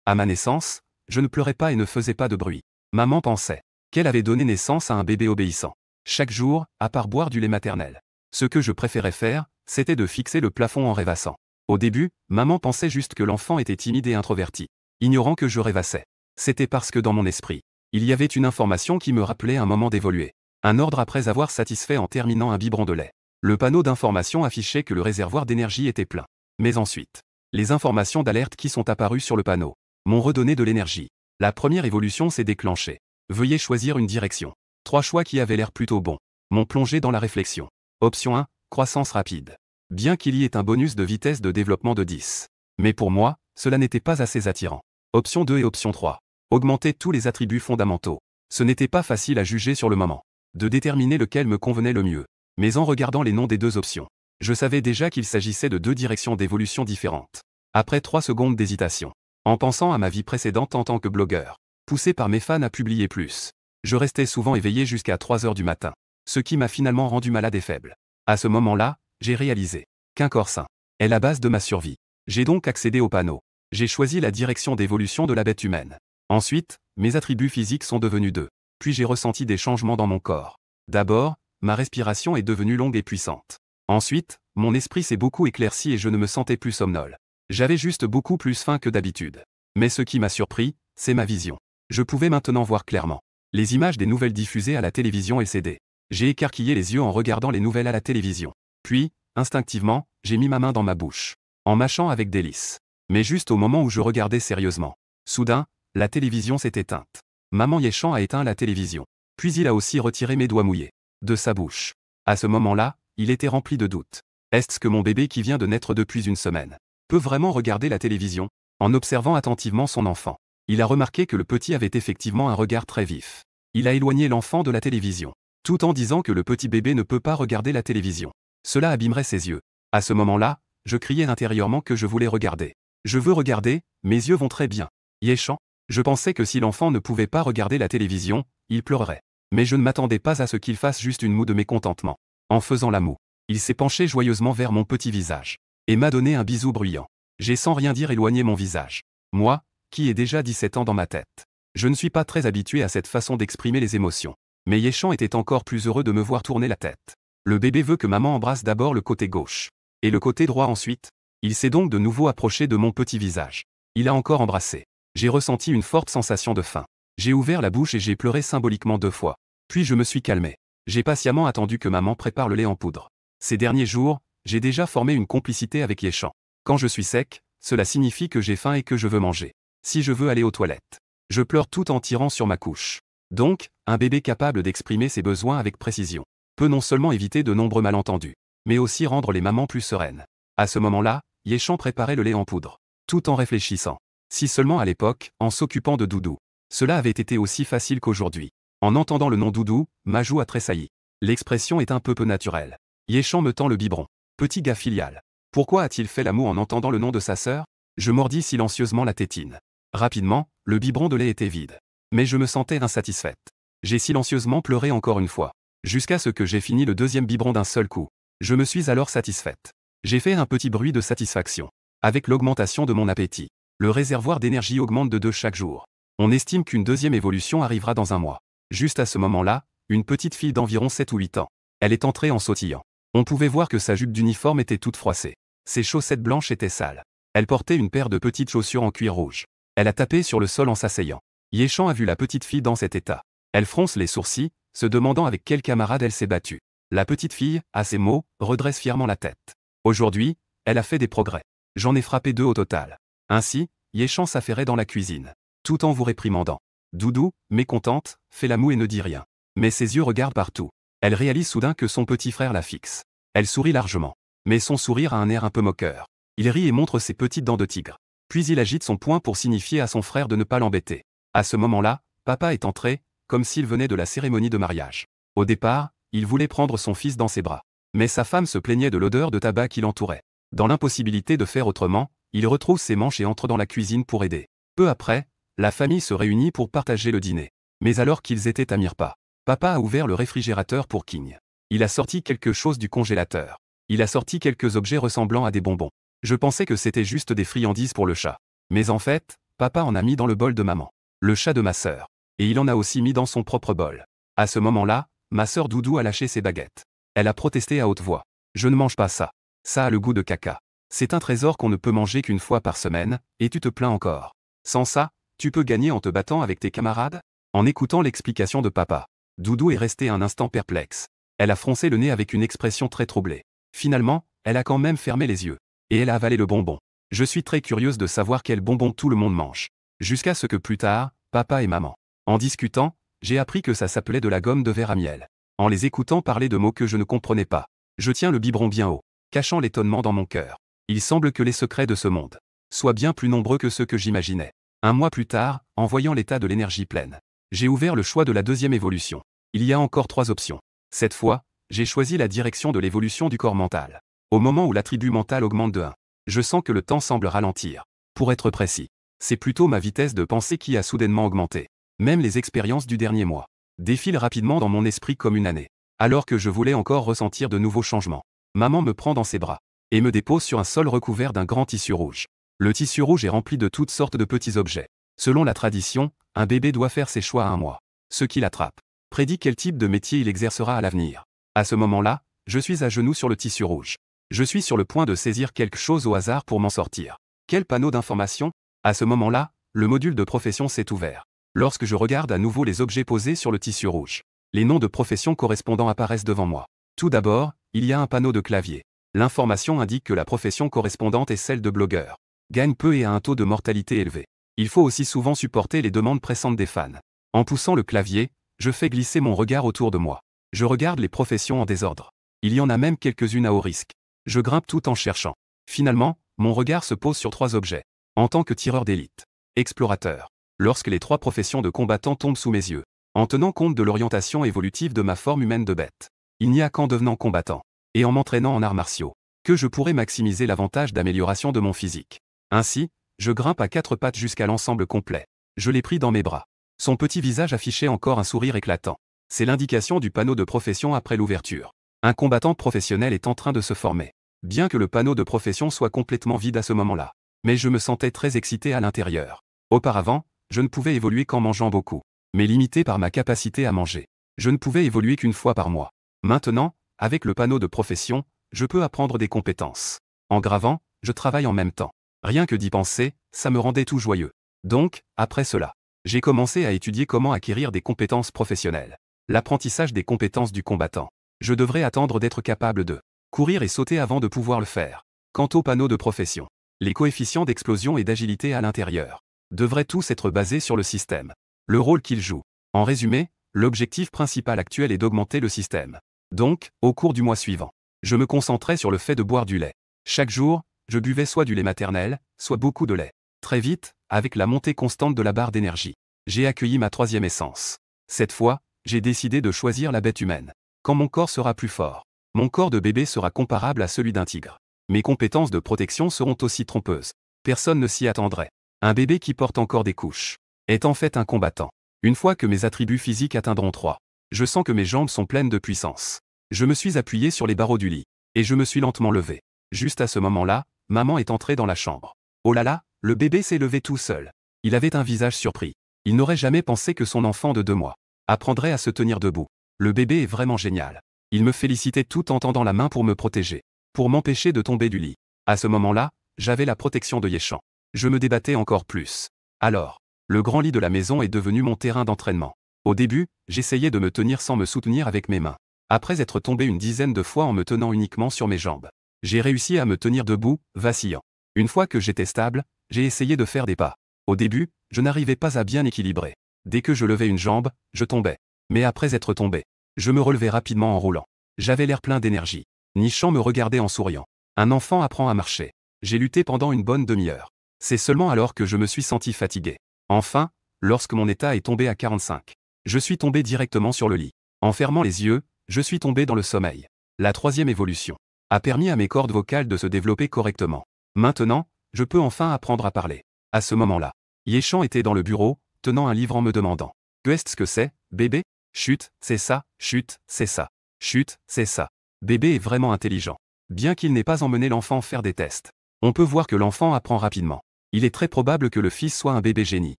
À ma naissance, je ne pleurais pas et ne faisais pas de bruit. Maman pensait qu'elle avait donné naissance à un bébé obéissant. Chaque jour, à part boire du lait maternel. Ce que je préférais faire, c'était de fixer le plafond en rêvassant. Au début, maman pensait juste que l'enfant était timide et introverti, ignorant que je rêvassais. C'était parce que dans mon esprit, il y avait une information qui me rappelait un moment d'évoluer. Un ordre après avoir satisfait en terminant un biberon de lait. Le panneau d'information affichait que le réservoir d'énergie était plein. Mais ensuite, les informations d'alerte qui sont apparues sur le panneau m'ont redonné de l'énergie. La première évolution s'est déclenchée. Veuillez choisir une direction. 3 choix qui avaient l'air plutôt bons m'ont plongé dans la réflexion. Option 1, croissance rapide. Bien qu'il y ait un bonus de vitesse de développement de 10. Mais pour moi, cela n'était pas assez attirant. Option 2 et option 3. Augmenter tous les attributs fondamentaux. Ce n'était pas facile à juger sur le moment, de déterminer lequel me convenait le mieux. Mais en regardant les noms des 2 options, je savais déjà qu'il s'agissait de 2 directions d'évolution différentes. Après 3 secondes d'hésitation, en pensant à ma vie précédente en tant que blogueur, poussé par mes fans à publier plus, je restais souvent éveillé jusqu'à 3 heures du matin, ce qui m'a finalement rendu malade et faible. À ce moment-là, j'ai réalisé qu'un corps sain est la base de ma survie. J'ai donc accédé au panneau. J'ai choisi la direction d'évolution de la bête humaine. Ensuite, mes attributs physiques sont devenus 2. Puis j'ai ressenti des changements dans mon corps. D'abord, ma respiration est devenue longue et puissante. Ensuite, mon esprit s'est beaucoup éclairci et je ne me sentais plus somnole. J'avais juste beaucoup plus faim que d'habitude. Mais ce qui m'a surpris, c'est ma vision. Je pouvais maintenant voir clairement les images des nouvelles diffusées à la télévision LCD. J'ai écarquillé les yeux en regardant les nouvelles à la télévision. Puis, instinctivement, j'ai mis ma main dans ma bouche, en mâchant avec délice. Mais juste au moment où je regardais sérieusement, soudain, la télévision s'est éteinte. Maman Yéchan a éteint la télévision. Puis il a aussi retiré mes doigts mouillés de sa bouche. À ce moment-là, il était rempli de doutes. Est-ce que mon bébé qui vient de naître depuis une semaine peut vraiment regarder la télévision? En observant attentivement son enfant, il a remarqué que le petit avait effectivement un regard très vif. Il a éloigné l'enfant de la télévision, tout en disant que le petit bébé ne peut pas regarder la télévision. Cela abîmerait ses yeux. À ce moment-là, je criais intérieurement que je voulais regarder. Je veux regarder, mes yeux vont très bien. Yéchan. Je pensais que si l'enfant ne pouvait pas regarder la télévision, il pleurerait. Mais je ne m'attendais pas à ce qu'il fasse juste une moue de mécontentement. En faisant la moue, il s'est penché joyeusement vers mon petit visage et m'a donné un bisou bruyant. J'ai sans rien dire éloigné mon visage. Moi, qui ai déjà 17 ans dans ma tête, je ne suis pas très habitué à cette façon d'exprimer les émotions. Mais Yéchan était encore plus heureux de me voir tourner la tête. Le bébé veut que maman embrasse d'abord le côté gauche et le côté droit ensuite. Il s'est donc de nouveau approché de mon petit visage. Il a encore embrassé. J'ai ressenti une forte sensation de faim. J'ai ouvert la bouche et j'ai pleuré symboliquement 2 fois. Puis je me suis calmé. J'ai patiemment attendu que maman prépare le lait en poudre. Ces derniers jours, j'ai déjà formé une complicité avec Yéchan. Quand je suis sec, cela signifie que j'ai faim et que je veux manger. Si je veux aller aux toilettes, je pleure tout en tirant sur ma couche. Donc, un bébé capable d'exprimer ses besoins avec précision peut non seulement éviter de nombreux malentendus, mais aussi rendre les mamans plus sereines. À ce moment-là, Yéchan préparait le lait en poudre, tout en réfléchissant. Si seulement à l'époque, en s'occupant de Doudou, cela avait été aussi facile qu'aujourd'hui. En entendant le nom Doudou, ma joue a tressailli. L'expression est un peu naturelle. Yéchan me tend le biberon. Petit gars filial. Pourquoi a-t-il fait la moue en entendant le nom de sa sœur? Je mordis silencieusement la tétine. Rapidement, le biberon de lait était vide. Mais je me sentais insatisfaite. J'ai silencieusement pleuré encore une fois, jusqu'à ce que j'ai fini le 2e biberon d'un seul coup. Je me suis alors satisfaite. J'ai fait un petit bruit de satisfaction. Avec l'augmentation de mon appétit, le réservoir d'énergie augmente de 2 chaque jour. On estime qu'une 2e évolution arrivera dans un mois. Juste à ce moment-là, une petite fille d'environ 7 ou 8 ans. Elle est entrée en sautillant. On pouvait voir que sa jupe d'uniforme était toute froissée. Ses chaussettes blanches étaient sales. Elle portait une paire de petites chaussures en cuir rouge. Elle a tapé sur le sol en s'asseyant. Yéchan a vu la petite fille dans cet état. Elle fronce les sourcils, se demandant avec quel camarade elle s'est battue. La petite fille, à ces mots, redresse fièrement la tête. Aujourd'hui, elle a fait des progrès. J'en ai frappé 2 au total. Ainsi, Yéchan s'affairait dans la cuisine, tout en vous réprimandant. Doudou, mécontente, fait la moue et ne dit rien. Mais ses yeux regardent partout. Elle réalise soudain que son petit frère la fixe. Elle sourit largement. Mais son sourire a un air un peu moqueur. Il rit et montre ses petites dents de tigre. Puis il agite son poing pour signifier à son frère de ne pas l'embêter. À ce moment-là, papa est entré, comme s'il venait de la cérémonie de mariage. Au départ, il voulait prendre son fils dans ses bras. Mais sa femme se plaignait de l'odeur de tabac qui l'entourait. Dans l'impossibilité de faire autrement, il retrouve ses manches et entre dans la cuisine pour aider. Peu après, la famille se réunit pour partager le dîner. Mais alors qu'ils étaient à mi-repas, papa a ouvert le réfrigérateur pour King. Il a sorti quelque chose du congélateur. Il a sorti quelques objets ressemblant à des bonbons. Je pensais que c'était juste des friandises pour le chat. Mais en fait, papa en a mis dans le bol de maman. Le chat de ma sœur. Et il en a aussi mis dans son propre bol. À ce moment-là, ma sœur Doudou a lâché ses baguettes. Elle a protesté à haute voix. Je ne mange pas ça. Ça a le goût de caca. C'est un trésor qu'on ne peut manger qu'une fois par semaine, et tu te plains encore. Sans ça, tu peux gagner en te battant avec tes camarades? En écoutant l'explication de papa, Doudou est restée un instant perplexe. Elle a froncé le nez avec une expression très troublée. Finalement, elle a quand même fermé les yeux. Et elle a avalé le bonbon. Je suis très curieuse de savoir quel bonbon tout le monde mange. Jusqu'à ce que plus tard, papa et maman. En discutant, j'ai appris que ça s'appelait de la gomme de verre à miel. En les écoutant parler de mots que je ne comprenais pas, je tiens le biberon bien haut, cachant l'étonnement dans mon cœur. Il semble que les secrets de ce monde soient bien plus nombreux que ceux que j'imaginais. Un mois plus tard, en voyant l'état de l'énergie pleine, j'ai ouvert le choix de la deuxième évolution. Il y a encore 3 options. Cette fois, j'ai choisi la direction de l'évolution du corps mental. Au moment où l'attribut mental augmente de 1, je sens que le temps semble ralentir. Pour être précis, c'est plutôt ma vitesse de pensée qui a soudainement augmenté. Même les expériences du dernier mois défilent rapidement dans mon esprit comme une année. Alors que je voulais encore ressentir de nouveaux changements, maman me prend dans ses bras et me dépose sur un sol recouvert d'un grand tissu rouge. Le tissu rouge est rempli de toutes sortes de petits objets. Selon la tradition, un bébé doit faire ses choix à 1 mois. Ce qui l'attrape prédit quel type de métier il exercera à l'avenir. À ce moment-là, je suis à genoux sur le tissu rouge. Je suis sur le point de saisir quelque chose au hasard pour m'en sortir. Quel panneau d'information? À ce moment-là, le module de profession s'est ouvert. Lorsque je regarde à nouveau les objets posés sur le tissu rouge, les noms de professions correspondants apparaissent devant moi. Tout d'abord, il y a un panneau de clavier. L'information indique que la profession correspondante est celle de blogueur. Gagne peu et a un taux de mortalité élevé. Il faut aussi souvent supporter les demandes pressantes des fans. En poussant le clavier, je fais glisser mon regard autour de moi. Je regarde les professions en désordre. Il y en a même quelques-unes à haut risque. Je grimpe tout en cherchant. Finalement, mon regard se pose sur 3 objets. En tant que tireur d'élite, explorateur, lorsque les 3 professions de combattants tombent sous mes yeux, en tenant compte de l'orientation évolutive de ma forme humaine de bête, il n'y a qu'en devenant combattant, et en m'entraînant en arts martiaux, que je pourrais maximiser l'avantage d'amélioration de mon physique. Ainsi, je grimpe à 4 pattes jusqu'à l'ensemble complet. Je l'ai pris dans mes bras. Son petit visage affichait encore un sourire éclatant. C'est l'indication du panneau de profession après l'ouverture. Un combattant professionnel est en train de se former. Bien que le panneau de profession soit complètement vide à ce moment-là. Mais je me sentais très excité à l'intérieur. Auparavant, je ne pouvais évoluer qu'en mangeant beaucoup, mais limité par ma capacité à manger. Je ne pouvais évoluer qu'une fois par mois. Maintenant, avec le panneau de profession, je peux apprendre des compétences. En gravant, je travaille en même temps. Rien que d'y penser, ça me rendait tout joyeux. Donc, après cela, j'ai commencé à étudier comment acquérir des compétences professionnelles. L'apprentissage des compétences du combattant. Je devrais attendre d'être capable de courir et sauter avant de pouvoir le faire. Quant au panneau de profession, les coefficients d'explosion et d'agilité à l'intérieur devraient tous être basés sur le système. Le rôle qu'il joue. En résumé, l'objectif principal actuel est d'augmenter le système. Donc, au cours du mois suivant, je me concentrais sur le fait de boire du lait. Chaque jour, je buvais soit du lait maternel, soit beaucoup de lait. Très vite, avec la montée constante de la barre d'énergie, j'ai accueilli ma 3e essence. Cette fois, j'ai décidé de choisir la bête humaine. Quand mon corps sera plus fort, mon corps de bébé sera comparable à celui d'un tigre. Mes compétences de protection seront aussi trompeuses. Personne ne s'y attendrait. Un bébé qui porte encore des couches est en fait un combattant. Une fois que mes attributs physiques atteindront 3, je sens que mes jambes sont pleines de puissance. Je me suis appuyé sur les barreaux du lit, et je me suis lentement levé. Juste à ce moment-là, maman est entrée dans la chambre. Oh là là, le bébé s'est levé tout seul. Il avait un visage surpris. Il n'aurait jamais pensé que son enfant de 2 mois apprendrait à se tenir debout. Le bébé est vraiment génial. Il me félicitait tout en tendant la main pour me protéger, pour m'empêcher de tomber du lit. À ce moment-là, j'avais la protection de Yéchan. Je me débattais encore plus. Alors, le grand lit de la maison est devenu mon terrain d'entraînement. Au début, j'essayais de me tenir sans me soutenir avec mes mains. Après être tombé une dizaine de fois en me tenant uniquement sur mes jambes, j'ai réussi à me tenir debout, vacillant. Une fois que j'étais stable, j'ai essayé de faire des pas. Au début, je n'arrivais pas à bien équilibrer. Dès que je levais une jambe, je tombais. Mais après être tombé, je me relevais rapidement en roulant. J'avais l'air plein d'énergie. Nichan me regardait en souriant. Un enfant apprend à marcher. J'ai lutté pendant une bonne demi-heure. C'est seulement alors que je me suis senti fatigué. Enfin, lorsque mon état est tombé à 45, je suis tombé directement sur le lit. En fermant les yeux, je suis tombé dans le sommeil. La 3e évolution a permis à mes cordes vocales de se développer correctement. Maintenant, je peux enfin apprendre à parler. À ce moment-là, Yéchan était dans le bureau, tenant un livre en me demandant « Qu'est-ce que c'est, bébé ?» Chut, c'est ça, chut, c'est ça. Chut, c'est ça. Bébé est vraiment intelligent. Bien qu'il n'ait pas emmené l'enfant faire des tests, on peut voir que l'enfant apprend rapidement. Il est très probable que le fils soit un bébé génie.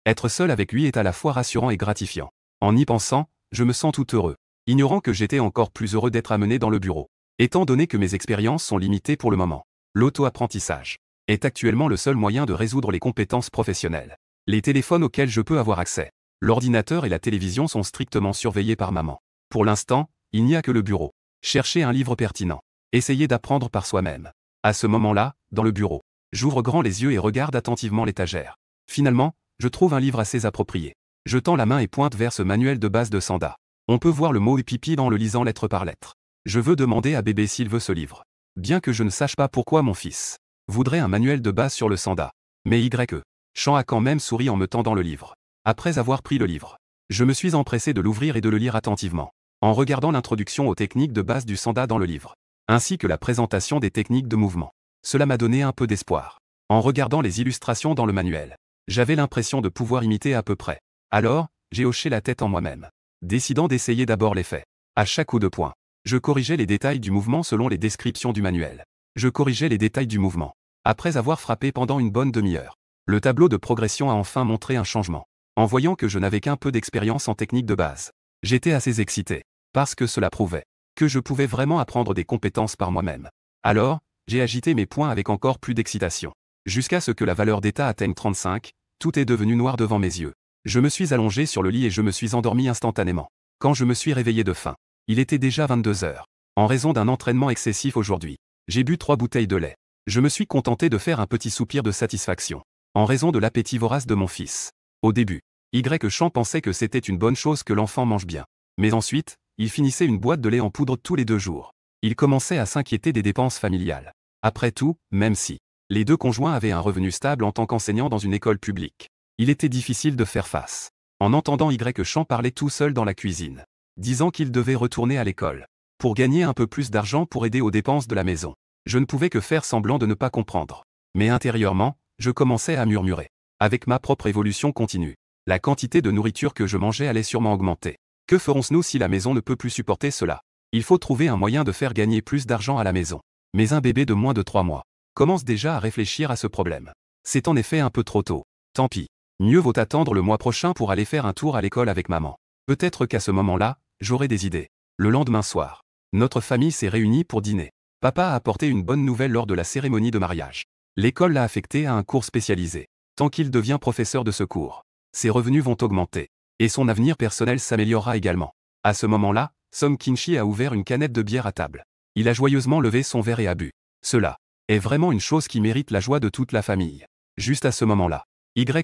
Être seul avec lui est à la fois rassurant et gratifiant. En y pensant, je me sens tout heureux, ignorant que j'étais encore plus heureux d'être amené dans le bureau. Étant donné que mes expériences sont limitées pour le moment, l'auto-apprentissage est actuellement le seul moyen de résoudre les compétences professionnelles. Les téléphones auxquels je peux avoir accès, l'ordinateur et la télévision sont strictement surveillés par maman. Pour l'instant, il n'y a que le bureau. Chercher un livre pertinent. Essayer d'apprendre par soi-même. À ce moment-là, dans le bureau, j'ouvre grand les yeux et regarde attentivement l'étagère. Finalement, je trouve un livre assez approprié. Je tends la main et pointe vers ce manuel de base de Sanda. On peut voir le mot pipi en le lisant lettre par lettre. Je veux demander à bébé s'il veut ce livre. Bien que je ne sache pas pourquoi mon fils voudrait un manuel de base sur le Sanda. Mais Chan a quand même souri en me tendant le livre. Après avoir pris le livre, je me suis empressé de l'ouvrir et de le lire attentivement, en regardant l'introduction aux techniques de base du Sanda dans le livre, ainsi que la présentation des techniques de mouvement. Cela m'a donné un peu d'espoir. En regardant les illustrations dans le manuel, j'avais l'impression de pouvoir imiter à peu près. Alors, j'ai hoché la tête en moi-même, décidant d'essayer d'abord les faits. À chaque coup de poing, je corrigeais les détails du mouvement selon les descriptions du manuel. Je corrigeais les détails du mouvement. Après avoir frappé pendant une bonne demi-heure, le tableau de progression a enfin montré un changement. En voyant que je n'avais qu'un peu d'expérience en technique de base, j'étais assez excité, parce que cela prouvait que je pouvais vraiment apprendre des compétences par moi-même. Alors, j'ai agité mes poings avec encore plus d'excitation. Jusqu'à ce que la valeur d'état atteigne 35, tout est devenu noir devant mes yeux. Je me suis allongé sur le lit et je me suis endormi instantanément. Quand je me suis réveillé de faim, il était déjà 22 heures. En raison d'un entraînement excessif aujourd'hui, j'ai bu 3 bouteilles de lait. Je me suis contenté de faire un petit soupir de satisfaction, en raison de l'appétit vorace de mon fils. Au début, Chan pensait que c'était une bonne chose que l'enfant mange bien. Mais ensuite, il finissait une boîte de lait en poudre tous les 2 jours. Il commençait à s'inquiéter des dépenses familiales. Après tout, même si les 2 conjoints avaient un revenu stable en tant qu'enseignant dans une école publique, il était difficile de faire face. En entendant Chan parler tout seul dans la cuisine, disant qu'il devait retourner à l'école pour gagner un peu plus d'argent pour aider aux dépenses de la maison, je ne pouvais que faire semblant de ne pas comprendre. Mais intérieurement, je commençais à murmurer. Avec ma propre évolution continue, la quantité de nourriture que je mangeais allait sûrement augmenter. Que ferons-nous si la maison ne peut plus supporter cela? Il faut trouver un moyen de faire gagner plus d'argent à la maison. Mais un bébé de moins de 3 mois commence déjà à réfléchir à ce problème. C'est en effet un peu trop tôt. Tant pis. Mieux vaut attendre le mois prochain pour aller faire un tour à l'école avec maman. Peut-être qu'à ce moment-là, j'aurai des idées. Le lendemain soir, notre famille s'est réunie pour dîner. Papa a apporté une bonne nouvelle lors de la cérémonie de mariage. L'école l'a affecté à un cours spécialisé. Tant qu'il devient professeur de ce cours, ses revenus vont augmenter. Et son avenir personnel s'améliorera également. À ce moment-là, Song Kinchi a ouvert une canette de bière à table. Il a joyeusement levé son verre et a bu. Cela est vraiment une chose qui mérite la joie de toute la famille. Juste à ce moment-là,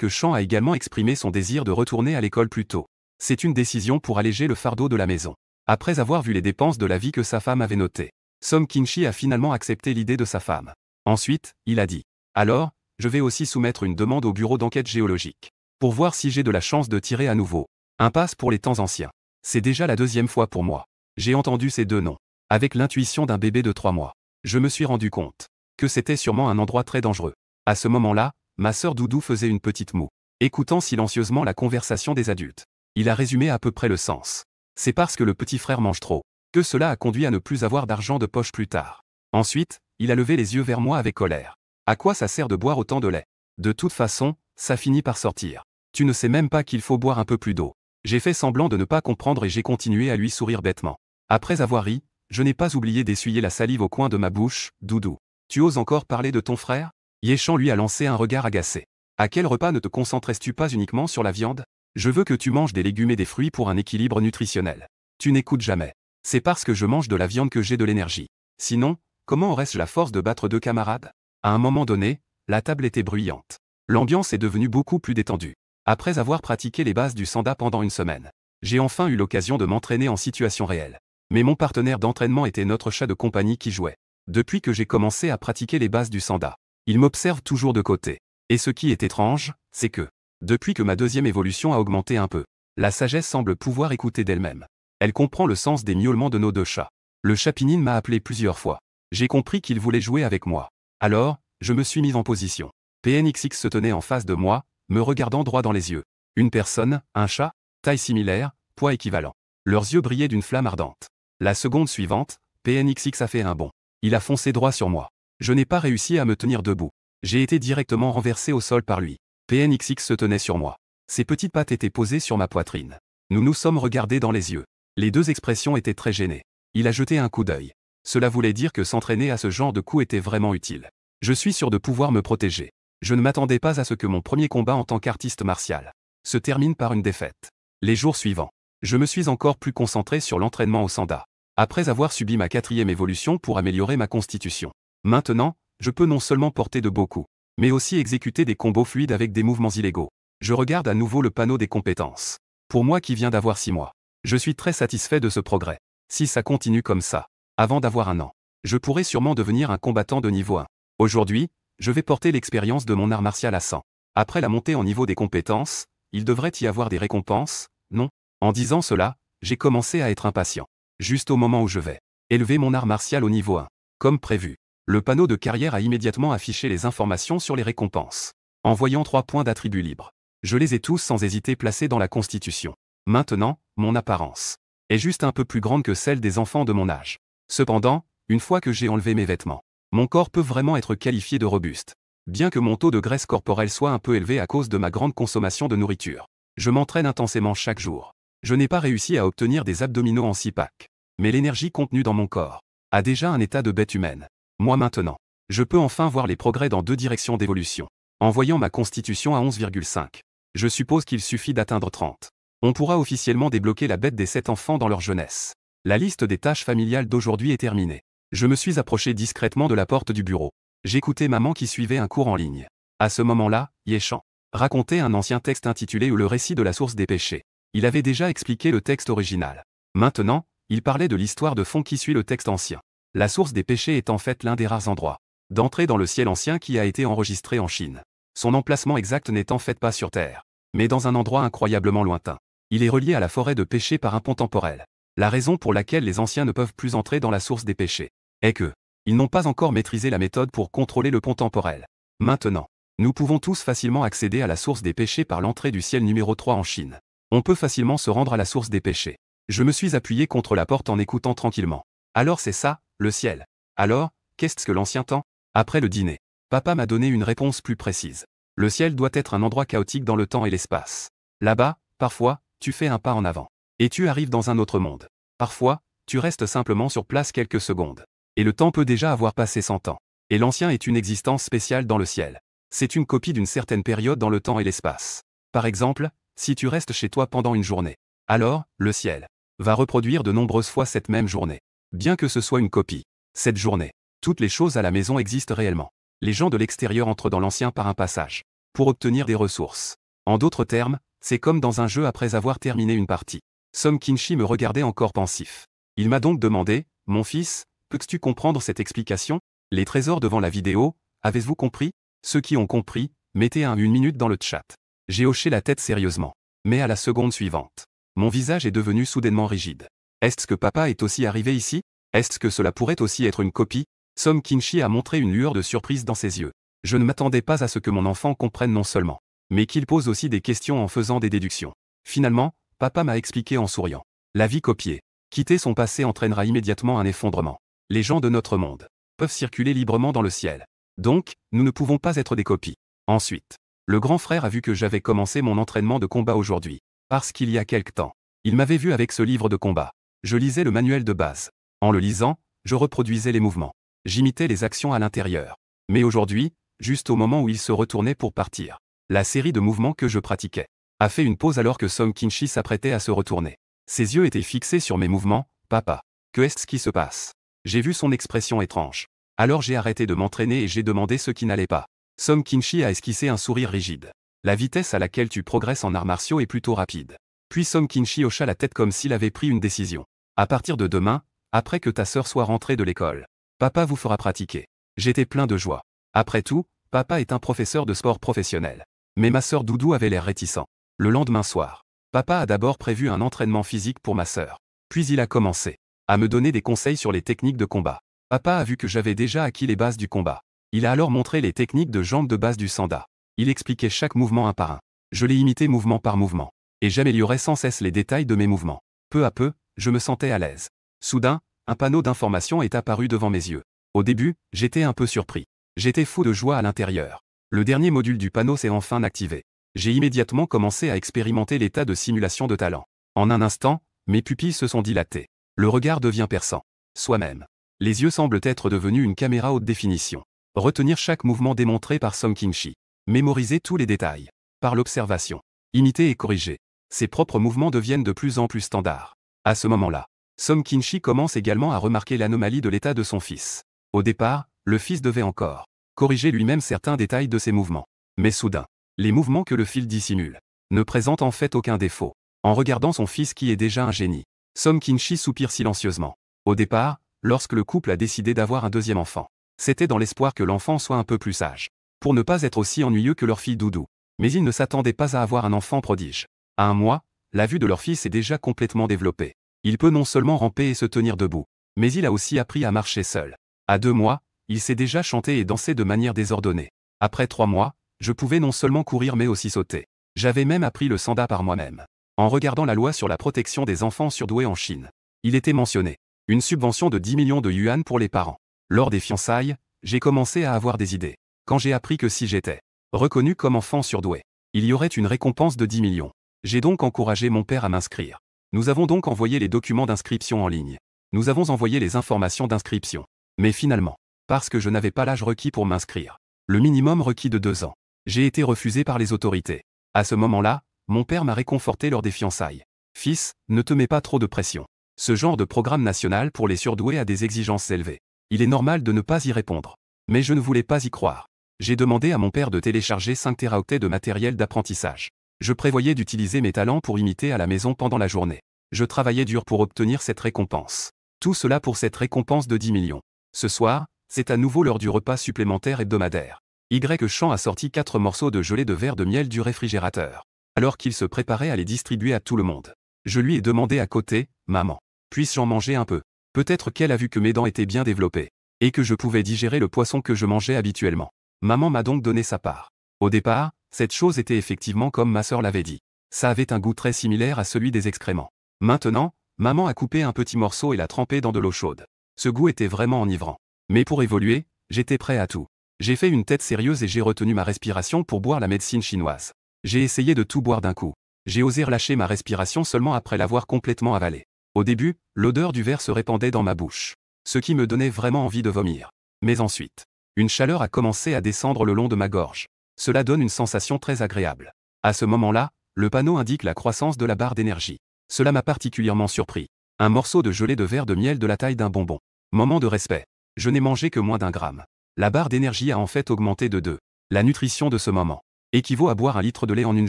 Chan a également exprimé son désir de retourner à l'école plus tôt. C'est une décision pour alléger le fardeau de la maison. Après avoir vu les dépenses de la vie que sa femme avait notées, Song Kinchi a finalement accepté l'idée de sa femme. Ensuite, il a dit « Alors, je vais aussi soumettre une demande au bureau d'enquête géologique, pour voir si j'ai de la chance de tirer à nouveau. Impasse pour les temps anciens. C'est déjà la 2e fois pour moi. J'ai entendu ces 2 noms. Avec l'intuition d'un bébé de 3 mois, je me suis rendu compte que c'était sûrement un endroit très dangereux. À ce moment-là, ma sœur Doudou faisait une petite moue, écoutant silencieusement la conversation des adultes. Il a résumé à peu près le sens. C'est parce que le petit frère mange trop que cela a conduit à ne plus avoir d'argent de poche plus tard. Ensuite, il a levé les yeux vers moi avec colère. À quoi ça sert de boire autant de lait? De toute façon, ça finit par sortir. Tu ne sais même pas qu'il faut boire un peu plus d'eau. J'ai fait semblant de ne pas comprendre et j'ai continué à lui sourire bêtement. Après avoir ri, je n'ai pas oublié d'essuyer la salive au coin de ma bouche. Doudou, tu oses encore parler de ton frère? Chan lui a lancé un regard agacé. À quel repas ne te concentrais-tu pas uniquement sur la viande? Je veux que tu manges des légumes et des fruits pour un équilibre nutritionnel. Tu n'écoutes jamais. C'est parce que je mange de la viande que j'ai de l'énergie. Sinon, comment aurais-je la force de battre 2 camarades? À un moment donné, la table était bruyante. L'ambiance est devenue beaucoup plus détendue. Après avoir pratiqué les bases du Sanda pendant une semaine, j'ai enfin eu l'occasion de m'entraîner en situation réelle. Mais mon partenaire d'entraînement était notre chat de compagnie qui jouait. Depuis que j'ai commencé à pratiquer les bases du Sanda, il m'observe toujours de côté. Et ce qui est étrange, c'est que, depuis que ma 2e évolution a augmenté un peu, la sagesse semble pouvoir écouter d'elle-même. Elle comprend le sens des miaulements de nos 2 chats. Le chat Pinine m'a appelé plusieurs fois. J'ai compris qu'il voulait jouer avec moi. Alors, je me suis mis en position. PNXX se tenait en face de moi, me regardant droit dans les yeux. Une personne, un chat, taille similaire, poids équivalent. Leurs yeux brillaient d'une flamme ardente. La seconde suivante, PNXX a fait un bond. Il a foncé droit sur moi. Je n'ai pas réussi à me tenir debout. J'ai été directement renversé au sol par lui. PNXX se tenait sur moi. Ses petites pattes étaient posées sur ma poitrine. Nous nous sommes regardés dans les yeux. Les deux expressions étaient très gênées. Il a jeté un coup d'œil. Cela voulait dire que s'entraîner à ce genre de coup était vraiment utile. Je suis sûr de pouvoir me protéger. Je ne m'attendais pas à ce que mon premier combat en tant qu'artiste martial se termine par une défaite. Les jours suivants, je me suis encore plus concentré sur l'entraînement au sanda. Après avoir subi ma 4e évolution pour améliorer ma constitution. Maintenant, je peux non seulement porter de beaux coups, mais aussi exécuter des combos fluides avec des mouvements illégaux. Je regarde à nouveau le panneau des compétences. Pour moi qui viens d'avoir 6 mois, je suis très satisfait de ce progrès. Si ça continue comme ça, avant d'avoir 1 an, je pourrais sûrement devenir un combattant de niveau 1. Aujourd'hui, je vais porter l'expérience de mon art martial à 100. Après la montée en niveau des compétences, il devrait y avoir des récompenses, non? En disant cela, j'ai commencé à être impatient. Juste au moment où je vais élever mon art martial au niveau 1. Comme prévu, le panneau de carrière a immédiatement affiché les informations sur les récompenses. En voyant 3 points d'attributs libres, je les ai tous sans hésiter placés dans la constitution. Maintenant, mon apparence est juste un peu plus grande que celle des enfants de mon âge. Cependant, une fois que j'ai enlevé mes vêtements, mon corps peut vraiment être qualifié de robuste. Bien que mon taux de graisse corporelle soit un peu élevé à cause de ma grande consommation de nourriture, je m'entraîne intensément chaque jour. Je n'ai pas réussi à obtenir des abdominaux en 6 packs. Mais l'énergie contenue dans mon corps a déjà un état de bête humaine. Moi maintenant, je peux enfin voir les progrès dans 2 directions d'évolution. En voyant ma constitution à 11,5, je suppose qu'il suffit d'atteindre 30. On pourra officiellement débloquer la bête des 7 enfants dans leur jeunesse. La liste des tâches familiales d'aujourd'hui est terminée. Je me suis approché discrètement de la porte du bureau. J'écoutais maman qui suivait un cours en ligne. À ce moment-là, Yeshan racontait un ancien texte intitulé Le récit de la source des péchés. Il avait déjà expliqué le texte original. Maintenant, il parlait de l'histoire de fond qui suit le texte ancien. La source des péchés est en fait l'un des rares endroits d'entrée dans le ciel ancien qui a été enregistré en Chine. Son emplacement exact n'est en fait pas sur Terre, mais dans un endroit incroyablement lointain. Il est relié à la forêt de péché par un pont temporel. La raison pour laquelle les anciens ne peuvent plus entrer dans la source des péchés est que ils n'ont pas encore maîtrisé la méthode pour contrôler le pont temporel. Maintenant, nous pouvons tous facilement accéder à la source des péchés par l'entrée du ciel numéro 3 en Chine. On peut facilement se rendre à la source des péchés. Je me suis appuyé contre la porte en écoutant tranquillement. Alors c'est ça, le ciel. Alors, qu'est-ce que l'ancien temps? Après le dîner, papa m'a donné une réponse plus précise. Le ciel doit être un endroit chaotique dans le temps et l'espace. Là-bas, parfois, tu fais un pas en avant. Et tu arrives dans un autre monde. Parfois, tu restes simplement sur place quelques secondes. Et le temps peut déjà avoir passé 100 ans. Et l'ancien est une existence spéciale dans le ciel. C'est une copie d'une certaine période dans le temps et l'espace. Par exemple, si tu restes chez toi pendant une journée, alors, le ciel va reproduire de nombreuses fois cette même journée. Bien que ce soit une copie, cette journée, toutes les choses à la maison existent réellement. Les gens de l'extérieur entrent dans l'ancien par un passage, pour obtenir des ressources. En d'autres termes, c'est comme dans un jeu après avoir terminé une partie. Song Kinshi me regardait encore pensif. Il m'a donc demandé, mon fils, peux-tu comprendre cette explication? Les trésors devant la vidéo, avez-vous compris? Ceux qui ont compris, mettez une minute dans le chat. J'ai hoché la tête sérieusement. Mais à la seconde suivante, mon visage est devenu soudainement rigide. Est-ce que papa est aussi arrivé ici? Est-ce que cela pourrait aussi être une copie? Song Kinshi a montré une lueur de surprise dans ses yeux. Je ne m'attendais pas à ce que mon enfant comprenne non seulement, mais qu'il pose aussi des questions en faisant des déductions. Finalement, papa m'a expliqué en souriant. La vie copiée. Quitter son passé entraînera immédiatement un effondrement. Les gens de notre monde peuvent circuler librement dans le ciel. Donc, nous ne pouvons pas être des copies. Ensuite, le grand frère a vu que j'avais commencé mon entraînement de combat aujourd'hui. Parce qu'il y a quelque temps, il m'avait vu avec ce livre de combat. Je lisais le manuel de base. En le lisant, je reproduisais les mouvements. J'imitais les actions à l'intérieur. Mais aujourd'hui, juste au moment où il se retournait pour partir, la série de mouvements que je pratiquais a fait une pause alors que Song Kinshi s'apprêtait à se retourner. Ses yeux étaient fixés sur mes mouvements. Papa, que est-ce qui se passe? J'ai vu son expression étrange. Alors j'ai arrêté de m'entraîner et j'ai demandé ce qui n'allait pas. Song Kinshi a esquissé un sourire rigide. La vitesse à laquelle tu progresses en arts martiaux est plutôt rapide. Puis Song Kinshi hocha la tête comme s'il avait pris une décision. À partir de demain, après que ta sœur soit rentrée de l'école, papa vous fera pratiquer. J'étais plein de joie. Après tout, papa est un professeur de sport professionnel. Mais ma sœur Doudou avait l'air réticent. Le lendemain soir, papa a d'abord prévu un entraînement physique pour ma sœur. Puis il a commencé à me donner des conseils sur les techniques de combat. Papa a vu que j'avais déjà acquis les bases du combat. Il a alors montré les techniques de jambes de base du sanda. Il expliquait chaque mouvement un par un. Je l'ai imité mouvement par mouvement. Et j'améliorais sans cesse les détails de mes mouvements. Peu à peu, je me sentais à l'aise. Soudain, un panneau d'information est apparu devant mes yeux. Au début, j'étais un peu surpris. J'étais fou de joie à l'intérieur. Le dernier module du panneau s'est enfin activé. J'ai immédiatement commencé à expérimenter l'état de simulation de talent. En un instant, mes pupilles se sont dilatées. Le regard devient perçant. Soi-même. Les yeux semblent être devenus une caméra haute définition. Retenir chaque mouvement démontré par Song King-chi. Mémoriser tous les détails. Par l'observation. Imiter et corriger. Ses propres mouvements deviennent de plus en plus standards. À ce moment-là, Song King-chi commence également à remarquer l'anomalie de l'état de son fils. Au départ, le fils devait encore corriger lui-même certains détails de ses mouvements. Mais soudain, les mouvements que le fil dissimule ne présentent en fait aucun défaut. En regardant son fils qui est déjà un génie, Song King-chi soupire silencieusement. Au départ, lorsque le couple a décidé d'avoir un deuxième enfant, c'était dans l'espoir que l'enfant soit un peu plus sage, pour ne pas être aussi ennuyeux que leur fille Doudou. Mais ils ne s'attendaient pas à avoir un enfant prodige. À 1 mois, la vue de leur fils est déjà complètement développée. Il peut non seulement ramper et se tenir debout, mais il a aussi appris à marcher seul. À 2 mois, il sait déjà chanter et danser de manière désordonnée. Après 3 mois, je pouvais non seulement courir mais aussi sauter. J'avais même appris le sanda par moi-même. En regardant la loi sur la protection des enfants surdoués en Chine, il était mentionné une subvention de 10 millions de yuan pour les parents. Lors des fiançailles, j'ai commencé à avoir des idées. Quand j'ai appris que si j'étais reconnu comme enfant surdoué, il y aurait une récompense de 10 millions. J'ai donc encouragé mon père à m'inscrire. Nous avons donc envoyé les documents d'inscription en ligne. Nous avons envoyé les informations d'inscription. Mais finalement, parce que je n'avais pas l'âge requis pour m'inscrire, le minimum requis de 2 ans, j'ai été refusé par les autorités. À ce moment-là, mon père m'a réconforté lors des fiançailles. Fils, ne te mets pas trop de pression. Ce genre de programme national pour les surdoués a des exigences élevées. Il est normal de ne pas y répondre. Mais je ne voulais pas y croire. J'ai demandé à mon père de télécharger 5 téraoctets de matériel d'apprentissage. Je prévoyais d'utiliser mes talents pour imiter à la maison pendant la journée. Je travaillais dur pour obtenir cette récompense. Tout cela pour cette récompense de 10 millions. Ce soir, c'est à nouveau l'heure du repas supplémentaire hebdomadaire. Y. Chan a sorti 4 morceaux de gelée de verre de miel du réfrigérateur, alors qu'il se préparait à les distribuer à tout le monde. Je lui ai demandé à côté, « Maman, puisse-je en manger un peu ?» Peut-être qu'elle a vu que mes dents étaient bien développées, et que je pouvais digérer le poisson que je mangeais habituellement. Maman m'a donc donné sa part. Au départ, cette chose était effectivement comme ma sœur l'avait dit. Ça avait un goût très similaire à celui des excréments. Maintenant, maman a coupé un petit morceau et l'a trempé dans de l'eau chaude. Ce goût était vraiment enivrant. Mais pour évoluer, j'étais prêt à tout. J'ai fait une tête sérieuse et j'ai retenu ma respiration pour boire la médecine chinoise. J'ai essayé de tout boire d'un coup. J'ai osé relâcher ma respiration seulement après l'avoir complètement avalée. Au début, l'odeur du verre se répandait dans ma bouche, ce qui me donnait vraiment envie de vomir. Mais ensuite, une chaleur a commencé à descendre le long de ma gorge. Cela donne une sensation très agréable. À ce moment-là, le panneau indique la croissance de la barre d'énergie. Cela m'a particulièrement surpris. Un morceau de gelée de verre de miel de la taille d'un bonbon. Moment de respect. Je n'ai mangé que moins d'1 gramme. La barre d'énergie a en fait augmenté de 2. La nutrition de ce moment équivaut à boire 1 litre de lait en une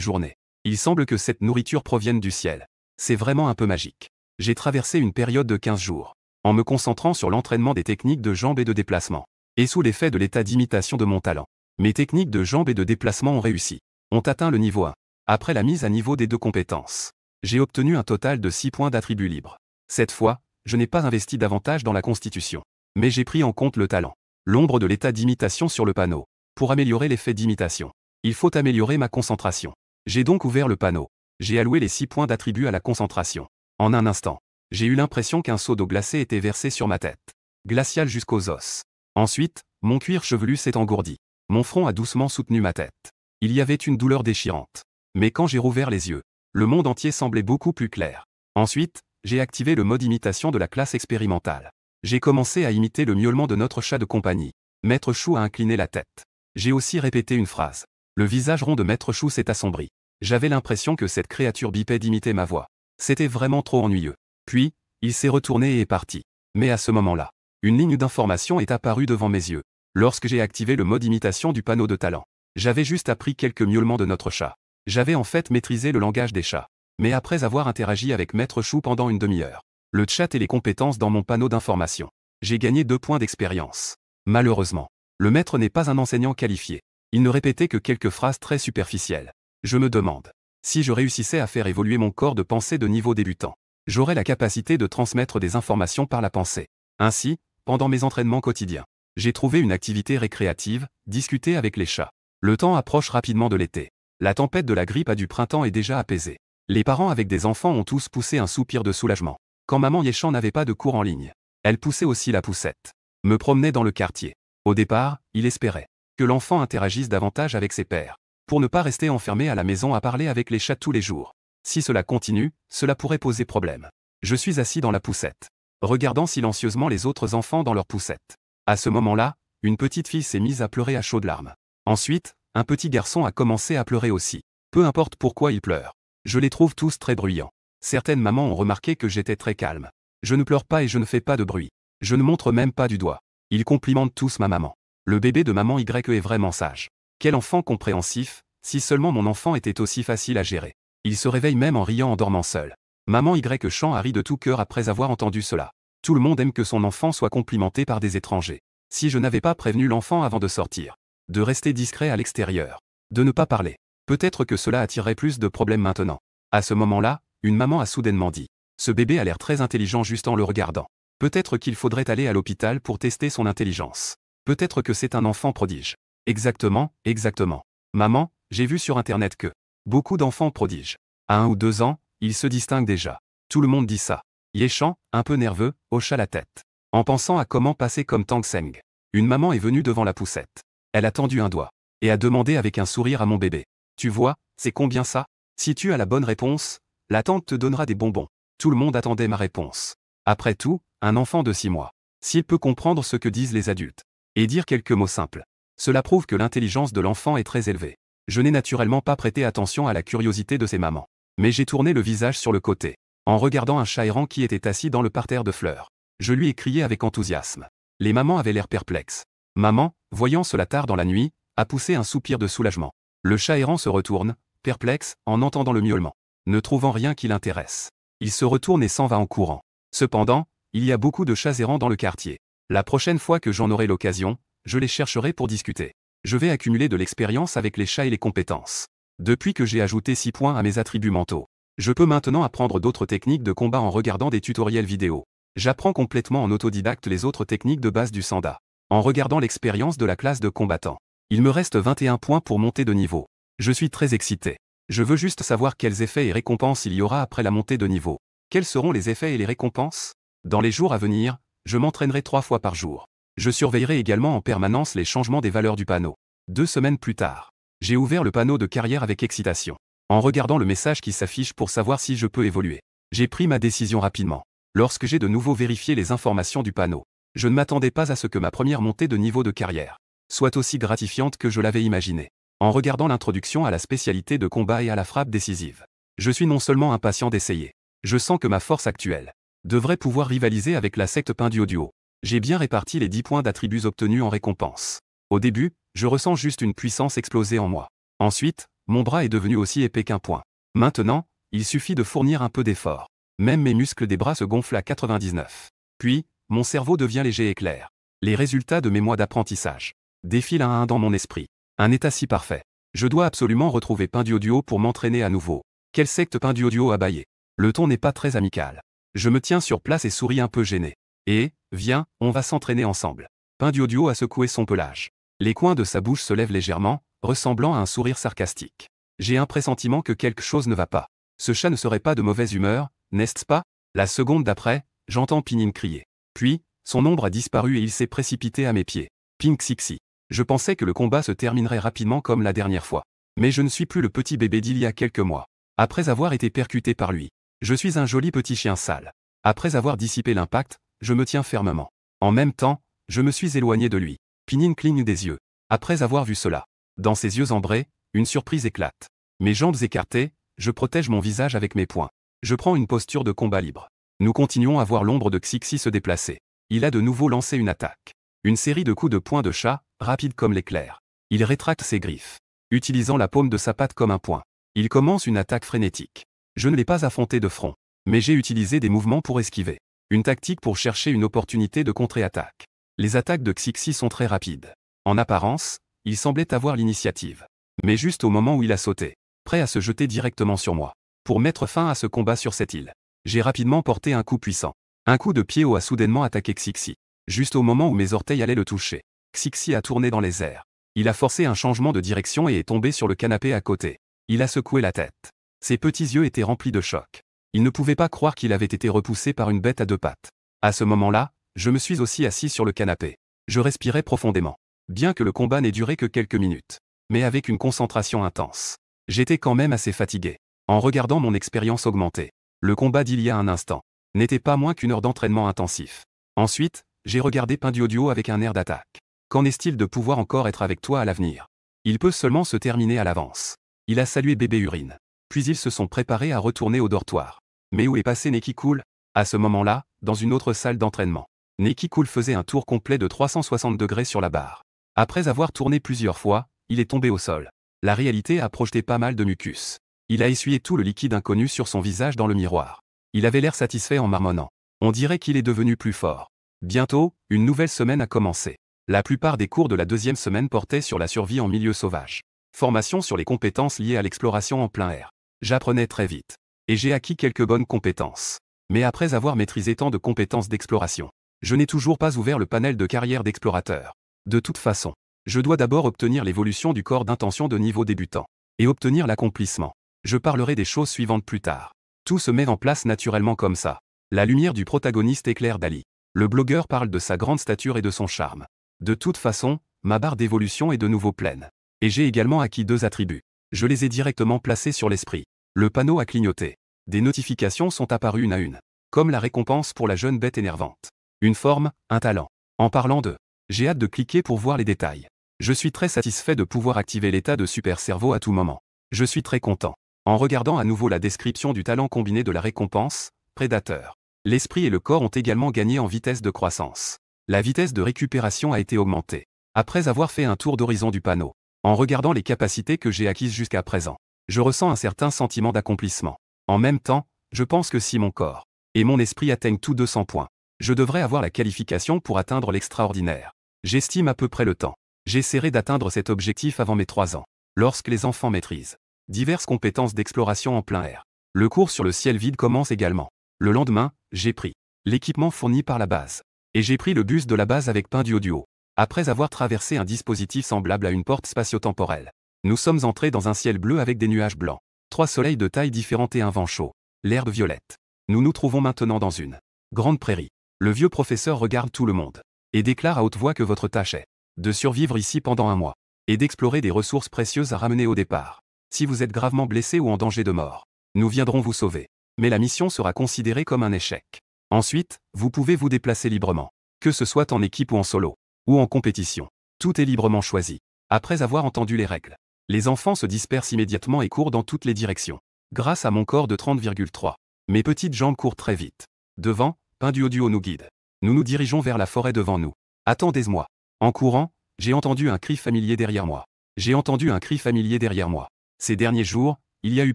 journée. Il semble que cette nourriture provienne du ciel. C'est vraiment un peu magique. J'ai traversé une période de 15 jours, en me concentrant sur l'entraînement des techniques de jambes et de déplacement, et sous l'effet de l'état d'imitation de mon talent. Mes techniques de jambes et de déplacement ont réussi, ont atteint le niveau 1. Après la mise à niveau des 2 compétences, j'ai obtenu un total de 6 points d'attribut libre. Cette fois, je n'ai pas investi davantage dans la constitution, mais j'ai pris en compte le talent. L'ombre de l'état d'imitation sur le panneau. Pour améliorer l'effet d'imitation, il faut améliorer ma concentration. J'ai donc ouvert le panneau. J'ai alloué les 6 points d'attribut à la concentration. En un instant, j'ai eu l'impression qu'un seau d'eau glacée était versé sur ma tête, glaciale jusqu'aux os. Ensuite, mon cuir chevelu s'est engourdi. Mon front a doucement soutenu ma tête. Il y avait une douleur déchirante. Mais quand j'ai rouvert les yeux, le monde entier semblait beaucoup plus clair. Ensuite, j'ai activé le mode imitation de la classe expérimentale. J'ai commencé à imiter le miaulement de notre chat de compagnie. Maître Chou a incliné la tête. J'ai aussi répété une phrase. Le visage rond de Maître Chou s'est assombri. J'avais l'impression que cette créature bipède imitait ma voix. C'était vraiment trop ennuyeux. Puis, il s'est retourné et est parti. Mais à ce moment-là, une ligne d'information est apparue devant mes yeux. Lorsque j'ai activé le mode imitation du panneau de talent, j'avais juste appris quelques miaulements de notre chat. J'avais en fait maîtrisé le langage des chats. Mais après avoir interagi avec Maître Chou pendant une demi-heure, le chat et les compétences dans mon panneau d'information, j'ai gagné 2 points d'expérience. Malheureusement, le maître n'est pas un enseignant qualifié. Il ne répétait que quelques phrases très superficielles. Je me demande si je réussissais à faire évoluer mon corps de pensée de niveau débutant, j'aurais la capacité de transmettre des informations par la pensée. Ainsi, pendant mes entraînements quotidiens, j'ai trouvé une activité récréative, discuter avec les chats. Le temps approche rapidement de l'été. La tempête de la grippe du printemps est déjà apaisée. Les parents avec des enfants ont tous poussé un soupir de soulagement. Quand maman Yechan n'avait pas de cours en ligne, elle poussait aussi la poussette. Me promenais dans le quartier. Au départ, il espérait que l'enfant interagisse davantage avec ses pairs, pour ne pas rester enfermé à la maison à parler avec les chats tous les jours. Si cela continue, cela pourrait poser problème. Je suis assis dans la poussette, regardant silencieusement les autres enfants dans leur poussette. À ce moment-là, une petite fille s'est mise à pleurer à chaudes larmes. Ensuite, un petit garçon a commencé à pleurer aussi. Peu importe pourquoi il pleure. Je les trouve tous très bruyants. Certaines mamans ont remarqué que j'étais très calme. Je ne pleure pas et je ne fais pas de bruit. Je ne montre même pas du doigt. Ils complimentent tous ma maman. Le bébé de maman Y est vraiment sage. Quel enfant compréhensif, si seulement mon enfant était aussi facile à gérer. Il se réveille même en riant en dormant seul. Maman Y chant a ri de tout cœur après avoir entendu cela. Tout le monde aime que son enfant soit complimenté par des étrangers. Si je n'avais pas prévenu l'enfant avant de sortir, de rester discret à l'extérieur, de ne pas parler, peut-être que cela attirerait plus de problèmes maintenant. À ce moment-là, une maman a soudainement dit « Ce bébé a l'air très intelligent juste en le regardant. Peut-être qu'il faudrait aller à l'hôpital pour tester son intelligence. Peut-être que c'est un enfant prodige. » Exactement, exactement. Maman, j'ai vu sur Internet que beaucoup d'enfants prodiges. À 1 ou 2 ans, ils se distinguent déjà. Tout le monde dit ça. Yéchan, un peu nerveux, hocha la tête. En pensant à comment passer comme Tang Seng. Une maman est venue devant la poussette. Elle a tendu un doigt et a demandé avec un sourire à mon bébé. Tu vois, c'est combien ça? Si tu as la bonne réponse, la tante te donnera des bonbons. Tout le monde attendait ma réponse. Après tout, un enfant de 6 mois. S'il peut comprendre ce que disent les adultes et dire quelques mots simples, cela prouve que l'intelligence de l'enfant est très élevée. Je n'ai naturellement pas prêté attention à la curiosité de ses mamans. Mais j'ai tourné le visage sur le côté, en regardant un chat errant qui était assis dans le parterre de fleurs. Je lui ai crié avec enthousiasme. Les mamans avaient l'air perplexes. Maman, voyant cela tard dans la nuit, a poussé un soupir de soulagement. Le chat errant se retourne, perplexe, en entendant le miaulement. Ne trouvant rien qui l'intéresse. Il se retourne et s'en va en courant. Cependant, il y a beaucoup de chats errants dans le quartier. La prochaine fois que j'en aurai l'occasion, je les chercherai pour discuter. Je vais accumuler de l'expérience avec les chats et les compétences. Depuis que j'ai ajouté 6 points à mes attributs mentaux, je peux maintenant apprendre d'autres techniques de combat en regardant des tutoriels vidéo. J'apprends complètement en autodidacte les autres techniques de base du Sanda. En regardant l'expérience de la classe de combattant. Il me reste 21 points pour monter de niveau. Je suis très excité. Je veux juste savoir quels effets et récompenses il y aura après la montée de niveau. Quels seront les effets et les récompenses? Dans les jours à venir, je m'entraînerai 3 fois par jour. Je surveillerai également en permanence les changements des valeurs du panneau. 2 semaines plus tard, j'ai ouvert le panneau de carrière avec excitation. En regardant le message qui s'affiche pour savoir si je peux évoluer, j'ai pris ma décision rapidement. Lorsque j'ai de nouveau vérifié les informations du panneau, je ne m'attendais pas à ce que ma première montée de niveau de carrière soit aussi gratifiante que je l'avais imaginé. En regardant l'introduction à la spécialité de combat et à la frappe décisive, je suis non seulement impatient d'essayer, je sens que ma force actuelle devrait pouvoir rivaliser avec la secte Pinduoduo. J'ai bien réparti les 10 points d'attributs obtenus en récompense. Au début, je ressens juste une puissance exploser en moi. Ensuite, mon bras est devenu aussi épais qu'un poing. Maintenant, il suffit de fournir un peu d'effort. Même mes muscles des bras se gonflent à 99. Puis, mon cerveau devient léger et clair. Les résultats de mes mois d'apprentissage défilent un à un dans mon esprit. Un état si parfait. Je dois absolument retrouver Pinduoduo pour m'entraîner à nouveau. Quelle secte Pinduoduo a bâillé? Le ton n'est pas très amical. Je me tiens sur place et souris un peu gêné. Et, viens, on va s'entraîner ensemble. Pinduoduo a secoué son pelage. Les coins de sa bouche se lèvent légèrement, ressemblant à un sourire sarcastique. J'ai un pressentiment que quelque chose ne va pas. Ce chat ne serait pas de mauvaise humeur, n'est-ce pas? La seconde d'après, j'entends Pinyin crier. Puis, son ombre a disparu et il s'est précipité à mes pieds. Ping Xixi. Je pensais que le combat se terminerait rapidement comme la dernière fois. Mais je ne suis plus le petit bébé d'il y a quelques mois. Après avoir été percuté par lui, je suis un joli petit chien sale. Après avoir dissipé l'impact, je me tiens fermement. En même temps, je me suis éloigné de lui. Pinyin cligne des yeux. Après avoir vu cela, dans ses yeux ambrés, une surprise éclate. Mes jambes écartées, je protège mon visage avec mes poings. Je prends une posture de combat libre. Nous continuons à voir l'ombre de Xixi se déplacer. Il a de nouveau lancé une attaque. Une série de coups de poing de chat, rapide comme l'éclair. Il rétracte ses griffes, utilisant la paume de sa patte comme un poing. Il commence une attaque frénétique. Je ne l'ai pas affronté de front, mais j'ai utilisé des mouvements pour esquiver. Une tactique pour chercher une opportunité de contre-attaque. Les attaques de Xixi sont très rapides. En apparence, il semblait avoir l'initiative. Mais juste au moment où il a sauté, prêt à se jeter directement sur moi. Pour mettre fin à ce combat sur cette île, j'ai rapidement porté un coup puissant. Un coup de pied haut a soudainement attaqué Xixi. Juste au moment où mes orteils allaient le toucher, Xixi a tourné dans les airs. Il a forcé un changement de direction et est tombé sur le canapé à côté. Il a secoué la tête. Ses petits yeux étaient remplis de choc. Il ne pouvait pas croire qu'il avait été repoussé par une bête à 2 pattes. À ce moment-là, je me suis aussi assis sur le canapé. Je respirais profondément. Bien que le combat n'ait duré que quelques minutes. Mais avec une concentration intense. J'étais quand même assez fatigué. En regardant mon expérience augmenter. Le combat d'il y a un instant n'était pas moins qu'1 heure d'entraînement intensif. Ensuite, j'ai regardé Pinduoduo avec un air d'attaque. Qu'en est-il de pouvoir encore être avec toi à l'avenir? Il peut seulement se terminer à l'avance. Il a salué bébé Urine. Puis ils se sont préparés à retourner au dortoir. Mais où est passé Neki Cool? À ce moment-là, dans une autre salle d'entraînement. Neki Cool faisait un tour complet de 360 degrés sur la barre. Après avoir tourné plusieurs fois, il est tombé au sol. La réalité a projeté pas mal de mucus. Il a essuyé tout le liquide inconnu sur son visage dans le miroir. Il avait l'air satisfait en marmonnant. On dirait qu'il est devenu plus fort. Bientôt, une nouvelle semaine a commencé. La plupart des cours de la 2e semaine portaient sur la survie en milieu sauvage. Formation sur les compétences liées à l'exploration en plein air. J'apprenais très vite. Et j'ai acquis quelques bonnes compétences. Mais après avoir maîtrisé tant de compétences d'exploration, je n'ai toujours pas ouvert le panel de carrière d'explorateur. De toute façon, je dois d'abord obtenir l'évolution du corps d'intention de niveau débutant. Et obtenir l'accomplissement. Je parlerai des choses suivantes plus tard. Tout se met en place naturellement comme ça. La lumière du protagoniste éclaire Dali. Le blogueur parle de sa grande stature et de son charme. De toute façon, ma barre d'évolution est de nouveau pleine. Et j'ai également acquis 2 attributs. Je les ai directement placés sur l'esprit. Le panneau a clignoté. Des notifications sont apparues une à une. Comme la récompense pour la jeune bête énervante. Une forme, un talent. En parlant de, j'ai hâte de cliquer pour voir les détails. Je suis très satisfait de pouvoir activer l'état de super cerveau à tout moment. Je suis très content. En regardant à nouveau la description du talent combiné de la récompense, prédateur. L'esprit et le corps ont également gagné en vitesse de croissance. La vitesse de récupération a été augmentée. Après avoir fait un tour d'horizon du panneau. En regardant les capacités que j'ai acquises jusqu'à présent. Je ressens un certain sentiment d'accomplissement. En même temps, je pense que si mon corps et mon esprit atteignent tous 200 points, je devrais avoir la qualification pour atteindre l'extraordinaire. J'estime à peu près le temps. J'essaierai d'atteindre cet objectif avant mes 3 ans. Lorsque les enfants maîtrisent diverses compétences d'exploration en plein air. Le cours sur le ciel vide commence également. Le lendemain, j'ai pris l'équipement fourni par la base. Et j'ai pris le bus de la base avec Pinduoduo. Après avoir traversé un dispositif semblable à une porte spatio-temporelle. Nous sommes entrés dans un ciel bleu avec des nuages blancs. 3 soleils de tailles différentes et un vent chaud. L'herbe violette. Nous nous trouvons maintenant dans une grande prairie. Le vieux professeur regarde tout le monde. Et déclare à haute voix que votre tâche est de survivre ici pendant 1 mois. Et d'explorer des ressources précieuses à ramener au départ. Si vous êtes gravement blessé ou en danger de mort, nous viendrons vous sauver. Mais la mission sera considérée comme un échec. Ensuite, vous pouvez vous déplacer librement. Que ce soit en équipe ou en solo. Ou en compétition. Tout est librement choisi. Après avoir entendu les règles, les enfants se dispersent immédiatement et courent dans toutes les directions. Grâce à mon corps de 30,3. Mes petites jambes courent très vite. Devant, Pinduoduo nous guide. Nous nous dirigeons vers la forêt devant nous. Attendez-moi. En courant, j'ai entendu un cri familier derrière moi. J'ai entendu un cri familier derrière moi. Ces derniers jours, il y a eu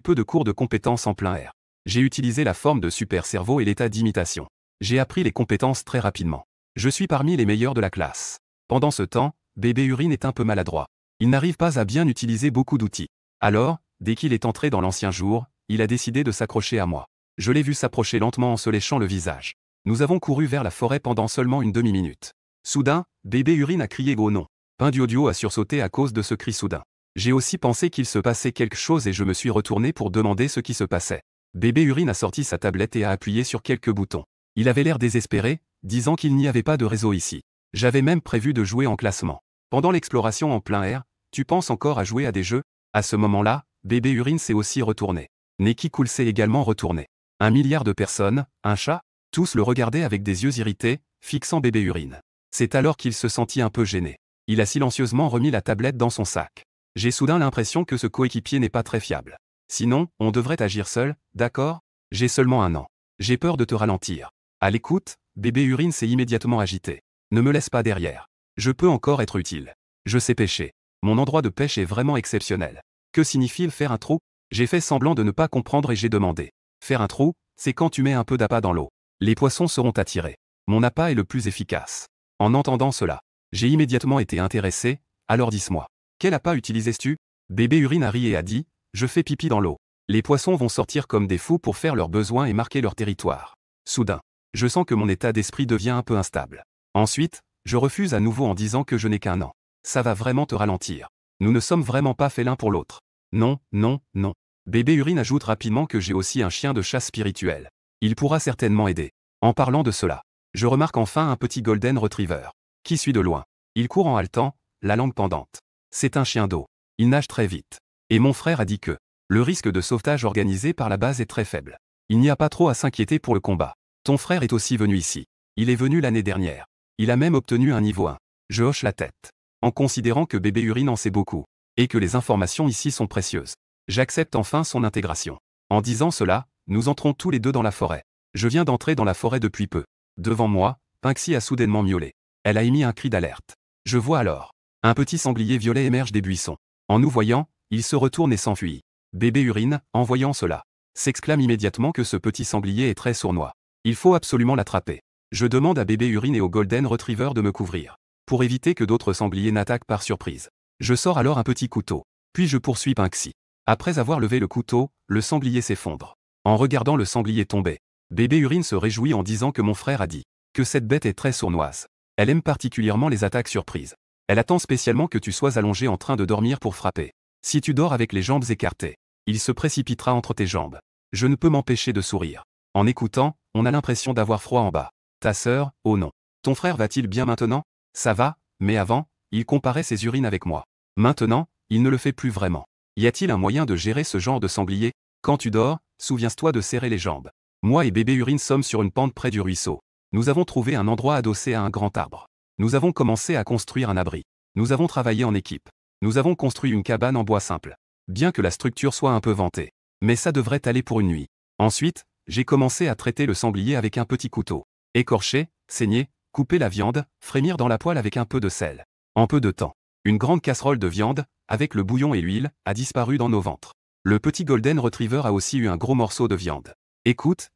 peu de cours de compétences en plein air. J'ai utilisé la forme de super cerveau et l'état d'imitation. J'ai appris les compétences très rapidement. Je suis parmi les meilleurs de la classe. Pendant ce temps, bébé Urine est un peu maladroit. Il n'arrive pas à bien utiliser beaucoup d'outils. Alors, dès qu'il est entré dans l'ancien jour, il a décidé de s'accrocher à moi. Je l'ai vu s'approcher lentement en se léchant le visage. Nous avons couru vers la forêt pendant seulement une demi-minute. Soudain, bébé Urine a crié au nom. Pinduoduo a sursauté à cause de ce cri soudain. J'ai aussi pensé qu'il se passait quelque chose et je me suis retourné pour demander ce qui se passait. Bébé Urine a sorti sa tablette et a appuyé sur quelques boutons. Il avait l'air désespéré, disant qu'il n'y avait pas de réseau ici. J'avais même prévu de jouer en classement. Pendant l'exploration en plein air, tu penses encore à jouer à des jeux? À ce moment-là, bébé Urine s'est aussi retourné. Neki Cool s'est également retourné. 1 milliard de personnes, un chat? Tous le regardaient avec des yeux irrités, fixant bébé Urine. C'est alors qu'il se sentit un peu gêné. Il a silencieusement remis la tablette dans son sac. J'ai soudain l'impression que ce coéquipier n'est pas très fiable. Sinon, on devrait agir seul, d'accord? J'ai seulement 1 an. J'ai peur de te ralentir. À l'écoute, bébé Urine s'est immédiatement agité. Ne me laisse pas derrière. Je peux encore être utile. Je sais pêcher. Mon endroit de pêche est vraiment exceptionnel. Que signifie faire un trou? J'ai fait semblant de ne pas comprendre et j'ai demandé. Faire un trou, c'est quand tu mets un peu d'appât dans l'eau. Les poissons seront attirés. Mon appât est le plus efficace. En entendant cela, j'ai immédiatement été intéressé, alors dis-moi. Quel appât utilises-tu? Bébé Urine a ri et a dit, je fais pipi dans l'eau. Les poissons vont sortir comme des fous pour faire leurs besoins et marquer leur territoire. Soudain, je sens que mon état d'esprit devient un peu instable. Ensuite, je refuse à nouveau en disant que je n'ai qu'1 an. Ça va vraiment te ralentir. Nous ne sommes vraiment pas faits l'un pour l'autre. Non, non, non. Bébé Urine ajoute rapidement que j'ai aussi un chien de chasse spirituel. Il pourra certainement aider. En parlant de cela, je remarque enfin un petit Golden Retriever. qui suit de loin. Il court en haletant, la langue pendante. C'est un chien d'eau. Il nage très vite. Et mon frère a dit que le risque de sauvetage organisé par la base est très faible. Il n'y a pas trop à s'inquiéter pour le combat. Ton frère est aussi venu ici. Il est venu l'année dernière. Il a même obtenu un niveau 1. Je hoche la tête. En considérant que bébé Urine en sait beaucoup. Et que les informations ici sont précieuses. J'accepte enfin son intégration. En disant cela, nous entrons tous les deux dans la forêt. Je viens d'entrer dans la forêt depuis peu. Devant moi, Pinksy a soudainement miaulé. Elle a émis un cri d'alerte. Je vois alors. Un petit sanglier violet émerge des buissons. En nous voyant, il se retourne et s'enfuit. Bébé Urine, en voyant cela, s'exclame immédiatement que ce petit sanglier est très sournois. Il faut absolument l'attraper. Je demande à bébé Urine et au Golden Retriever de me couvrir. Pour éviter que d'autres sangliers n'attaquent par surprise. Je sors alors un petit couteau. Puis je poursuis Pinksy. Après avoir levé le couteau, le sanglier s'effondre. En regardant le sanglier tomber, bébé Urine se réjouit en disant que mon frère a dit que cette bête est très sournoise. Elle aime particulièrement les attaques surprises. Elle attend spécialement que tu sois allongé en train de dormir pour frapper. Si tu dors avec les jambes écartées, il se précipitera entre tes jambes. Je ne peux m'empêcher de sourire. En écoutant, on a l'impression d'avoir froid en bas. Ta sœur, oh non. Ton frère va-t-il bien maintenant? Ça va, mais avant, il comparait ses urines avec moi. Maintenant, il ne le fait plus vraiment. Y a-t-il un moyen de gérer ce genre de sanglier? Quand tu dors, souviens-toi de serrer les jambes. Moi et bébé Urine sommes sur une pente près du ruisseau. Nous avons trouvé un endroit adossé à un grand arbre. Nous avons commencé à construire un abri. Nous avons travaillé en équipe. Nous avons construit une cabane en bois simple. Bien que la structure soit un peu vantée. Mais ça devrait aller pour une nuit. Ensuite, j'ai commencé à traiter le sanglier avec un petit couteau. Écorcher, saigner, couper la viande, frémir dans la poêle avec un peu de sel. En peu de temps, une grande casserole de viande, avec le bouillon et l'huile, a disparu dans nos ventres. Le petit Golden Retriever a aussi eu un gros morceau de viande. Écoute,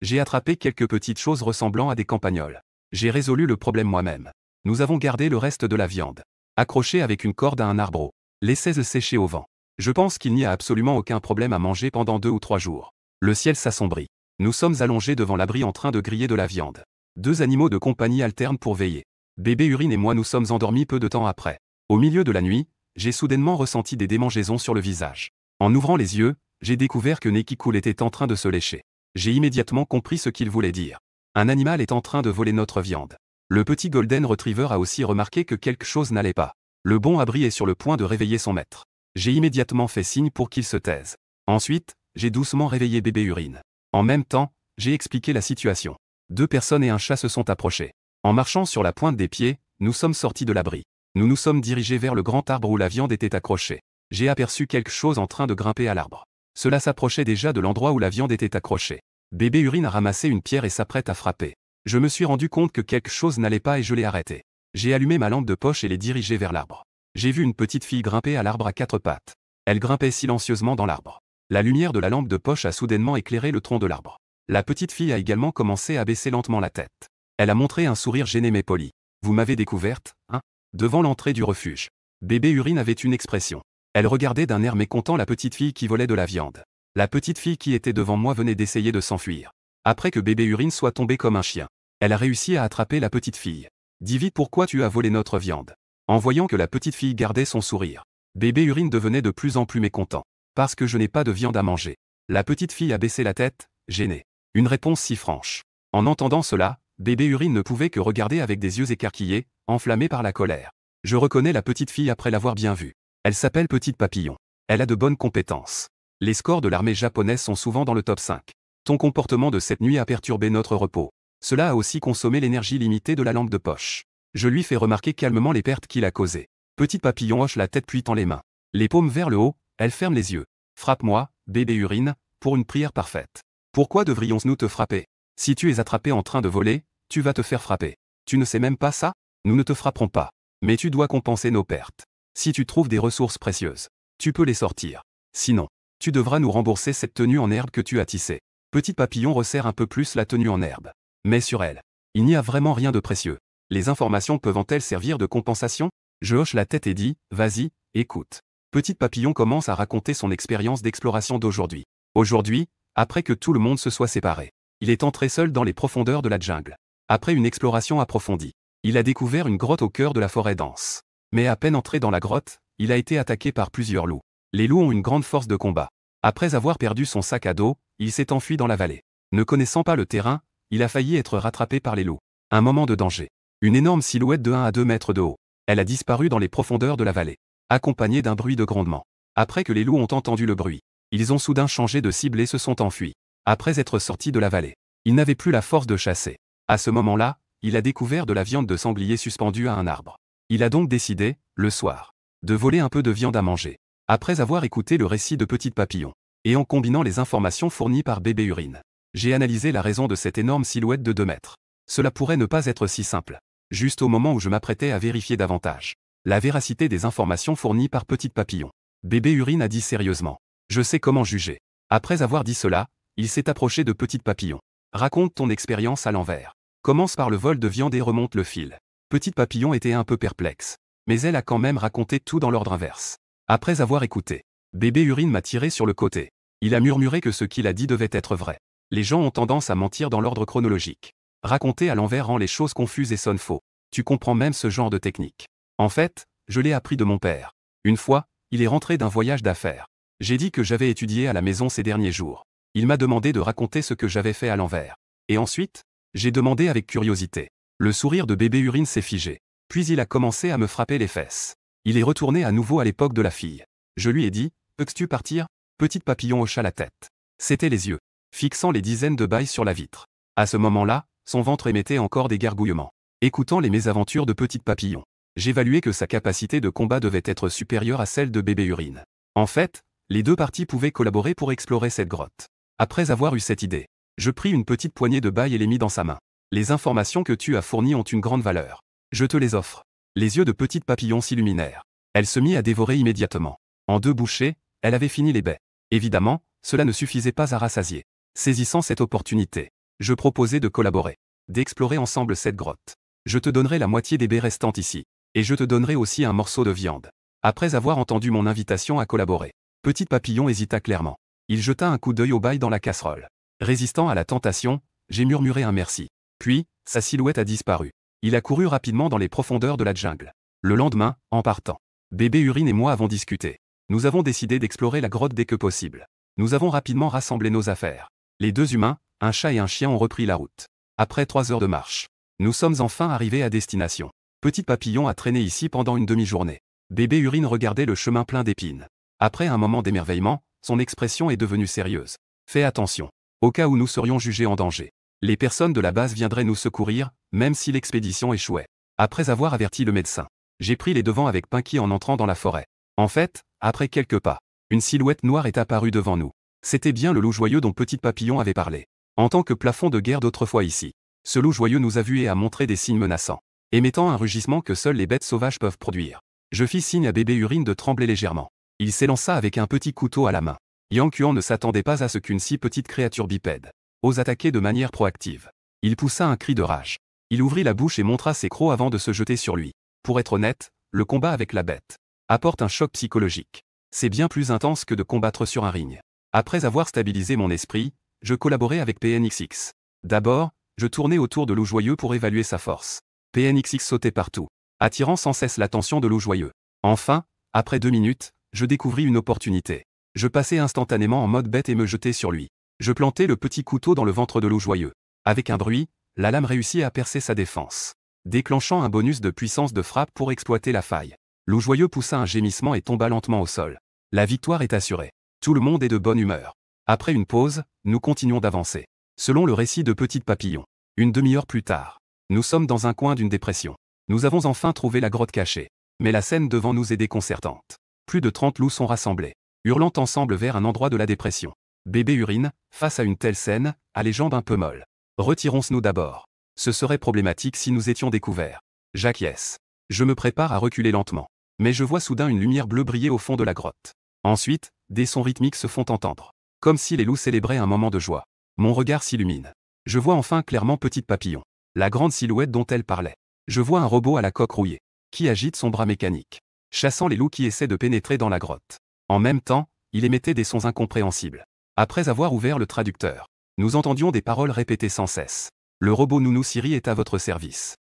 j'ai attrapé quelques petites choses ressemblant à des campagnols. J'ai résolu le problème moi-même. Nous avons gardé le reste de la viande. Accroché avec une corde à un arbre. Laissez-le sécher au vent. Je pense qu'il n'y a absolument aucun problème à manger pendant 2 ou 3 jours. Le ciel s'assombrit. Nous sommes allongés devant l'abri en train de griller de la viande. 2 animaux de compagnie alternent pour veiller. Bébé Urine et moi nous sommes endormis peu de temps après. Au milieu de la nuit, j'ai soudainement ressenti des démangeaisons sur le visage. En ouvrant les yeux, j'ai découvert que Neki Cool était en train de se lécher. J'ai immédiatement compris ce qu'il voulait dire. Un animal est en train de voler notre viande. Le petit Golden Retriever a aussi remarqué que quelque chose n'allait pas. Le bon abri est sur le point de réveiller son maître. J'ai immédiatement fait signe pour qu'il se taise. Ensuite, j'ai doucement réveillé bébé Urine. En même temps, j'ai expliqué la situation. 2 personnes et un chat se sont approchés. En marchant sur la pointe des pieds, nous sommes sortis de l'abri. Nous nous sommes dirigés vers le grand arbre où la viande était accrochée. J'ai aperçu quelque chose en train de grimper à l'arbre. Cela s'approchait déjà de l'endroit où la viande était accrochée. Bébé Urine a ramassé une pierre et s'apprête à frapper. Je me suis rendu compte que quelque chose n'allait pas et je l'ai arrêté. J'ai allumé ma lampe de poche et l'ai dirigée vers l'arbre. J'ai vu une petite fille grimper à l'arbre à 4 pattes. Elle grimpait silencieusement dans l'arbre. La lumière de la lampe de poche a soudainement éclairé le tronc de l'arbre. La petite fille a également commencé à baisser lentement la tête. Elle a montré un sourire gêné mais poli. Vous m'avez découverte, hein? Devant l'entrée du refuge. Bébé Urine avait une expression. Elle regardait d'un air mécontent la petite fille qui volait de la viande. La petite fille qui était devant moi venait d'essayer de s'enfuir. Après que bébé Urine soit tombé comme un chien, elle a réussi à attraper la petite fille. Dis vite pourquoi tu as volé notre viande. En voyant que la petite fille gardait son sourire, bébé Urine devenait de plus en plus mécontent. Parce que je n'ai pas de viande à manger. La petite fille a baissé la tête, gênée. Une réponse si franche. En entendant cela, bébé Urine ne pouvait que regarder avec des yeux écarquillés, enflammé par la colère. Je reconnais la petite fille après l'avoir bien vue. Elle s'appelle Petite Papillon. Elle a de bonnes compétences. Les scores de l'armée japonaise sont souvent dans le top 5. Ton comportement de cette nuit a perturbé notre repos. Cela a aussi consommé l'énergie limitée de la lampe de poche. Je lui fais remarquer calmement les pertes qu'il a causées. Petite Papillon hoche la tête puis tend les mains. Les paumes vers le haut, elle ferme les yeux. Frappe-moi, bébé Urine, pour une prière parfaite. Pourquoi devrions-nous te frapper? Si tu es attrapé en train de voler, tu vas te faire frapper. Tu ne sais même pas ça? Nous ne te frapperons pas. Mais tu dois compenser nos pertes. Si tu trouves des ressources précieuses, tu peux les sortir. Sinon, tu devras nous rembourser cette tenue en herbe que tu as tissée. Petit Papillon resserre un peu plus la tenue en herbe. Mais sur elle, il n'y a vraiment rien de précieux. Les informations peuvent-elles servir de compensation? Je hoche la tête et dis, vas-y, écoute. Petite Papillon commence à raconter son expérience d'exploration d'aujourd'hui. Aujourd'hui, après que tout le monde se soit séparé, il est entré seul dans les profondeurs de la jungle. Après une exploration approfondie, il a découvert une grotte au cœur de la forêt dense. Mais à peine entré dans la grotte, il a été attaqué par plusieurs loups. Les loups ont une grande force de combat. Après avoir perdu son sac à dos, il s'est enfui dans la vallée. Ne connaissant pas le terrain, il a failli être rattrapé par les loups. Un moment de danger. Une énorme silhouette de 1 à 2 mètres de haut. Elle a disparu dans les profondeurs de la vallée, accompagnée d'un bruit de grondement. Après que les loups ont entendu le bruit, ils ont soudain changé de cible et se sont enfuis. Après être sortis de la vallée, ils n'avaient plus la force de chasser. À ce moment-là, il a découvert de la viande de sanglier suspendue à un arbre. Il a donc décidé, le soir, de voler un peu de viande à manger. Après avoir écouté le récit de Petite Papillon, et en combinant les informations fournies par Bébé Urine, j'ai analysé la raison de cette énorme silhouette de 2 mètres. Cela pourrait ne pas être si simple. Juste au moment où je m'apprêtais à vérifier davantage la véracité des informations fournies par Petite Papillon, Bébé Urine a dit sérieusement: je sais comment juger. Après avoir dit cela, il s'est approché de Petite Papillon. Raconte ton expérience à l'envers. Commence par le vol de viande et remonte le fil. Petite Papillon était un peu perplexe, mais elle a quand même raconté tout dans l'ordre inverse. Après avoir écouté, Bébé Urine m'a tiré sur le côté. Il a murmuré que ce qu'il a dit devait être vrai. Les gens ont tendance à mentir dans l'ordre chronologique. Raconter à l'envers rend les choses confuses et sonne faux. Tu comprends même ce genre de technique. En fait, je l'ai appris de mon père. Une fois, il est rentré d'un voyage d'affaires. J'ai dit que j'avais étudié à la maison ces derniers jours. Il m'a demandé de raconter ce que j'avais fait à l'envers. Et ensuite, j'ai demandé avec curiosité. Le sourire de Bébé Urine s'est figé. Puis il a commencé à me frapper les fesses. Il est retourné à nouveau à l'époque de la fille. Je lui ai dit: peux-tu partir? Petite Papillon hocha la tête. C'était les yeux, fixant les dizaines de bails sur la vitre. À ce moment-là, son ventre émettait encore des gargouillements. Écoutant les mésaventures de Petite Papillon, j'évaluais que sa capacité de combat devait être supérieure à celle de Bébé Urine. En fait, les deux parties pouvaient collaborer pour explorer cette grotte. Après avoir eu cette idée, je pris une petite poignée de bails et les mis dans sa main. Les informations que tu as fournies ont une grande valeur. Je te les offre. Les yeux de Petite Papillon s'illuminèrent. Elle se mit à dévorer immédiatement. En 2 bouchées, elle avait fini les baies. Évidemment, cela ne suffisait pas à rassasier. Saisissant cette opportunité, je proposai de collaborer, d'explorer ensemble cette grotte. Je te donnerai la moitié des baies restantes ici, et je te donnerai aussi un morceau de viande. Après avoir entendu mon invitation à collaborer, Petite Papillon hésita clairement. Il jeta un coup d'œil au bail dans la casserole. Résistant à la tentation, j'ai murmuré un merci. Puis, sa silhouette a disparu. Il a couru rapidement dans les profondeurs de la jungle. Le lendemain, en partant, Bébé Urine et moi avons discuté. Nous avons décidé d'explorer la grotte dès que possible. Nous avons rapidement rassemblé nos affaires. Les 2 humains, un chat et un chien ont repris la route. Après 3 heures de marche, nous sommes enfin arrivés à destination. Petit Papillon a traîné ici pendant une demi-journée. Bébé Urine regardait le chemin plein d'épines. Après un moment d'émerveillement, son expression est devenue sérieuse. Fais attention. Au cas où nous serions jugés en danger, les personnes de la base viendraient nous secourir, même si l'expédition échouait. Après avoir averti le médecin, j'ai pris les devants avec Pinky en entrant dans la forêt. En fait, après quelques pas, une silhouette noire est apparue devant nous. C'était bien le loup joyeux dont Petite Papillon avait parlé. En tant que plafond de guerre d'autrefois ici, ce loup joyeux nous a vus et a montré des signes menaçants, émettant un rugissement que seules les bêtes sauvages peuvent produire. Je fis signe à Bébé Urine de trembler légèrement. Il s'élança avec un petit couteau à la main. Yang Kuan ne s'attendait pas à ce qu'une si petite créature bipède ose attaquer de manière proactive. Il poussa un cri de rage. Il ouvrit la bouche et montra ses crocs avant de se jeter sur lui. Pour être honnête, le combat avec la bête apporte un choc psychologique. C'est bien plus intense que de combattre sur un ring. Après avoir stabilisé mon esprit, je collaborais avec PNXX. D'abord, je tournais autour de loup joyeux pour évaluer sa force. PNXX sautait partout, attirant sans cesse l'attention de loup joyeux. Enfin, après 2 minutes, je découvris une opportunité. Je passais instantanément en mode bête et me jetais sur lui. Je plantai le petit couteau dans le ventre de loup joyeux. Avec un bruit, la lame réussit à percer sa défense, déclenchant un bonus de puissance de frappe pour exploiter la faille. Loup joyeux poussa un gémissement et tomba lentement au sol. La victoire est assurée. Tout le monde est de bonne humeur. Après une pause, nous continuons d'avancer. Selon le récit de Petite Papillon, une demi-heure plus tard, nous sommes dans un coin d'une dépression. Nous avons enfin trouvé la grotte cachée. Mais la scène devant nous est déconcertante. Plus de 30 loups sont rassemblés, hurlant ensemble vers un endroit de la dépression. Bébé Urine, face à une telle scène, a les jambes un peu molles. Retirons-nous d'abord. Ce serait problématique si nous étions découverts. J'acquiesce. Je me prépare à reculer lentement. Mais je vois soudain une lumière bleue briller au fond de la grotte. Ensuite, des sons rythmiques se font entendre. Comme si les loups célébraient un moment de joie. Mon regard s'illumine. Je vois enfin clairement Petite Papillon. La grande silhouette dont elle parlait. Je vois un robot à la coque rouillée, qui agite son bras mécanique, chassant les loups qui essaient de pénétrer dans la grotte. En même temps, il émettait des sons incompréhensibles. Après avoir ouvert le traducteur, nous entendions des paroles répétées sans cesse. Le robot Nounou Siri est à votre service.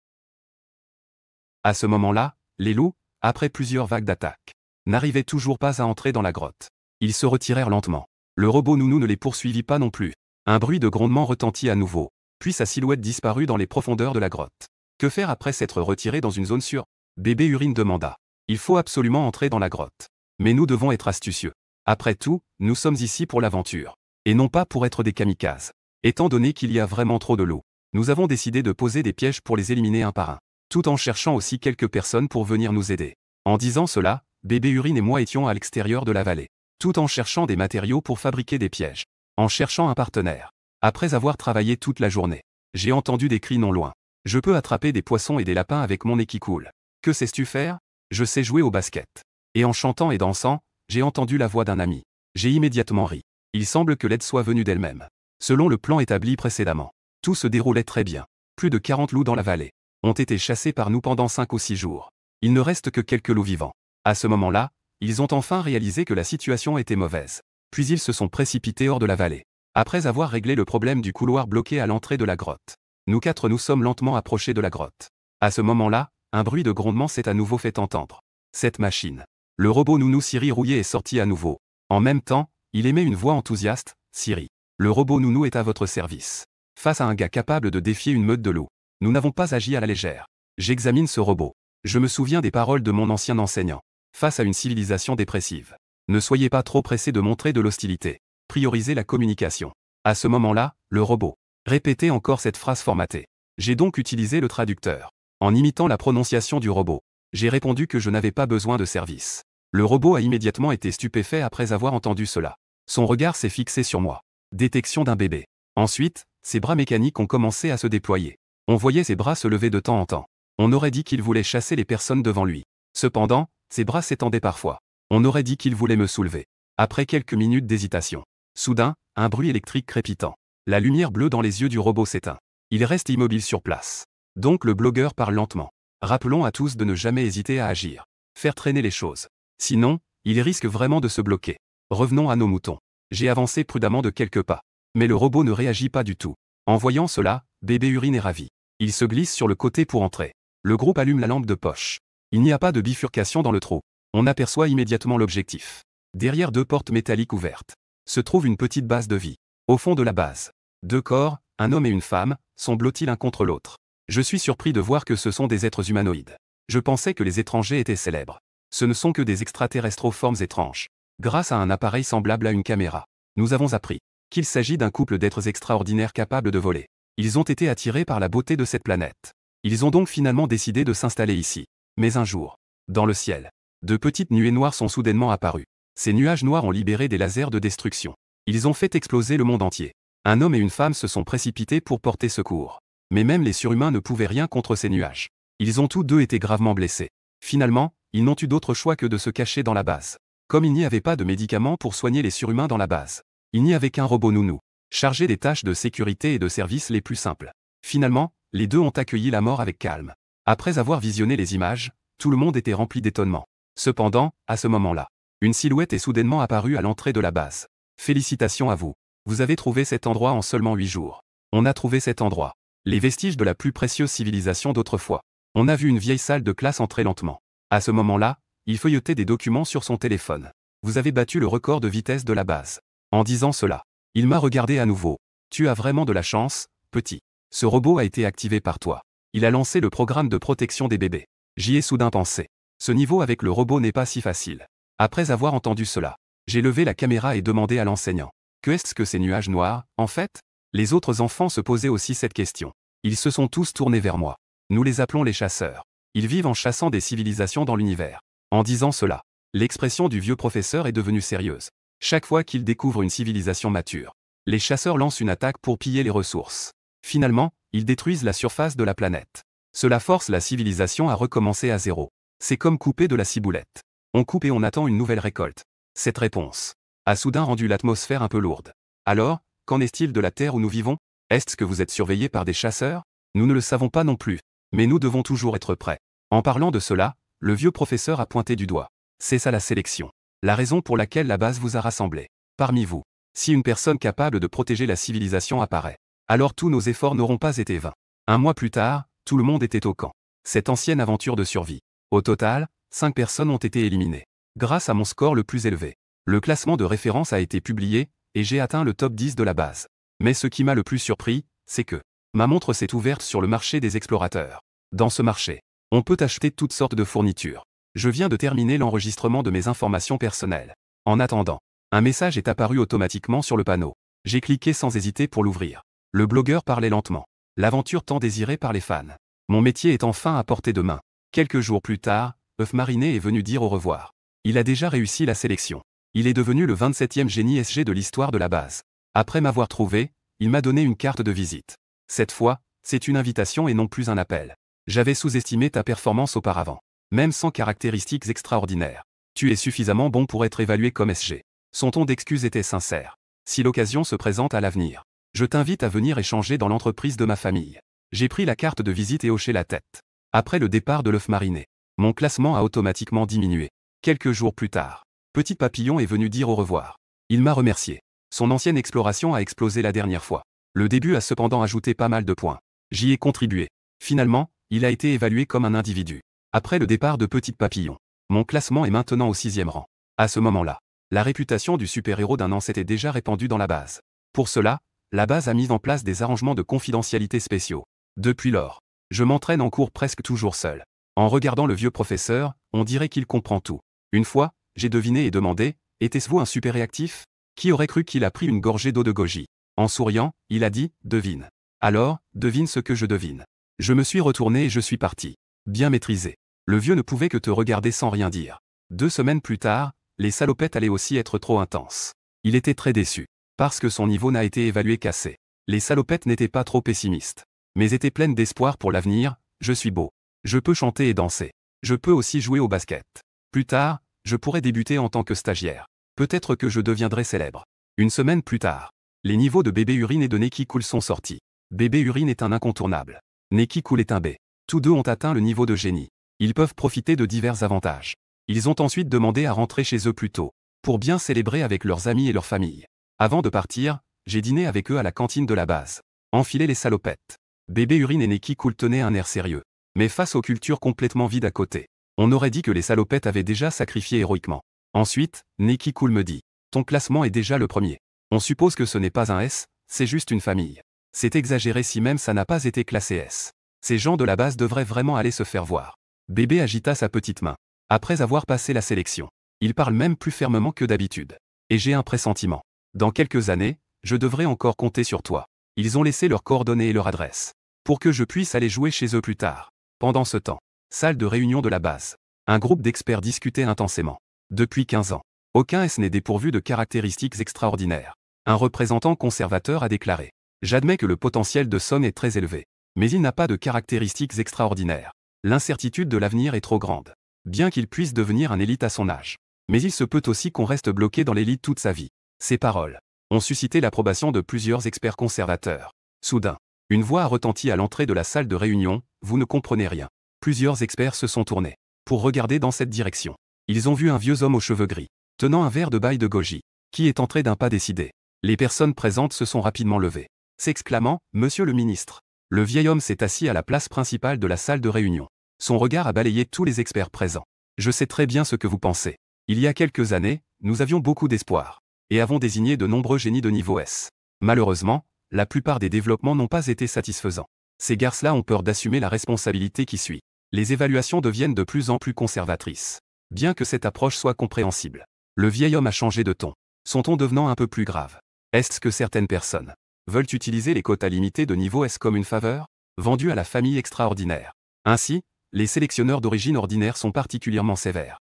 À ce moment-là, les loups, après plusieurs vagues d'attaques, n'arrivaient toujours pas à entrer dans la grotte. Ils se retirèrent lentement. Le robot Nounou ne les poursuivit pas non plus. Un bruit de grondement retentit à nouveau, puis sa silhouette disparut dans les profondeurs de la grotte. Que faire après s'être retiré dans une zone sûre? Bébé Urine demanda. Il faut absolument entrer dans la grotte. Mais nous devons être astucieux. Après tout, nous sommes ici pour l'aventure. Et non pas pour être des kamikazes. Étant donné qu'il y a vraiment trop de loups, nous avons décidé de poser des pièges pour les éliminer un par un. Tout en cherchant aussi quelques personnes pour venir nous aider. En disant cela, Bébé Urine et moi étions à l'extérieur de la vallée. Tout en cherchant des matériaux pour fabriquer des pièges. En cherchant un partenaire. Après avoir travaillé toute la journée, j'ai entendu des cris non loin. Je peux attraper des poissons et des lapins avec mon nez qui coule. Que sais-tu faire? Je sais jouer au basket. Et en chantant et dansant, j'ai entendu la voix d'un ami. J'ai immédiatement ri. Il semble que l'aide soit venue d'elle-même. Selon le plan établi précédemment, tout se déroulait très bien. Plus de 40 loups dans la vallée ont été chassés par nous pendant 5 ou 6 jours. Il ne reste que quelques loups vivants. À ce moment-là, ils ont enfin réalisé que la situation était mauvaise. Puis ils se sont précipités hors de la vallée. Après avoir réglé le problème du couloir bloqué à l'entrée de la grotte, nous 4 nous sommes lentement approchés de la grotte. À ce moment-là, un bruit de grondement s'est à nouveau fait entendre. Cette machine. Le robot Nounou Siri rouillé est sorti à nouveau. En même temps, il émet une voix enthousiaste. Siri. Le robot Nounou est à votre service. Face à un gars capable de défier une meute de loups, nous n'avons pas agi à la légère. J'examine ce robot. Je me souviens des paroles de mon ancien enseignant. Face à une civilisation dépressive, ne soyez pas trop pressé de montrer de l'hostilité. Priorisez la communication. À ce moment-là, le robot répétait encore cette phrase formatée. J'ai donc utilisé le traducteur. En imitant la prononciation du robot, j'ai répondu que je n'avais pas besoin de service. Le robot a immédiatement été stupéfait après avoir entendu cela. Son regard s'est fixé sur moi. Détection d'un bébé. Ensuite, ses bras mécaniques ont commencé à se déployer. On voyait ses bras se lever de temps en temps. On aurait dit qu'il voulait chasser les personnes devant lui. Cependant, ses bras s'étendaient parfois. On aurait dit qu'il voulait me soulever. Après quelques minutes d'hésitation, soudain, un bruit électrique crépitant. La lumière bleue dans les yeux du robot s'éteint. Il reste immobile sur place. Donc le blogueur parle lentement. Rappelons à tous de ne jamais hésiter à agir. Faire traîner les choses. Sinon, il risque vraiment de se bloquer. Revenons à nos moutons. J'ai avancé prudemment de quelques pas. Mais le robot ne réagit pas du tout. En voyant cela, Bébé Urine est ravi. Il se glisse sur le côté pour entrer. Le groupe allume la lampe de poche. Il n'y a pas de bifurcation dans le trou. On aperçoit immédiatement l'objectif. Derrière 2 portes métalliques ouvertes, se trouve une petite base de vie. Au fond de la base, 2 corps, un homme et une femme, sont blottis l'un contre l'autre. Je suis surpris de voir que ce sont des êtres humanoïdes. Je pensais que les étrangers étaient célèbres. Ce ne sont que des extraterrestres aux formes étranges. Grâce à un appareil semblable à une caméra, nous avons appris qu'il s'agit d'un couple d'êtres extraordinaires capables de voler. Ils ont été attirés par la beauté de cette planète. Ils ont donc finalement décidé de s'installer ici. Mais un jour, dans le ciel, 2 petites nuées noires sont soudainement apparues. Ces nuages noirs ont libéré des lasers de destruction. Ils ont fait exploser le monde entier. Un homme et une femme se sont précipités pour porter secours. Mais même les surhumains ne pouvaient rien contre ces nuages. Ils ont tous 2 été gravement blessés. Finalement, ils n'ont eu d'autre choix que de se cacher dans la base. Comme il n'y avait pas de médicaments pour soigner les surhumains dans la base, il n'y avait qu'un robot nounou, chargé des tâches de sécurité et de service les plus simples. Finalement, les 2 ont accueilli la mort avec calme. Après avoir visionné les images, tout le monde était rempli d'étonnement. Cependant, à ce moment-là, une silhouette est soudainement apparue à l'entrée de la base. Félicitations à vous. Vous avez trouvé cet endroit en seulement 8 jours. On a trouvé cet endroit. Les vestiges de la plus précieuse civilisation d'autrefois. On a vu une vieille salle de classe entrer lentement. À ce moment-là, il feuilletait des documents sur son téléphone. Vous avez battu le record de vitesse de la base. En disant cela, il m'a regardé à nouveau. Tu as vraiment de la chance, petit. Ce robot a été activé par toi. Il a lancé le programme de protection des bébés. J'y ai soudain pensé. Ce niveau avec le robot n'est pas si facile. Après avoir entendu cela, j'ai levé la caméra et demandé à l'enseignant. Que est-ce que ces nuages noirs, en fait? Les autres enfants se posaient aussi cette question. Ils se sont tous tournés vers moi. Nous les appelons les chasseurs. Ils vivent en chassant des civilisations dans l'univers. En disant cela, l'expression du vieux professeur est devenue sérieuse. Chaque fois qu'ils découvrent une civilisation mature, les chasseurs lancent une attaque pour piller les ressources. Finalement, ils détruisent la surface de la planète. Cela force la civilisation à recommencer à zéro. C'est comme couper de la ciboulette. On coupe et on attend une nouvelle récolte. Cette réponse a soudain rendu l'atmosphère un peu lourde. Alors, qu'en est-il de la Terre où nous vivons? Est-ce que vous êtes surveillés par des chasseurs? Nous ne le savons pas non plus. Mais nous devons toujours être prêts. En parlant de cela, le vieux professeur a pointé du doigt. C'est ça la sélection. La raison pour laquelle la base vous a rassemblés. Parmi vous, si une personne capable de protéger la civilisation apparaît, alors tous nos efforts n'auront pas été vains. 1 mois plus tard, tout le monde était au camp. Cette ancienne aventure de survie. Au total, 5 personnes ont été éliminées. Grâce à mon score le plus élevé, le classement de référence a été publié, et j'ai atteint le top 10 de la base. Mais ce qui m'a le plus surpris, c'est que ma montre s'est ouverte sur le marché des explorateurs. Dans ce marché, on peut acheter toutes sortes de fournitures. Je viens de terminer l'enregistrement de mes informations personnelles. En attendant, un message est apparu automatiquement sur le panneau. J'ai cliqué sans hésiter pour l'ouvrir. Le blogueur parlait lentement. L'aventure tant désirée par les fans. Mon métier est enfin à portée de main. Quelques jours plus tard, œuf mariné est venu dire au revoir. Il a déjà réussi la sélection. Il est devenu le 27e génie SG de l'histoire de la base. Après m'avoir trouvé, il m'a donné une carte de visite. Cette fois, c'est une invitation et non plus un appel. J'avais sous-estimé ta performance auparavant. Même sans caractéristiques extraordinaires. Tu es suffisamment bon pour être évalué comme SG. Son ton d'excuse était sincère. Si l'occasion se présente à l'avenir, je t'invite à venir échanger dans l'entreprise de ma famille. J'ai pris la carte de visite et hoché la tête. Après le départ de l'œuf mariné, mon classement a automatiquement diminué. Quelques jours plus tard, Petit Papillon est venu dire au revoir. Il m'a remercié. Son ancienne exploration a explosé la dernière fois. Le début a cependant ajouté pas mal de points. J'y ai contribué. Finalement, il a été évalué comme un individu. Après le départ de Petit Papillon, mon classement est maintenant au 6e rang. À ce moment-là, la réputation du super-héros d'un an s'était déjà répandue dans la base. Pour cela, la base a mis en place des arrangements de confidentialité spéciaux. Depuis lors, je m'entraîne en cours presque toujours seul. En regardant le vieux professeur, on dirait qu'il comprend tout. Une fois, j'ai deviné et demandé, « Était-ce-vous un super réactif ?» Qui aurait cru qu'il a pris une gorgée d'eau de goji? En souriant, il a dit, « Devine. » Alors, devine ce que je devine. Je me suis retourné et je suis parti. Bien maîtrisé. Le vieux ne pouvait que te regarder sans rien dire. 2 semaines plus tard, les salopettes allaient aussi être trop intenses. Il était très déçu. Parce que son niveau n'a été évalué qu'assez. Les salopettes n'étaient pas trop pessimistes. Mais étaient pleines d'espoir pour l'avenir, je suis beau. Je peux chanter et danser. Je peux aussi jouer au basket. Plus tard, je pourrais débuter en tant que stagiaire. Peut-être que je deviendrai célèbre. Une semaine plus tard, les niveaux de Bébé Urine et de Neki Cool sont sortis. Bébé Urine est un incontournable. Neki Cool est un B. Tous deux ont atteint le niveau de génie. Ils peuvent profiter de divers avantages. Ils ont ensuite demandé à rentrer chez eux plus tôt, pour bien célébrer avec leurs amis et leur famille. Avant de partir, j'ai dîné avec eux à la cantine de la base. Enfilé les salopettes. Bébé Urine et Neki Cool tenaient un air sérieux. Mais face aux cultures complètement vides à côté, on aurait dit que les salopettes avaient déjà sacrifié héroïquement. Ensuite, Neki Cool me dit, « Ton classement est déjà le premier. On suppose que ce n'est pas un S, c'est juste une famille. C'est exagéré si même ça n'a pas été classé S. Ces gens de la base devraient vraiment aller se faire voir. » Bébé agita sa petite main. Après avoir passé la sélection, il parle même plus fermement que d'habitude. Et j'ai un pressentiment. Dans quelques années, je devrais encore compter sur toi. Ils ont laissé leurs coordonnées et leur adresse. Pour que je puisse aller jouer chez eux plus tard. Pendant ce temps, salle de réunion de la base. Un groupe d'experts discutait intensément. Depuis 15 ans, aucun S n'est dépourvu de caractéristiques extraordinaires. Un représentant conservateur a déclaré. J'admets que le potentiel de Son est très élevé. Mais il n'a pas de caractéristiques extraordinaires. L'incertitude de l'avenir est trop grande. Bien qu'il puisse devenir un élite à son âge. Mais il se peut aussi qu'on reste bloqué dans l'élite toute sa vie. Ces paroles ont suscité l'approbation de plusieurs experts conservateurs. Soudain, une voix a retenti à l'entrée de la salle de réunion, « Vous ne comprenez rien ». Plusieurs experts se sont tournés pour regarder dans cette direction. Ils ont vu un vieux homme aux cheveux gris, tenant un verre de bail de goji, qui est entré d'un pas décidé. Les personnes présentes se sont rapidement levées, s'exclamant « Monsieur le ministre ». Le vieil homme s'est assis à la place principale de la salle de réunion. Son regard a balayé tous les experts présents. Je sais très bien ce que vous pensez. Il y a quelques années, nous avions beaucoup d'espoir, et avons désigné de nombreux génies de niveau S. Malheureusement, la plupart des développements n'ont pas été satisfaisants. Ces garces-là ont peur d'assumer la responsabilité qui suit. Les évaluations deviennent de plus en plus conservatrices. Bien que cette approche soit compréhensible. Le vieil homme a changé de ton, son ton devenant un peu plus grave. Est-ce que certaines personnes veulent utiliser les quotas limités de niveau S comme une faveur, vendue à la famille extraordinaire? Ainsi, les sélectionneurs d'origine ordinaire sont particulièrement sévères.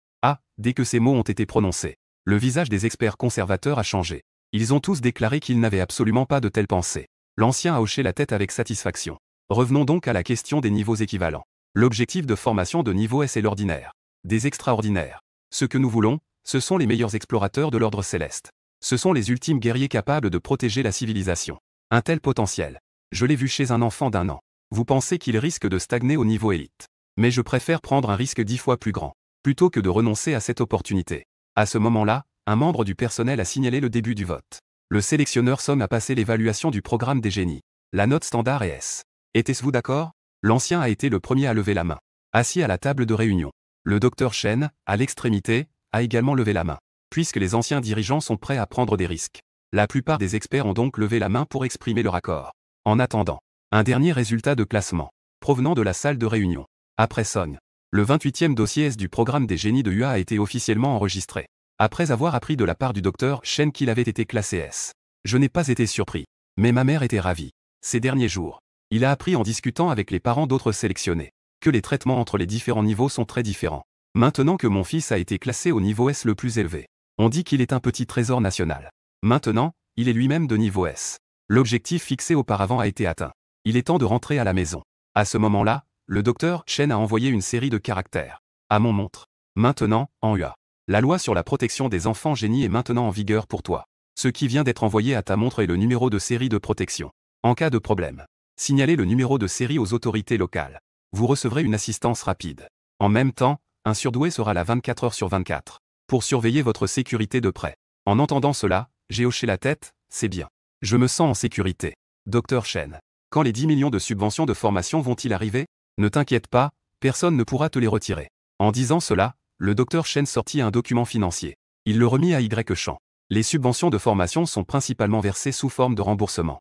Dès que ces mots ont été prononcés, le visage des experts conservateurs a changé. Ils ont tous déclaré qu'ils n'avaient absolument pas de telles pensées. L'ancien a hoché la tête avec satisfaction. Revenons donc à la question des niveaux équivalents. L'objectif de formation de niveau S est l'ordinaire. Des extraordinaires. Ce que nous voulons, ce sont les meilleurs explorateurs de l'ordre céleste. Ce sont les ultimes guerriers capables de protéger la civilisation. Un tel potentiel. Je l'ai vu chez un enfant d'1 an. Vous pensez qu'il risque de stagner au niveau élite. Mais je préfère prendre un risque 10 fois plus grand, plutôt que de renoncer à cette opportunité. À ce moment-là, un membre du personnel a signalé le début du vote. Le sélectionneur Somme a passé l'évaluation du programme des génies. La note standard est S. Était-vous d'accord? L'ancien a été le premier à lever la main. Assis à la table de réunion. Le docteur Chen, à l'extrémité, a également levé la main. Puisque les anciens dirigeants sont prêts à prendre des risques. La plupart des experts ont donc levé la main pour exprimer leur accord. En attendant, un dernier résultat de classement. provenant de la salle de réunion. Après Song. Le 28e dossier S du programme des génies de UA a été officiellement enregistré. Après avoir appris de la part du docteur Chen qu'il avait été classé S. Je n'ai pas été surpris. Mais ma mère était ravie. Ces derniers jours, il a appris en discutant avec les parents d'autres sélectionnés que les traitements entre les différents niveaux sont très différents. Maintenant que mon fils a été classé au niveau S le plus élevé, on dit qu'il est un petit trésor national. Maintenant, il est lui-même de niveau S. L'objectif fixé auparavant a été atteint. Il est temps de rentrer à la maison. À ce moment-là, le docteur Chen a envoyé une série de caractères à mon montre. Maintenant, en UA. La loi sur la protection des enfants génies est maintenant en vigueur pour toi. Ce qui vient d'être envoyé à ta montre est le numéro de série de protection. En cas de problème, signalez le numéro de série aux autorités locales. Vous recevrez une assistance rapide. En même temps, un surdoué sera là 24 heures sur 24 pour surveiller votre sécurité de près. En entendant cela, j'ai hoché la tête, c'est bien. Je me sens en sécurité. Docteur Chen. Quand les 10 millions de subventions de formation vont-ils arriver? Ne t'inquiète pas, personne ne pourra te les retirer. En disant cela, le docteur Chen sortit un document financier. Il le remit à Y Chan. Les subventions de formation sont principalement versées sous forme de remboursement.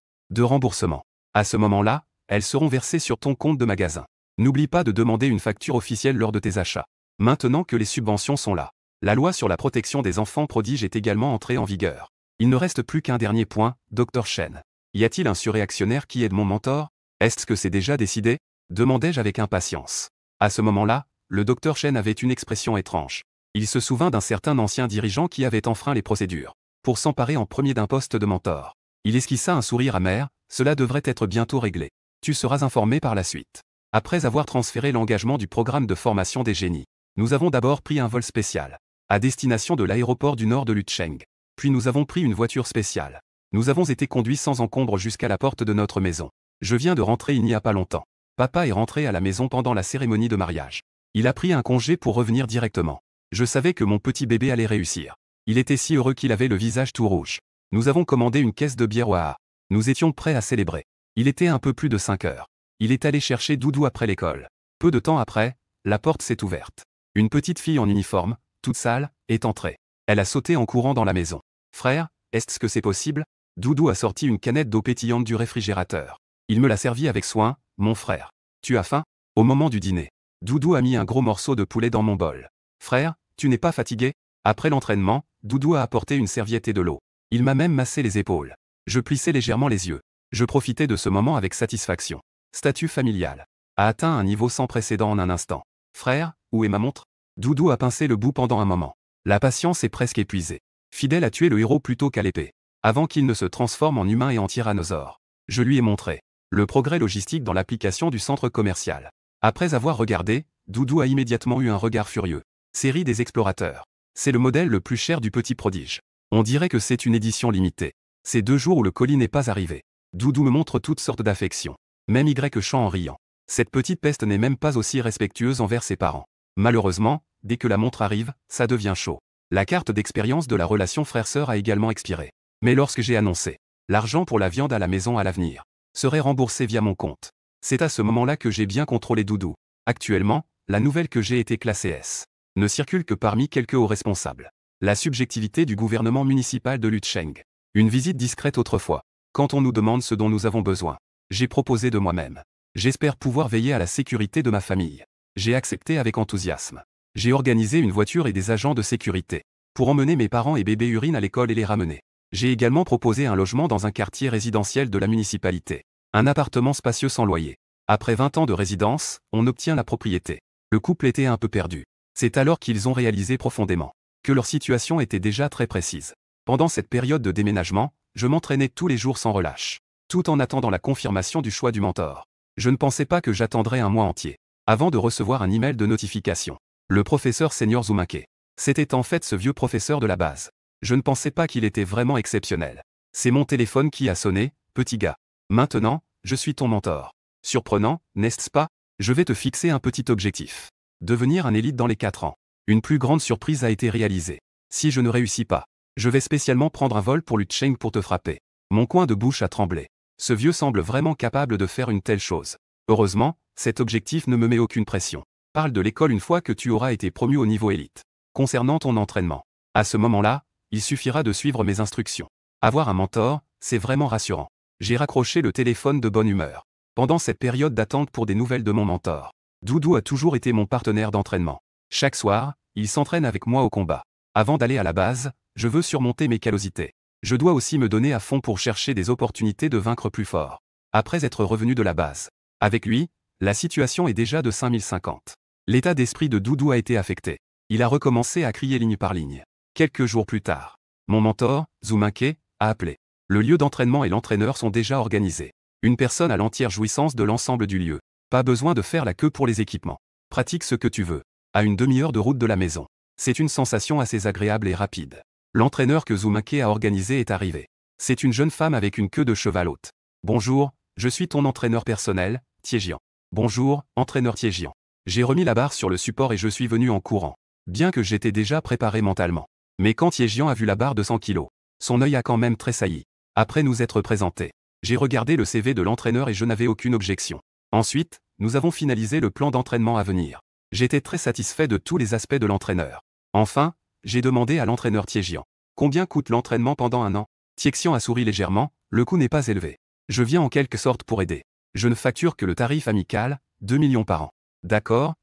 À ce moment-là, elles seront versées sur ton compte de magasin. N'oublie pas de demander une facture officielle lors de tes achats. Maintenant que les subventions sont là, la loi sur la protection des enfants prodiges est également entrée en vigueur. Il ne reste plus qu'un dernier point, Dr Chen. Y a-t-il un surréactionnaire qui aide mon mentor? Est-ce que c'est déjà décidé? Demandai-je avec impatience. À ce moment-là, le Dr Chen avait une expression étrange. Il se souvint d'un certain ancien dirigeant qui avait enfreint les procédures pour s'emparer en premier d'un poste de mentor. Il esquissa un sourire amer, cela devrait être bientôt réglé. Tu seras informé par la suite. Après avoir transféré l'engagement du programme de formation des génies, nous avons d'abord pris un vol spécial à destination de l'aéroport du nord de Lucheng. Puis nous avons pris une voiture spéciale. Nous avons été conduits sans encombre jusqu'à la porte de notre maison. Je viens de rentrer il n'y a pas longtemps. Papa est rentré à la maison pendant la cérémonie de mariage. Il a pris un congé pour revenir directement. Je savais que mon petit bébé allait réussir. Il était si heureux qu'il avait le visage tout rouge. Nous avons commandé une caisse de bière au AA. Nous étions prêts à célébrer. Il était un peu plus de 5 heures. Il est allé chercher Doudou après l'école. Peu de temps après, la porte s'est ouverte. Une petite fille en uniforme, toute sale, est entrée. Elle a sauté en courant dans la maison. Frère, est-ce que c'est possible? Doudou a sorti une canette d'eau pétillante du réfrigérateur. Il me l'a servi avec soin, mon frère. Tu as faim? Au moment du dîner, Doudou a mis un gros morceau de poulet dans mon bol. Frère, tu n'es pas fatigué? Après l'entraînement, Doudou a apporté une serviette et de l'eau. Il m'a même massé les épaules. Je plissais légèrement les yeux. Je profitais de ce moment avec satisfaction. Statut familial a atteint un niveau sans précédent en un instant. Frère, où est ma montre? Doudou a pincé le bout pendant un moment. La patience est presque épuisée. Fidèle a tué le héros plutôt qu'à l'épée, avant qu'il ne se transforme en humain et en tyrannosaure. Je lui ai montré le progrès logistique dans l'application du centre commercial. Après avoir regardé, Doudou a immédiatement eu un regard furieux. Série des explorateurs. C'est le modèle le plus cher du petit prodige. On dirait que c'est une édition limitée. C'est 2 jours où le colis n'est pas arrivé. Doudou me montre toutes sortes d'affections. Même Y Chan en riant. Cette petite peste n'est même pas aussi respectueuse envers ses parents. Malheureusement, dès que la montre arrive, ça devient chaud. La carte d'expérience de la relation frère-sœur a également expiré. Mais lorsque j'ai annoncé l'argent pour la viande à la maison à l'avenir serait remboursé via mon compte, c'est à ce moment-là que j'ai bien contrôlé Doudou. Actuellement, la nouvelle que j'ai été classée S ne circule que parmi quelques hauts responsables. La subjectivité du gouvernement municipal de Lucheng. Une visite discrète autrefois. Quand on nous demande ce dont nous avons besoin, j'ai proposé de moi-même. J'espère pouvoir veiller à la sécurité de ma famille. J'ai accepté avec enthousiasme. J'ai organisé une voiture et des agents de sécurité pour emmener mes parents et bébé Urine à l'école et les ramener. J'ai également proposé un logement dans un quartier résidentiel de la municipalité. Un appartement spacieux sans loyer. Après 20 ans de résidence, on obtient la propriété. Le couple était un peu perdu. C'est alors qu'ils ont réalisé profondément que leur situation était déjà très précise. Pendant cette période de déménagement, je m'entraînais tous les jours sans relâche, tout en attendant la confirmation du choix du mentor. Je ne pensais pas que j'attendrais un mois entier avant de recevoir un email de notification. Le professeur Senior Zumake. C'était en fait ce vieux professeur de la base. Je ne pensais pas qu'il était vraiment exceptionnel. C'est mon téléphone qui a sonné, petit gars. Maintenant, je suis ton mentor. Surprenant, n'est-ce pas? Je vais te fixer un petit objectif. Devenir un élite dans les 4 ans. Une plus grande surprise a été réalisée. Si je ne réussis pas, je vais spécialement prendre un vol pour Lucheng pour te frapper. Mon coin de bouche a tremblé. Ce vieux semble vraiment capable de faire une telle chose. Heureusement, cet objectif ne me met aucune pression. Parle de l'école une fois que tu auras été promu au niveau élite. Concernant ton entraînement, à ce moment-là, il suffira de suivre mes instructions. Avoir un mentor, c'est vraiment rassurant. J'ai raccroché le téléphone de bonne humeur. Pendant cette période d'attente pour des nouvelles de mon mentor, Doudou a toujours été mon partenaire d'entraînement. Chaque soir, il s'entraîne avec moi au combat. Avant d'aller à la base, je veux surmonter mes callosités. Je dois aussi me donner à fond pour chercher des opportunités de vaincre plus fort. Après être revenu de la base. Avec lui, la situation est déjà de 5050. L'état d'esprit de Doudou a été affecté. Il a recommencé à crier ligne par ligne. Quelques jours plus tard, mon mentor, Zuminke, a appelé. Le lieu d'entraînement et l'entraîneur sont déjà organisés. Une personne a l'entière jouissance de l'ensemble du lieu. Pas besoin de faire la queue pour les équipements. Pratique ce que tu veux. À une demi-heure de route de la maison. C'est une sensation assez agréable et rapide. L'entraîneur que Zuminke a organisé est arrivé. C'est une jeune femme avec une queue de cheval haute. Bonjour, je suis ton entraîneur personnel, Tiejian. Bonjour, entraîneur Tiejian. J'ai remis la barre sur le support et je suis venu en courant. Bien que j'étais déjà préparé mentalement. Mais quand Tiejian a vu la barre de 100 kg, son œil a quand même tressailli. Après nous être présentés, j'ai regardé le CV de l'entraîneur et je n'avais aucune objection. Ensuite, nous avons finalisé le plan d'entraînement à venir. J'étais très satisfait de tous les aspects de l'entraîneur. Enfin, j'ai demandé à l'entraîneur Tiejian. Combien coûte l'entraînement pendant un an? Tiexian a souri légèrement, le coût n'est pas élevé. Je viens en quelque sorte pour aider. Je ne facture que le tarif amical, 2 millions par an. D'accord,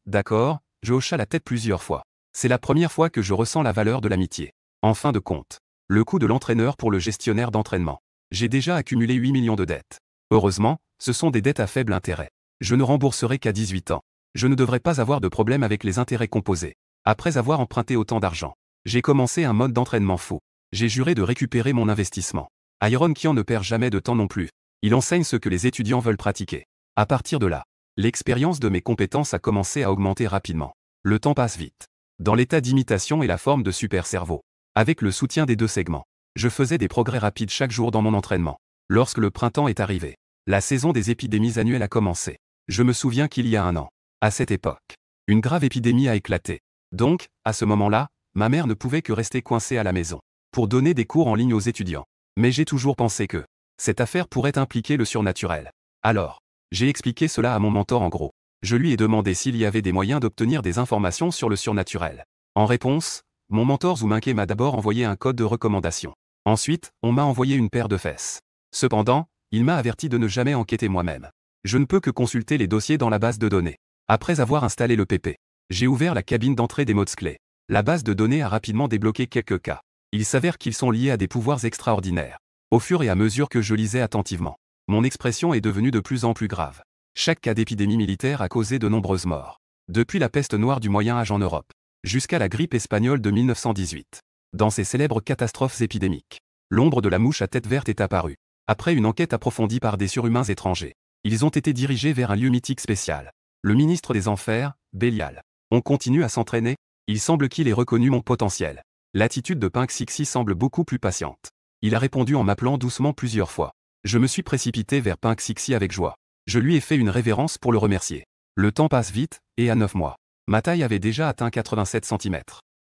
je hocha la tête plusieurs fois. C'est la première fois que je ressens la valeur de l'amitié. En fin de compte, le coût de l'entraîneur pour le gestionnaire d'entraînement. J'ai déjà accumulé 8 millions de dettes. Heureusement, ce sont des dettes à faible intérêt. Je ne rembourserai qu'à 18 ans. Je ne devrais pas avoir de problème avec les intérêts composés. Après avoir emprunté autant d'argent, j'ai commencé un mode d'entraînement fou. J'ai juré de récupérer mon investissement. Iron Kian ne perd jamais de temps non plus. Il enseigne ce que les étudiants veulent pratiquer. À partir de là, l'expérience de mes compétences a commencé à augmenter rapidement. Le temps passe vite. Dans l'état d'imitation et la forme de super cerveau. Avec le soutien des deux segments, je faisais des progrès rapides chaque jour dans mon entraînement. Lorsque le printemps est arrivé, la saison des épidémies annuelles a commencé. Je me souviens qu'il y a un an, à cette époque, une grave épidémie a éclaté. Donc, à ce moment-là, ma mère ne pouvait que rester coincée à la maison, pour donner des cours en ligne aux étudiants. Mais j'ai toujours pensé que cette affaire pourrait impliquer le surnaturel. Alors, j'ai expliqué cela à mon mentor en gros. Je lui ai demandé s'il y avait des moyens d'obtenir des informations sur le surnaturel. En réponse, mon mentor Zuminke m'a d'abord envoyé un code de recommandation. Ensuite, on m'a envoyé une paire de fesses. Cependant, il m'a averti de ne jamais enquêter moi-même. Je ne peux que consulter les dossiers dans la base de données. Après avoir installé le PP, j'ai ouvert la cabine d'entrée des mots clés. La base de données a rapidement débloqué quelques cas. Il s'avère qu'ils sont liés à des pouvoirs extraordinaires. Au fur et à mesure que je lisais attentivement, mon expression est devenue de plus en plus grave. Chaque cas d'épidémie militaire a causé de nombreuses morts. Depuis la peste noire du Moyen Âge en Europe, jusqu'à la grippe espagnole de 1918. Dans ces célèbres catastrophes épidémiques, l'ombre de la mouche à tête verte est apparue. Après une enquête approfondie par des surhumains étrangers, ils ont été dirigés vers un lieu mythique spécial. Le ministre des Enfers, Bélial. On continue à s'entraîner. Il semble qu'il ait reconnu mon potentiel. L'attitude de Pink Sixi semble beaucoup plus patiente. Il a répondu en m'appelant doucement plusieurs fois. Je me suis précipité vers Pink Sixi avec joie. Je lui ai fait une révérence pour le remercier. Le temps passe vite, et à 9 mois, ma taille avait déjà atteint 87 cm.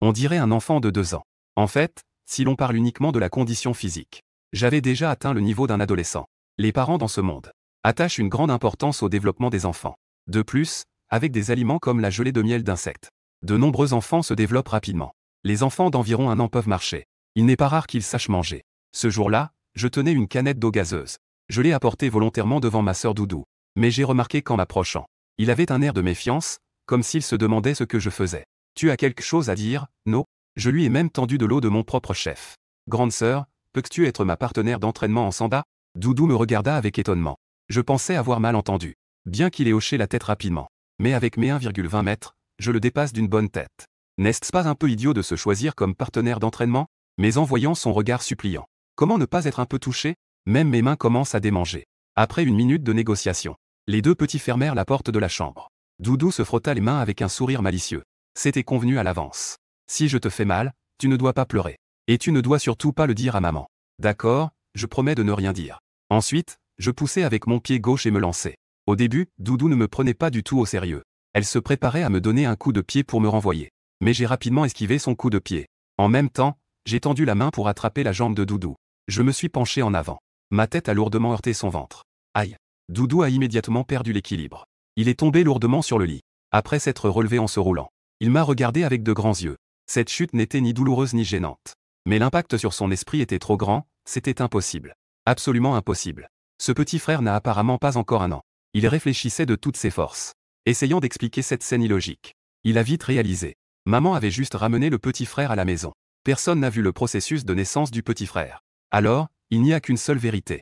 On dirait un enfant de 2 ans. En fait, si l'on parle uniquement de la condition physique, j'avais déjà atteint le niveau d'un adolescent. Les parents dans ce monde attachent une grande importance au développement des enfants. De plus, avec des aliments comme la gelée de miel d'insectes, de nombreux enfants se développent rapidement. Les enfants d'environ 1 an peuvent marcher. Il n'est pas rare qu'ils sachent manger. Ce jour-là, je tenais une canette d'eau gazeuse. Je l'ai apportée volontairement devant ma sœur Doudou. Mais j'ai remarqué qu'en m'approchant, il avait un air de méfiance, comme s'il se demandait ce que je faisais. Tu as quelque chose à dire, no? Je lui ai même tendu de l'eau de mon propre chef. Grande sœur, peux-tu être ma partenaire d'entraînement en sanda? Doudou me regarda avec étonnement. Je pensais avoir mal entendu. Bien qu'il ait hoché la tête rapidement. Mais avec mes 1,20 mètres, je le dépasse d'une bonne tête. N'est-ce pas un peu idiot de se choisir comme partenaire d'entraînement? Mais en voyant son regard suppliant, comment ne pas être un peu touché? Même mes mains commencent à démanger. Après une minute de négociation, les deux petits fermèrent la porte de la chambre. Doudou se frotta les mains avec un sourire malicieux. C'était convenu à l'avance. Si je te fais mal, tu ne dois pas pleurer. Et tu ne dois surtout pas le dire à maman. D'accord, je promets de ne rien dire. Ensuite, je poussai avec mon pied gauche et me lançai. Au début, Doudou ne me prenait pas du tout au sérieux. Elle se préparait à me donner un coup de pied pour me renvoyer. Mais j'ai rapidement esquivé son coup de pied. En même temps, j'ai tendu la main pour attraper la jambe de Doudou. Je me suis penché en avant. Ma tête a lourdement heurté son ventre. Aïe. Doudou a immédiatement perdu l'équilibre. Il est tombé lourdement sur le lit. Après s'être relevé en se roulant, il m'a regardé avec de grands yeux. Cette chute n'était ni douloureuse ni gênante. Mais l'impact sur son esprit était trop grand, c'était impossible. Absolument impossible. Ce petit frère n'a apparemment pas encore 1 an. Il réfléchissait de toutes ses forces, essayant d'expliquer cette scène illogique. Il a vite réalisé. Maman avait juste ramené le petit frère à la maison. Personne n'a vu le processus de naissance du petit frère. Alors, il n'y a qu'une seule vérité.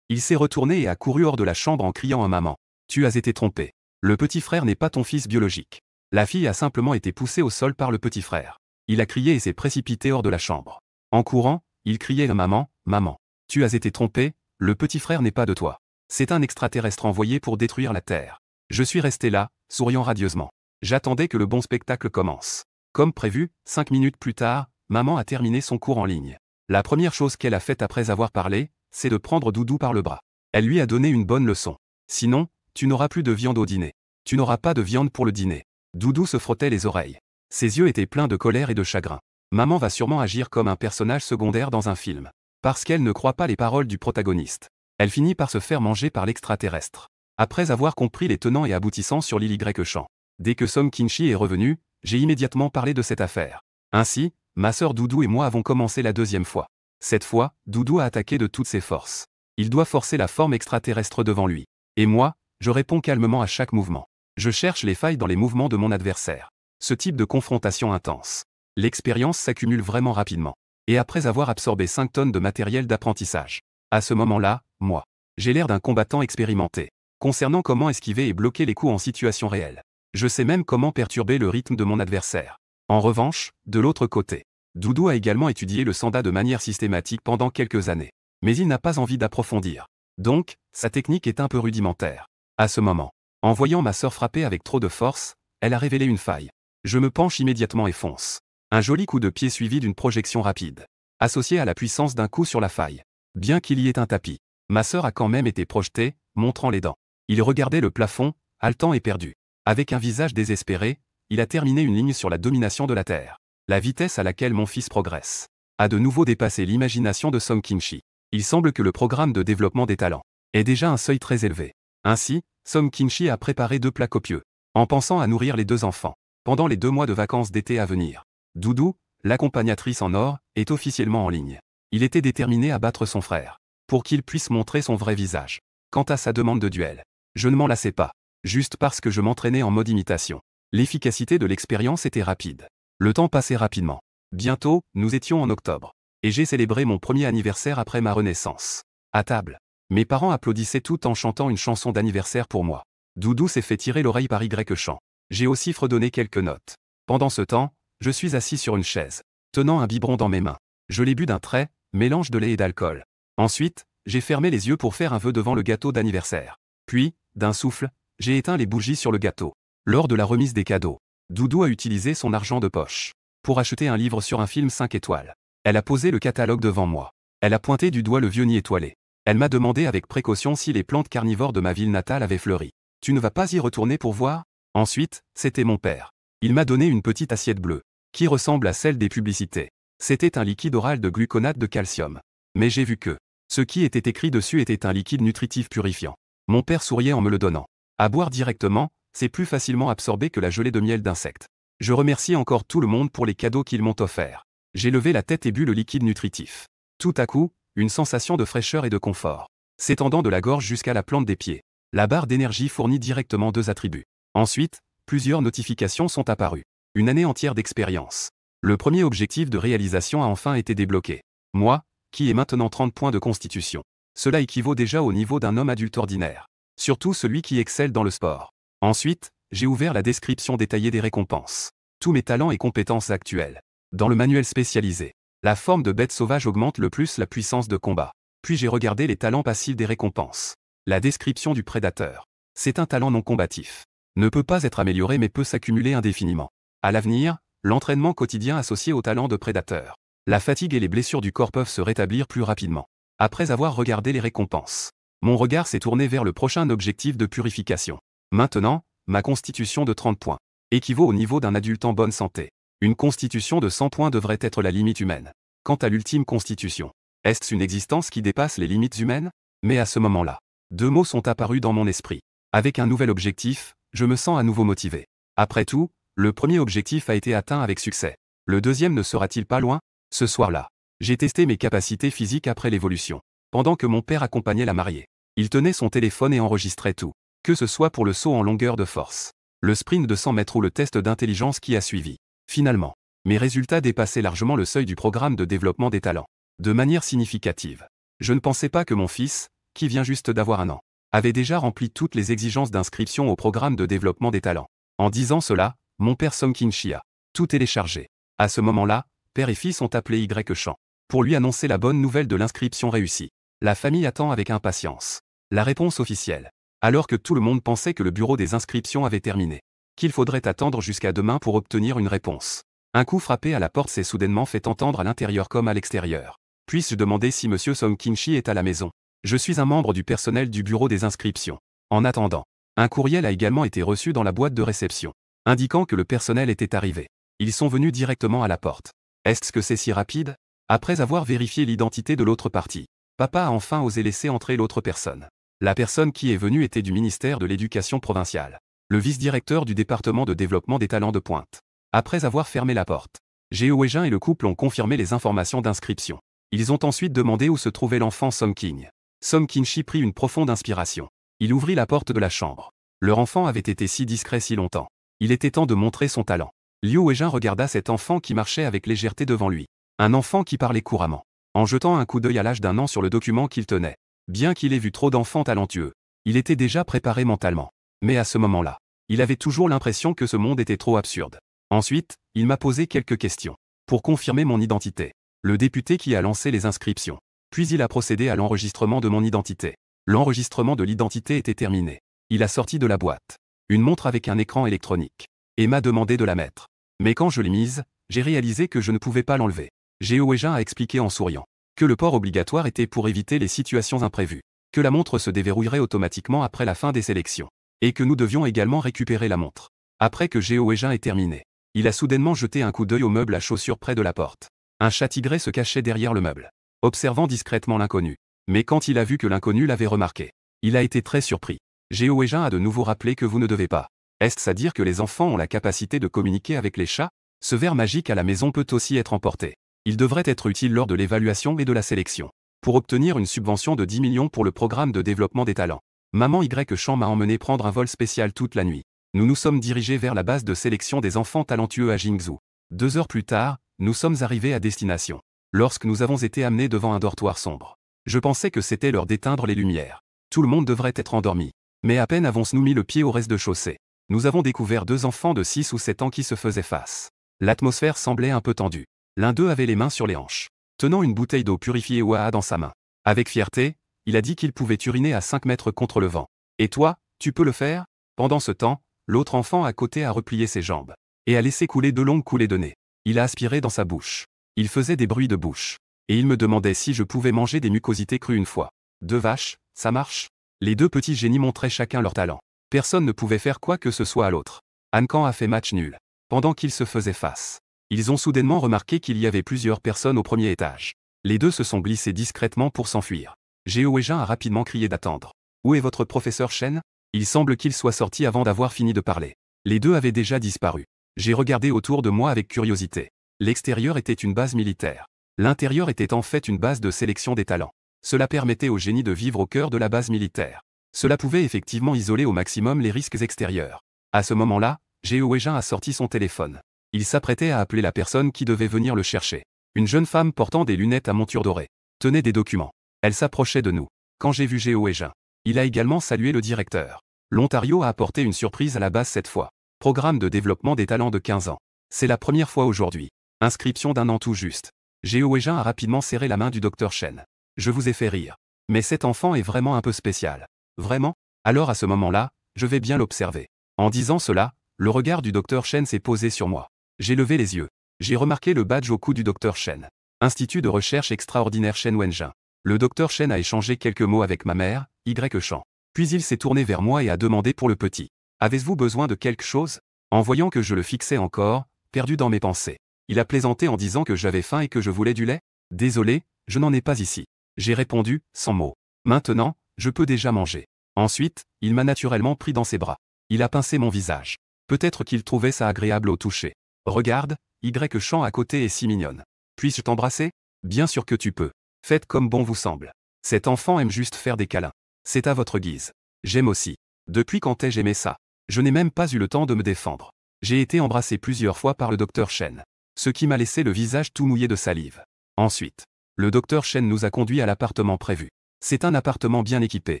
Il s'est retourné et a couru hors de la chambre en criant à maman. Tu as été trompée. Le petit frère n'est pas ton fils biologique. La fille a simplement été poussée au sol par le petit frère. Il a crié et s'est précipité hors de la chambre. En courant, il criait à maman, maman. Tu as été trompée, le petit frère n'est pas de toi. C'est un extraterrestre envoyé pour détruire la Terre. Je suis resté là, souriant radieusement. J'attendais que le bon spectacle commence. Comme prévu, 5 minutes plus tard, maman a terminé son cours en ligne. La première chose qu'elle a faite après avoir parlé, c'est de prendre Doudou par le bras. Elle lui a donné une bonne leçon. Sinon, tu n'auras plus de viande au dîner. Tu n'auras pas de viande pour le dîner. Doudou se frottait les oreilles. Ses yeux étaient pleins de colère et de chagrin. Maman va sûrement agir comme un personnage secondaire dans un film. Parce qu'elle ne croit pas les paroles du protagoniste. Elle finit par se faire manger par l'extraterrestre. Après avoir compris les tenants et aboutissants sur l'Y champ. Dès que Song Kin-chi est revenu, j'ai immédiatement parlé de cette affaire. Ainsi, ma sœur Doudou et moi avons commencé la deuxième fois. Cette fois, Doudou a attaqué de toutes ses forces. Il doit forcer la forme extraterrestre devant lui. Et moi, je réponds calmement à chaque mouvement. Je cherche les failles dans les mouvements de mon adversaire. Ce type de confrontation intense. L'expérience s'accumule vraiment rapidement. Et après avoir absorbé 5 tonnes de matériel d'apprentissage. À ce moment-là, moi, j'ai l'air d'un combattant expérimenté. Concernant comment esquiver et bloquer les coups en situation réelle. Je sais même comment perturber le rythme de mon adversaire. En revanche, de l'autre côté, Doudou a également étudié le sanda de manière systématique pendant quelques années. Mais il n'a pas envie d'approfondir. Donc, sa technique est un peu rudimentaire. À ce moment, en voyant ma sœur frapper avec trop de force, elle a révélé une faille. Je me penche immédiatement et fonce. Un joli coup de pied suivi d'une projection rapide. Associé à la puissance d'un coup sur la faille. Bien qu'il y ait un tapis, ma sœur a quand même été projetée, montrant les dents. Il regardait le plafond, haletant et perdu. Avec un visage désespéré, il a terminé une ligne sur la domination de la Terre. La vitesse à laquelle mon fils progresse a de nouveau dépassé l'imagination de Song Kin-chi. Il semble que le programme de développement des talents est déjà un seuil très élevé. Ainsi, Song Kin-chi a préparé 2 plats copieux, en pensant à nourrir les 2 enfants, pendant les 2 mois de vacances d'été à venir. Doudou, l'accompagnatrice en or, est officiellement en ligne. Il était déterminé à battre son frère, pour qu'il puisse montrer son vrai visage. Quant à sa demande de duel, je ne m'en lassais pas, juste parce que je m'entraînais en mode imitation. L'efficacité de l'expérience était rapide. Le temps passait rapidement. Bientôt, nous étions en octobre. Et j'ai célébré mon premier anniversaire après ma renaissance. À table, mes parents applaudissaient tout en chantant une chanson d'anniversaire pour moi. Doudou s'est fait tirer l'oreille par Y chant. J'ai aussi fredonné quelques notes. Pendant ce temps, je suis assis sur une chaise, tenant un biberon dans mes mains. Je l'ai bu d'un trait, mélange de lait et d'alcool. Ensuite, j'ai fermé les yeux pour faire un vœu devant le gâteau d'anniversaire. Puis, d'un souffle, j'ai éteint les bougies sur le gâteau. Lors de la remise des cadeaux, Doudou a utilisé son argent de poche pour acheter un livre sur un film 5 étoiles. Elle a posé le catalogue devant moi. Elle a pointé du doigt le vieux nid étoilé. Elle m'a demandé avec précaution si les plantes carnivores de ma ville natale avaient fleuri. Tu ne vas pas y retourner pour voir? Ensuite, c'était mon père. Il m'a donné une petite assiette bleue, qui ressemble à celle des publicités. C'était un liquide oral de gluconate de calcium. Mais j'ai vu que ce qui était écrit dessus était un liquide nutritif purifiant. Mon père souriait en me le donnant. À boire directement, c'est plus facilement absorbé que la gelée de miel d'insectes. Je remercie encore tout le monde pour les cadeaux qu'ils m'ont offerts. J'ai levé la tête et bu le liquide nutritif. Tout à coup, une sensation de fraîcheur et de confort, s'étendant de la gorge jusqu'à la plante des pieds. La barre d'énergie fournit directement 2 attributs. Ensuite, plusieurs notifications sont apparues. Une année entière d'expérience. Le premier objectif de réalisation a enfin été débloqué. Moi, qui ai maintenant 30 points de constitution. Cela équivaut déjà au niveau d'un homme adulte ordinaire. Surtout celui qui excelle dans le sport. Ensuite, j'ai ouvert la description détaillée des récompenses. Tous mes talents et compétences actuelles. Dans le manuel spécialisé, la forme de bête sauvage augmente le plus la puissance de combat. Puis j'ai regardé les talents passifs des récompenses. La description du prédateur. C'est un talent non combatif. Ne peut pas être amélioré mais peut s'accumuler indéfiniment. À l'avenir, l'entraînement quotidien associé au talent de prédateur. La fatigue et les blessures du corps peuvent se rétablir plus rapidement. Après avoir regardé les récompenses, mon regard s'est tourné vers le prochain objectif de purification. Maintenant, ma constitution de 30 points équivaut au niveau d'un adulte en bonne santé. Une constitution de 100 points devrait être la limite humaine. Quant à l'ultime constitution, est-ce une existence qui dépasse les limites humaines? Mais à ce moment-là, 2 mots sont apparus dans mon esprit. Avec un nouvel objectif, je me sens à nouveau motivé. Après tout, le premier objectif a été atteint avec succès. Le deuxième ne sera-t-il pas loin? Ce soir-là, j'ai testé mes capacités physiques après l'évolution. Pendant que mon père accompagnait la mariée. Il tenait son téléphone et enregistrait tout. Que ce soit pour le saut en longueur de force, le sprint de 100 mètres ou le test d'intelligence qui a suivi. Finalement, mes résultats dépassaient largement le seuil du programme de développement des talents. De manière significative. Je ne pensais pas que mon fils, qui vient juste d'avoir 1 an, avait déjà rempli toutes les exigences d'inscription au programme de développement des talents. En disant cela, mon père Song Kin-chi a tout téléchargé. À ce moment-là, père et fils ont appelé Y Chan pour lui annoncer la bonne nouvelle de l'inscription réussie. La famille attend avec impatience la réponse officielle. Alors que tout le monde pensait que le bureau des inscriptions avait terminé, qu'il faudrait attendre jusqu'à demain pour obtenir une réponse. Un coup frappé à la porte s'est soudainement fait entendre à l'intérieur comme à l'extérieur. Puis-je demander si Monsieur Song Kin-chi est à la maison? Je suis un membre du personnel du bureau des inscriptions. En attendant, un courriel a également été reçu dans la boîte de réception, indiquant que le personnel était arrivé. Ils sont venus directement à la porte. Est-ce que c'est si rapide? Après avoir vérifié l'identité de l'autre partie, papa a enfin osé laisser entrer l'autre personne. La personne qui est venue était du ministère de l'Éducation provinciale, le vice-directeur du département de développement des talents de pointe. Après avoir fermé la porte, Jeo Wei-jin et le couple ont confirmé les informations d'inscription. Ils ont ensuite demandé où se trouvait l'enfant Song King. Song Kin-chi prit une profonde inspiration. Il ouvrit la porte de la chambre. Leur enfant avait été si discret si longtemps. Il était temps de montrer son talent. Liu Wei-jin regarda cet enfant qui marchait avec légèreté devant lui. Un enfant qui parlait couramment. En jetant un coup d'œil à l'âge d'1 an sur le document qu'il tenait. Bien qu'il ait vu trop d'enfants talentueux, il était déjà préparé mentalement. Mais à ce moment-là, il avait toujours l'impression que ce monde était trop absurde. Ensuite, il m'a posé quelques questions. Pour confirmer mon identité. Le député qui a lancé les inscriptions. Puis il a procédé à l'enregistrement de mon identité. L'enregistrement de l'identité était terminé. Il a sorti de la boîte une montre avec un écran électronique et m'a demandé de la mettre. Mais quand je l'ai mise, j'ai réalisé que je ne pouvais pas l'enlever. Jeo Wei-jin a expliqué en souriant que le port obligatoire était pour éviter les situations imprévues, que la montre se déverrouillerait automatiquement après la fin des sélections, et que nous devions également récupérer la montre. Après que Jeo Wei-jin ait terminé, il a soudainement jeté un coup d'œil au meuble à chaussures près de la porte. Un chat tigré se cachait derrière le meuble, observant discrètement l'inconnu. Mais quand il a vu que l'inconnu l'avait remarqué, il a été très surpris. Jeo Wei-jin a de nouveau rappelé que vous ne devez pas. Est-ce à dire que les enfants ont la capacité de communiquer avec les chats? Ce verre magique à la maison peut aussi être emporté. Il devrait être utile lors de l'évaluation et de la sélection. Pour obtenir une subvention de 10 millions pour le programme de développement des talents. Maman Y Chan m'a emmené prendre un vol spécial toute la nuit. Nous nous sommes dirigés vers la base de sélection des enfants talentueux à Jingzhou. 2 heures plus tard, nous sommes arrivés à destination. Lorsque nous avons été amenés devant un dortoir sombre, je pensais que c'était l'heure d'éteindre les lumières. Tout le monde devrait être endormi. Mais à peine avons-nous mis le pied au rez-de-chaussée. Nous avons découvert 2 enfants de 6 ou 7 ans qui se faisaient face. L'atmosphère semblait un peu tendue. L'un d'eux avait les mains sur les hanches, tenant une bouteille d'eau purifiée Waha dans sa main. Avec fierté, il a dit qu'il pouvait uriner à 5 mètres contre le vent. Et toi, tu peux le faire? Pendant ce temps, l'autre enfant à côté a replié ses jambes et a laissé couler 2 longues coulées de nez. Il a aspiré dans sa bouche. Il faisait des bruits de bouche. Et il me demandait si je pouvais manger des mucosités crues une fois. 2 vaches, ça marche? Les 2 petits génies montraient chacun leur talent. Personne ne pouvait faire quoi que ce soit à l'autre. Ankan a fait match nul. Pendant qu'ils se faisaient face, ils ont soudainement remarqué qu'il y avait plusieurs personnes au premier étage. Les 2 se sont glissés discrètement pour s'enfuir. Jeo Wei-jin a rapidement crié d'attendre. Où est votre professeur Shen? Il semble qu'il soit sorti avant d'avoir fini de parler. Les 2 avaient déjà disparu. J'ai regardé autour de moi avec curiosité. L'extérieur était une base militaire. L'intérieur était en fait une base de sélection des talents. Cela permettait aux génies de vivre au cœur de la base militaire. Cela pouvait effectivement isoler au maximum les risques extérieurs. À ce moment-là, Jeo Wei-jin a sorti son téléphone. Il s'apprêtait à appeler la personne qui devait venir le chercher. Une jeune femme portant des lunettes à monture dorée tenait des documents. Elle s'approchait de nous. Quand j'ai vu Jeo Wei-jin, il a également salué le directeur. L'Ontario a apporté une surprise à la base cette fois. Programme de développement des talents de 15 ans. C'est la première fois aujourd'hui. Inscription d'1 an tout juste. Jeo Wei-jin a rapidement serré la main du Dr Shen. Je vous ai fait rire. Mais cet enfant est vraiment un peu spécial. Vraiment? Alors à ce moment-là, je vais bien l'observer. En disant cela, le regard du Dr Shen s'est posé sur moi. J'ai levé les yeux. J'ai remarqué le badge au cou du Dr Shen. Institut de recherche extraordinaire Shen Wenjin. Le Dr Shen a échangé quelques mots avec ma mère, Y Chan. Puis il s'est tourné vers moi et a demandé pour le petit. Avez-vous besoin de quelque chose? En voyant que je le fixais encore, perdu dans mes pensées, il a plaisanté en disant que j'avais faim et que je voulais du lait. Désolé, je n'en ai pas ici. J'ai répondu, sans mots. Maintenant, je peux déjà manger. Ensuite, il m'a naturellement pris dans ses bras. Il a pincé mon visage. Peut-être qu'il trouvait ça agréable au toucher. Regarde, Y Chan à côté est si mignonne. Puis-je t'embrasser? Bien sûr que tu peux. Faites comme bon vous semble. Cet enfant aime juste faire des câlins. C'est à votre guise. J'aime aussi. Depuis quand ai-je aimé ça? Je n'ai même pas eu le temps de me défendre. J'ai été embrassé plusieurs fois par le docteur Chen. Ce qui m'a laissé le visage tout mouillé de salive. Ensuite, le docteur Chen nous a conduits à l'appartement prévu. C'est un appartement bien équipé.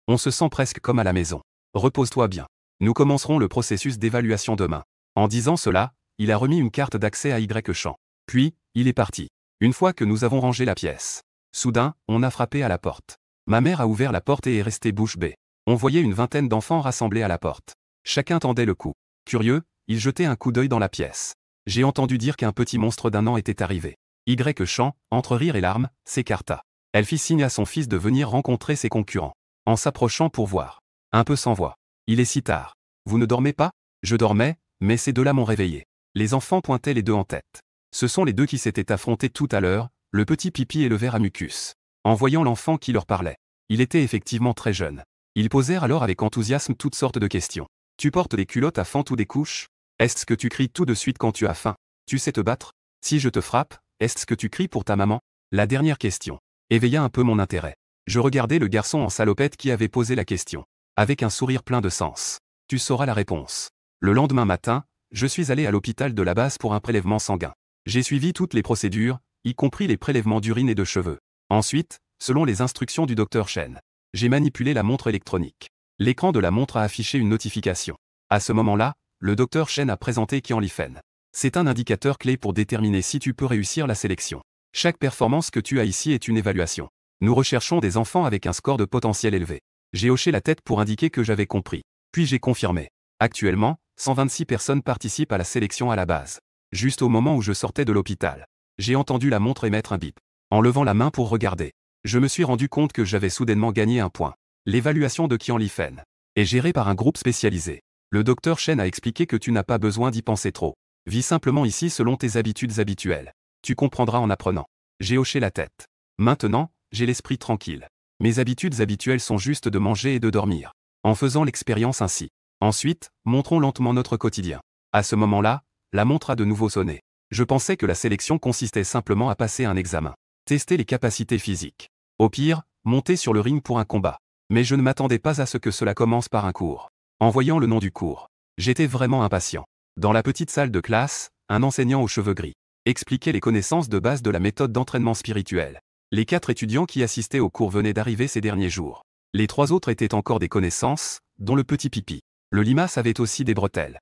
On se sent presque comme à la maison. Repose-toi bien. Nous commencerons le processus d'évaluation demain. En disant cela, il a remis une carte d'accès à Y-Champ. Puis, il est parti. Une fois que nous avons rangé la pièce. Soudain, on a frappé à la porte. Ma mère a ouvert la porte et est restée bouche bée. On voyait une vingtaine d'enfants rassemblés à la porte. Chacun tendait le cou. Curieux, il jetait un coup d'œil dans la pièce. J'ai entendu dire qu'un petit monstre d'1 an était arrivé. Y-Champ, entre rire et larmes, s'écarta. Elle fit signe à son fils de venir rencontrer ses concurrents. En s'approchant pour voir. Un peu sans voix. Il est si tard. Vous ne dormez pas? Je dormais, mais ces deux-là m'ont réveillé. Les enfants pointaient les deux en tête. Ce sont les deux qui s'étaient affrontés tout à l'heure, le petit Pipi et le ver à mucus. En voyant l'enfant qui leur parlait. Il était effectivement très jeune. Ils posèrent alors avec enthousiasme toutes sortes de questions. Tu portes des culottes à fente ou des couches? Est-ce que tu cries tout de suite quand tu as faim? Tu sais te battre? Si je te frappe, est-ce que tu cries pour ta maman? La dernière question éveilla un peu mon intérêt. Je regardais le garçon en salopette qui avait posé la question. Avec un sourire plein de sens. Tu sauras la réponse. Le lendemain matin, je suis allé à l'hôpital de la base pour un prélèvement sanguin. J'ai suivi toutes les procédures, y compris les prélèvements d'urine et de cheveux. Ensuite, selon les instructions du docteur Chen, j'ai manipulé la montre électronique. L'écran de la montre a affiché une notification. À ce moment-là, le docteur Chen a présenté Qian Lifen. C'est un indicateur clé pour déterminer si tu peux réussir la sélection. Chaque performance que tu as ici est une évaluation. Nous recherchons des enfants avec un score de potentiel élevé. J'ai hoché la tête pour indiquer que j'avais compris. Puis j'ai confirmé. Actuellement, 126 personnes participent à la sélection à la base. Juste au moment où je sortais de l'hôpital, j'ai entendu la montre émettre un bip. En levant la main pour regarder, je me suis rendu compte que j'avais soudainement gagné un point. L'évaluation de Qian Lifen est gérée par un groupe spécialisé. Le docteur Chen a expliqué que tu n'as pas besoin d'y penser trop. Vis simplement ici selon tes habitudes habituelles. Tu comprendras en apprenant. J'ai hoché la tête. Maintenant, j'ai l'esprit tranquille. Mes habitudes habituelles sont juste de manger et de dormir. En faisant l'expérience ainsi. Ensuite, montrons lentement notre quotidien. À ce moment-là, la montre a de nouveau sonné. Je pensais que la sélection consistait simplement à passer un examen. Tester les capacités physiques. Au pire, monter sur le ring pour un combat. Mais je ne m'attendais pas à ce que cela commence par un cours. En voyant le nom du cours, j'étais vraiment impatient. Dans la petite salle de classe, un enseignant aux cheveux gris expliquait les connaissances de base de la méthode d'entraînement spirituel. Les 4 étudiants qui assistaient au cours venaient d'arriver ces derniers jours. Les 3 autres étaient encore des connaissances, dont le petit Pipi. Le limace avait aussi des bretelles.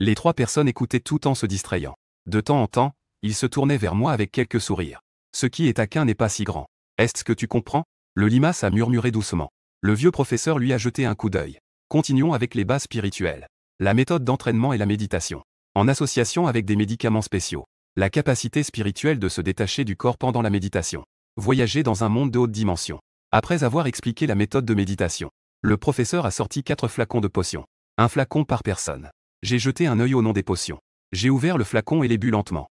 Les 3 personnes écoutaient tout en se distrayant. De temps en temps, ils se tournaient vers moi avec quelques sourires. Ce qui est taquin n'est pas si grand. Est-ce que tu comprends? Le limace a murmuré doucement. Le vieux professeur lui a jeté un coup d'œil. Continuons avec les bases spirituelles. La méthode d'entraînement et la méditation. En association avec des médicaments spéciaux. La capacité spirituelle de se détacher du corps pendant la méditation. Voyager dans un monde de haute dimension. Après avoir expliqué la méthode de méditation, le professeur a sorti 4 flacons de potions. Un flacon par personne. J'ai jeté un œil au nom des potions. J'ai ouvert le flacon et l'ai bu lentement.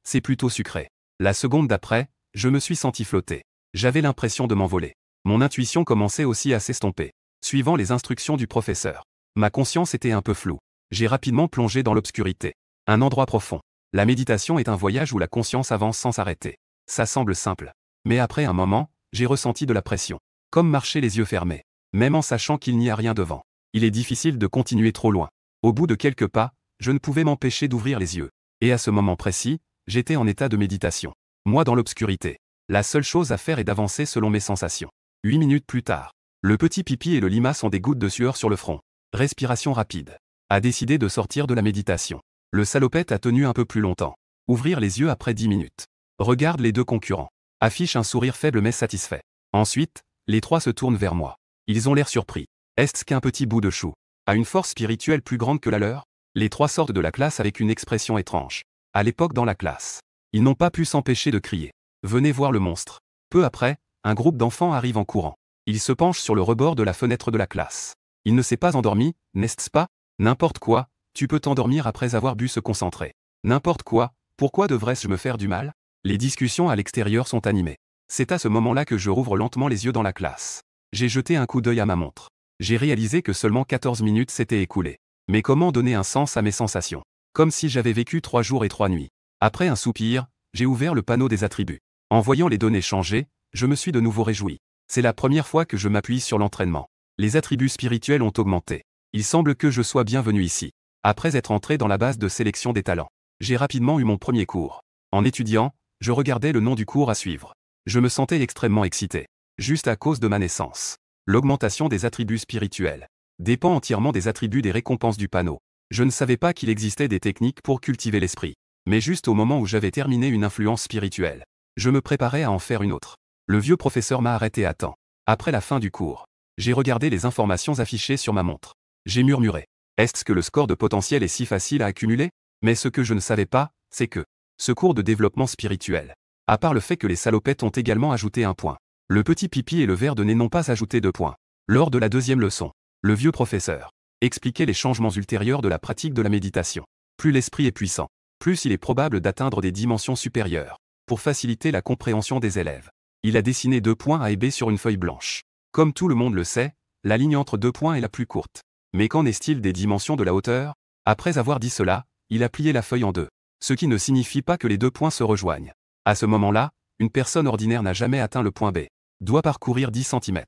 C'est plutôt sucré. La seconde d'après, je me suis senti flotter. J'avais l'impression de m'envoler. Mon intuition commençait aussi à s'estomper. Suivant les instructions du professeur. Ma conscience était un peu floue. J'ai rapidement plongé dans l'obscurité. Un endroit profond. La méditation est un voyage où la conscience avance sans s'arrêter. Ça semble simple. Mais après un moment, j'ai ressenti de la pression. Comme marcher les yeux fermés. Même en sachant qu'il n'y a rien devant. Il est difficile de continuer trop loin. Au bout de quelques pas, je ne pouvais m'empêcher d'ouvrir les yeux. Et à ce moment précis, j'étais en état de méditation. Moi dans l'obscurité. La seule chose à faire est d'avancer selon mes sensations. 8 minutes plus tard. Le petit Pipi et le limace ont des gouttes de sueur sur le front. Respiration rapide. A décidé de sortir de la méditation. Le salopette a tenu un peu plus longtemps. Ouvrir les yeux après 10 minutes. Regarde les deux concurrents. Affiche un sourire faible mais satisfait. Ensuite, les 3 se tournent vers moi. Ils ont l'air surpris. Est-ce qu'un petit bout de chou a une force spirituelle plus grande que la leur? Les 3 sortent de la classe avec une expression étrange. À l'époque dans la classe, ils n'ont pas pu s'empêcher de crier. Venez voir le monstre. Peu après, un groupe d'enfants arrive en courant. Il se penche sur le rebord de la fenêtre de la classe. Il ne s'est pas endormi, n'est-ce pas? N'importe quoi, tu peux t'endormir après avoir bu se concentrer. N'importe quoi, pourquoi devrais-je me faire du mal? Les discussions à l'extérieur sont animées. C'est à ce moment-là que je rouvre lentement les yeux dans la classe. J'ai jeté un coup d'œil à ma montre. J'ai réalisé que seulement 14 minutes s'étaient écoulées. Mais comment donner un sens à mes sensations? Comme si j'avais vécu 3 jours et 3 nuits. Après un soupir, j'ai ouvert le panneau des attributs. En voyant les données changer, je me suis de nouveau réjoui. C'est la première fois que je m'appuie sur l'entraînement. Les attributs spirituels ont augmenté. Il semble que je sois bienvenu ici. Après être entré dans la base de sélection des talents, j'ai rapidement eu mon premier cours. En étudiant, je regardais le nom du cours à suivre. Je me sentais extrêmement excité, juste à cause de ma naissance. L'augmentation des attributs spirituels dépend entièrement des attributs des récompenses du panneau. Je ne savais pas qu'il existait des techniques pour cultiver l'esprit. Mais juste au moment où j'avais terminé une influence spirituelle, je me préparais à en faire une autre. Le vieux professeur m'a arrêté à temps. Après la fin du cours, j'ai regardé les informations affichées sur ma montre. J'ai murmuré. Est-ce que le score de potentiel est si facile à accumuler? Mais ce que je ne savais pas, c'est que ce cours de développement spirituel, à part le fait que les salopettes ont également ajouté 1 point, le petit pipi et le verre de nez n'ont pas ajouté 2 points. Lors de la deuxième leçon, le vieux professeur expliquait les changements ultérieurs de la pratique de la méditation. Plus l'esprit est puissant, plus il est probable d'atteindre des dimensions supérieures, pour faciliter la compréhension des élèves. Il a dessiné 2 points A et B sur une feuille blanche. Comme tout le monde le sait, la ligne entre 2 points est la plus courte. Mais qu'en est-il des dimensions de la hauteur? Après avoir dit cela, il a plié la feuille en 2. Ce qui ne signifie pas que les 2 points se rejoignent. À ce moment-là, une personne ordinaire n'a jamais atteint le point B, doit parcourir 10 cm.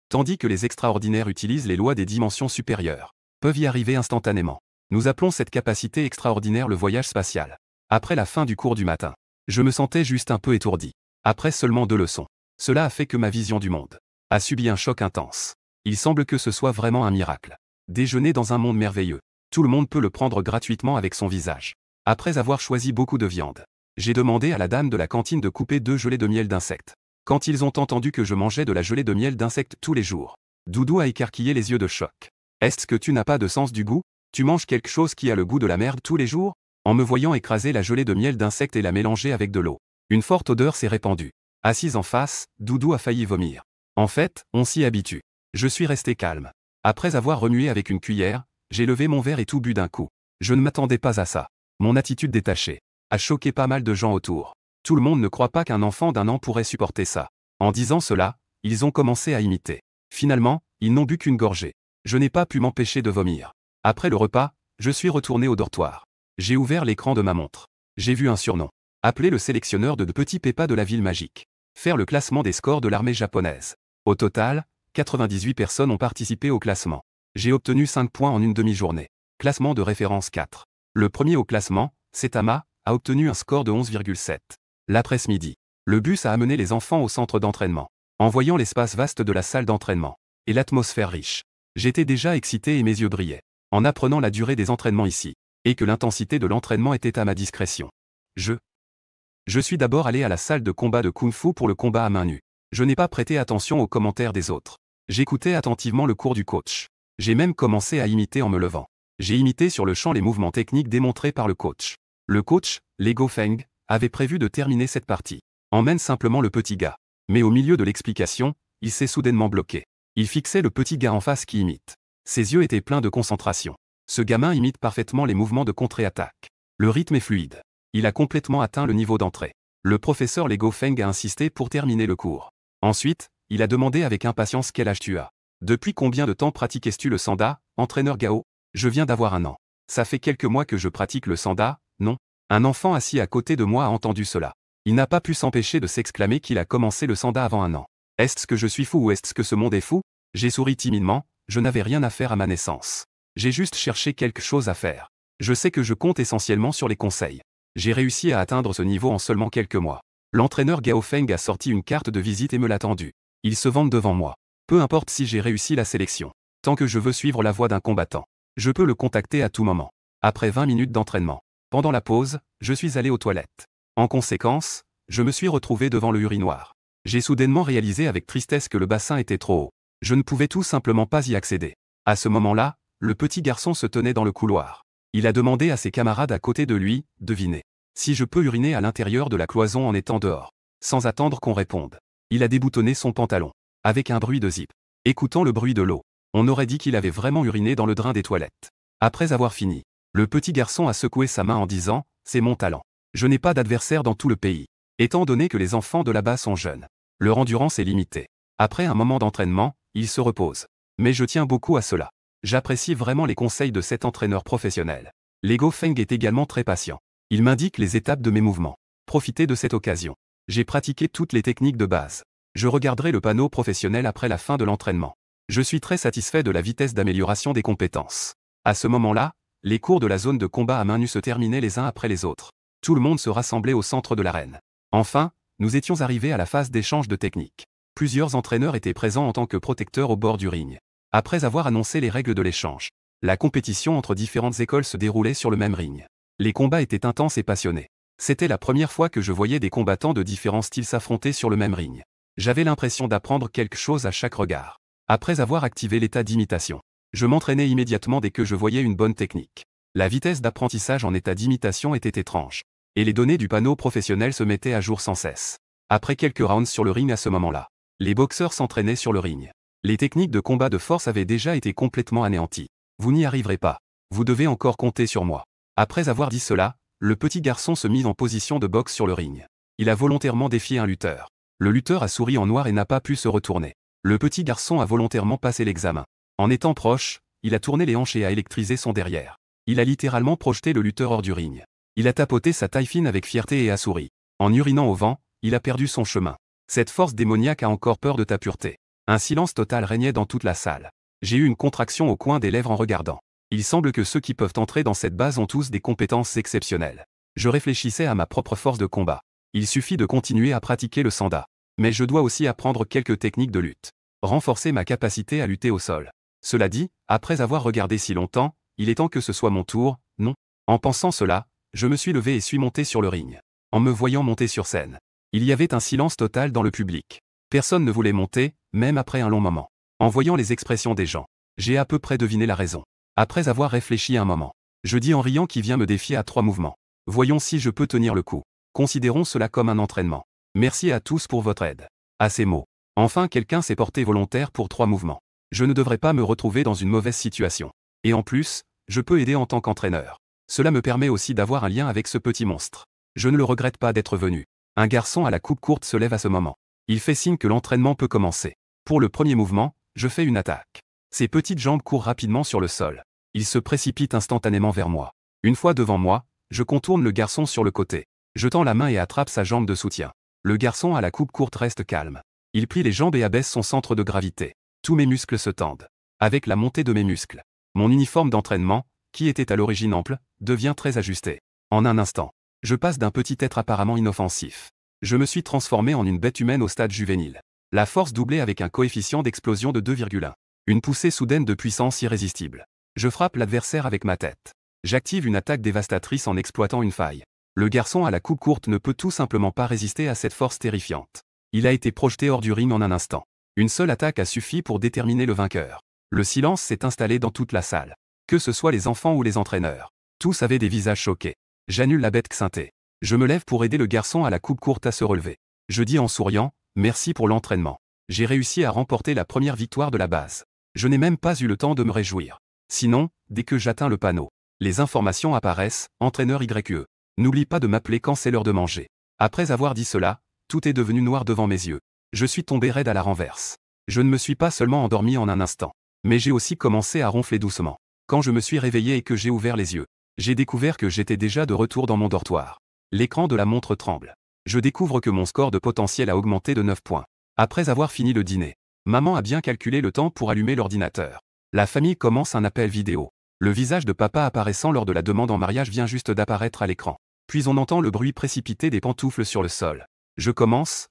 Tandis que les extraordinaires utilisent les lois des dimensions supérieures, peuvent y arriver instantanément. Nous appelons cette capacité extraordinaire le voyage spatial. Après la fin du cours du matin, je me sentais juste un peu étourdi. Après seulement 2 leçons, cela a fait que ma vision du monde a subi un choc intense. Il semble que ce soit vraiment un miracle. Déjeuner dans un monde merveilleux. Tout le monde peut le prendre gratuitement avec son visage. Après avoir choisi beaucoup de viande, j'ai demandé à la dame de la cantine de couper 2 gelées de miel d'insectes. Quand ils ont entendu que je mangeais de la gelée de miel d'insectes tous les jours, Doudou a écarquillé les yeux de choc. Est-ce que tu n'as pas de sens du goût? Tu manges quelque chose qui a le goût de la merde tous les jours? En me voyant écraser la gelée de miel d'insectes et la mélanger avec de l'eau, une forte odeur s'est répandue. Assise en face, Doudou a failli vomir. En fait, on s'y habitue. Je suis resté calme. Après avoir remué avec une cuillère, j'ai levé mon verre et tout bu d'un coup. Je ne m'attendais pas à ça. Mon attitude détachée a choqué pas mal de gens autour. Tout le monde ne croit pas qu'un enfant d'1 an pourrait supporter ça. En disant cela, ils ont commencé à imiter. Finalement, ils n'ont bu qu'une gorgée. Je n'ai pas pu m'empêcher de vomir. Après le repas, je suis retourné au dortoir. J'ai ouvert l'écran de ma montre. J'ai vu un surnom. Appeler le sélectionneur de Petit Péppa de la ville magique. Faire le classement des scores de l'armée japonaise. Au total, 98 personnes ont participé au classement. J'ai obtenu 5 points en une demi-journée. Classement de référence 4. Le premier au classement, Setama, a obtenu un score de 11,7. L'après-midi, le bus a amené les enfants au centre d'entraînement. En voyant l'espace vaste de la salle d'entraînement et l'atmosphère riche, j'étais déjà excité et mes yeux brillaient. En apprenant la durée des entraînements ici, et que l'intensité de l'entraînement était à ma discrétion. Je suis d'abord allé à la salle de combat de Kung-Fu pour le combat à main nue. Je n'ai pas prêté attention aux commentaires des autres. J'écoutais attentivement le cours du coach. J'ai même commencé à imiter en me levant. J'ai imité sur le champ les mouvements techniques démontrés par le coach. Le coach, Lego Feng, avait prévu de terminer cette partie. Emmène simplement le petit gars. Mais au milieu de l'explication, il s'est soudainement bloqué. Il fixait le petit gars en face qui imite. Ses yeux étaient pleins de concentration. Ce gamin imite parfaitement les mouvements de contre-attaque. Le rythme est fluide. Il a complètement atteint le niveau d'entrée. Le professeur Lego Feng a insisté pour terminer le cours. Ensuite, il a demandé avec impatience quel âge tu as. Depuis combien de temps pratiques-tu le sanda, entraîneur Gao? Je viens d'avoir 1 an. Ça fait quelques mois que je pratique le sanda, non? Un enfant assis à côté de moi a entendu cela. Il n'a pas pu s'empêcher de s'exclamer qu'il a commencé le sanda avant 1 an. Est-ce que je suis fou ou est-ce que ce monde est fou? J'ai souri timidement, je n'avais rien à faire à ma naissance. J'ai juste cherché quelque chose à faire. Je sais que je compte essentiellement sur les conseils. J'ai réussi à atteindre ce niveau en seulement quelques mois. L'entraîneur Gao Feng a sorti une carte de visite et me l'a tendue. Il se vante devant moi. Peu importe si j'ai réussi la sélection. Tant que je veux suivre la voie d'un combattant, je peux le contacter à tout moment. Après 20 minutes d'entraînement. Pendant la pause, je suis allé aux toilettes. En conséquence, je me suis retrouvé devant le urinoir. J'ai soudainement réalisé avec tristesse que le bassin était trop haut. Je ne pouvais tout simplement pas y accéder. À ce moment-là, le petit garçon se tenait dans le couloir. Il a demandé à ses camarades à côté de lui, devinez, si je peux uriner à l'intérieur de la cloison en étant dehors. Sans attendre qu'on réponde, il a déboutonné son pantalon. Avec un bruit de zip. Écoutant le bruit de l'eau, on aurait dit qu'il avait vraiment uriné dans le drain des toilettes. Après avoir fini, le petit garçon a secoué sa main en disant « C'est mon talent. Je n'ai pas d'adversaire dans tout le pays. Étant donné que les enfants de là-bas sont jeunes, leur endurance est limitée. Après un moment d'entraînement, ils se reposent. Mais je tiens beaucoup à cela. J'apprécie vraiment les conseils de cet entraîneur professionnel. Lego Feng est également très patient. Il m'indique les étapes de mes mouvements. Profitez de cette occasion. J'ai pratiqué toutes les techniques de base. Je regarderai le panneau professionnel après la fin de l'entraînement. Je suis très satisfait de la vitesse d'amélioration des compétences. À ce moment-là, les cours de la zone de combat à main nue se terminaient les uns après les autres. Tout le monde se rassemblait au centre de l'arène. Enfin, nous étions arrivés à la phase d'échange de techniques. Plusieurs entraîneurs étaient présents en tant que protecteurs au bord du ring. Après avoir annoncé les règles de l'échange, la compétition entre différentes écoles se déroulait sur le même ring. Les combats étaient intenses et passionnés. C'était la première fois que je voyais des combattants de différents styles s'affronter sur le même ring. J'avais l'impression d'apprendre quelque chose à chaque regard. Après avoir activé l'état d'imitation, je m'entraînais immédiatement dès que je voyais une bonne technique. La vitesse d'apprentissage en état d'imitation était étrange. Et les données du panneau professionnel se mettaient à jour sans cesse. Après quelques rounds sur le ring à ce moment-là, les boxeurs s'entraînaient sur le ring. Les techniques de combat de force avaient déjà été complètement anéanties. Vous n'y arriverez pas. Vous devez encore compter sur moi. Après avoir dit cela, le petit garçon se mit en position de boxe sur le ring. Il a volontairement défié un lutteur. Le lutteur a souri en noir et n'a pas pu se retourner. Le petit garçon a volontairement passé l'examen. En étant proche, il a tourné les hanches et a électrisé son derrière. Il a littéralement projeté le lutteur hors du ring. Il a tapoté sa taille fine avec fierté et a souri. En urinant au vent, il a perdu son chemin. Cette force démoniaque a encore peur de ta pureté. Un silence total régnait dans toute la salle. J'ai eu une contraction au coin des lèvres en regardant. Il semble que ceux qui peuvent entrer dans cette base ont tous des compétences exceptionnelles. Je réfléchissais à ma propre force de combat. Il suffit de continuer à pratiquer le sanda. Mais je dois aussi apprendre quelques techniques de lutte. Renforcer ma capacité à lutter au sol. Cela dit, après avoir regardé si longtemps, il est temps que ce soit mon tour, non? En pensant cela, je me suis levé et suis monté sur le ring. En me voyant monter sur scène, il y avait un silence total dans le public. Personne ne voulait monter, même après un long moment. En voyant les expressions des gens, j'ai à peu près deviné la raison. Après avoir réfléchi un moment, je dis en riant qui vient me défier à 3 mouvements. Voyons si je peux tenir le coup. Considérons cela comme un entraînement. Merci à tous pour votre aide. À ces mots, enfin quelqu'un s'est porté volontaire pour 3 mouvements. Je ne devrais pas me retrouver dans une mauvaise situation. Et en plus, je peux aider en tant qu'entraîneur. Cela me permet aussi d'avoir un lien avec ce petit monstre. Je ne le regrette pas d'être venu. Un garçon à la coupe courte se lève à ce moment. Il fait signe que l'entraînement peut commencer. Pour le premier mouvement, je fais une attaque. Ses petites jambes courent rapidement sur le sol. Il se précipite instantanément vers moi. Une fois devant moi, je contourne le garçon sur le côté. Je tends la main et attrape sa jambe de soutien. Le garçon à la coupe courte reste calme. Il plie les jambes et abaisse son centre de gravité. Tous mes muscles se tendent. Avec la montée de mes muscles, mon uniforme d'entraînement, qui était à l'origine ample, devient très ajusté. En un instant, je passe d'un petit être apparemment inoffensif. Je me suis transformé en une bête humaine au stade juvénile. La force doublée avec un coefficient d'explosion de 2,1. Une poussée soudaine de puissance irrésistible. Je frappe l'adversaire avec ma tête. J'active une attaque dévastatrice en exploitant une faille. Le garçon à la coupe courte ne peut tout simplement pas résister à cette force terrifiante. Il a été projeté hors du ring en un instant. Une seule attaque a suffi pour déterminer le vainqueur. Le silence s'est installé dans toute la salle. Que ce soit les enfants ou les entraîneurs. Tous avaient des visages choqués. J'annule la bête xintée. Je me lève pour aider le garçon à la coupe courte à se relever. Je dis en souriant, merci pour l'entraînement. J'ai réussi à remporter la première victoire de la base. Je n'ai même pas eu le temps de me réjouir. Sinon, dès que j'atteins le panneau, les informations apparaissent, entraîneur YE. N'oublie pas de m'appeler quand c'est l'heure de manger. Après avoir dit cela, tout est devenu noir devant mes yeux. Je suis tombé raide à la renverse. Je ne me suis pas seulement endormi en un instant, mais j'ai aussi commencé à ronfler doucement. Quand je me suis réveillé et que j'ai ouvert les yeux, j'ai découvert que j'étais déjà de retour dans mon dortoir. L'écran de la montre tremble. Je découvre que mon score de potentiel a augmenté de 9 points. Après avoir fini le dîner, maman a bien calculé le temps pour allumer l'ordinateur. La famille commence un appel vidéo. Le visage de papa apparaissant lors de la demande en mariage vient juste d'apparaître à l'écran. Puis on entend le bruit précipité des pantoufles sur le sol. Je pense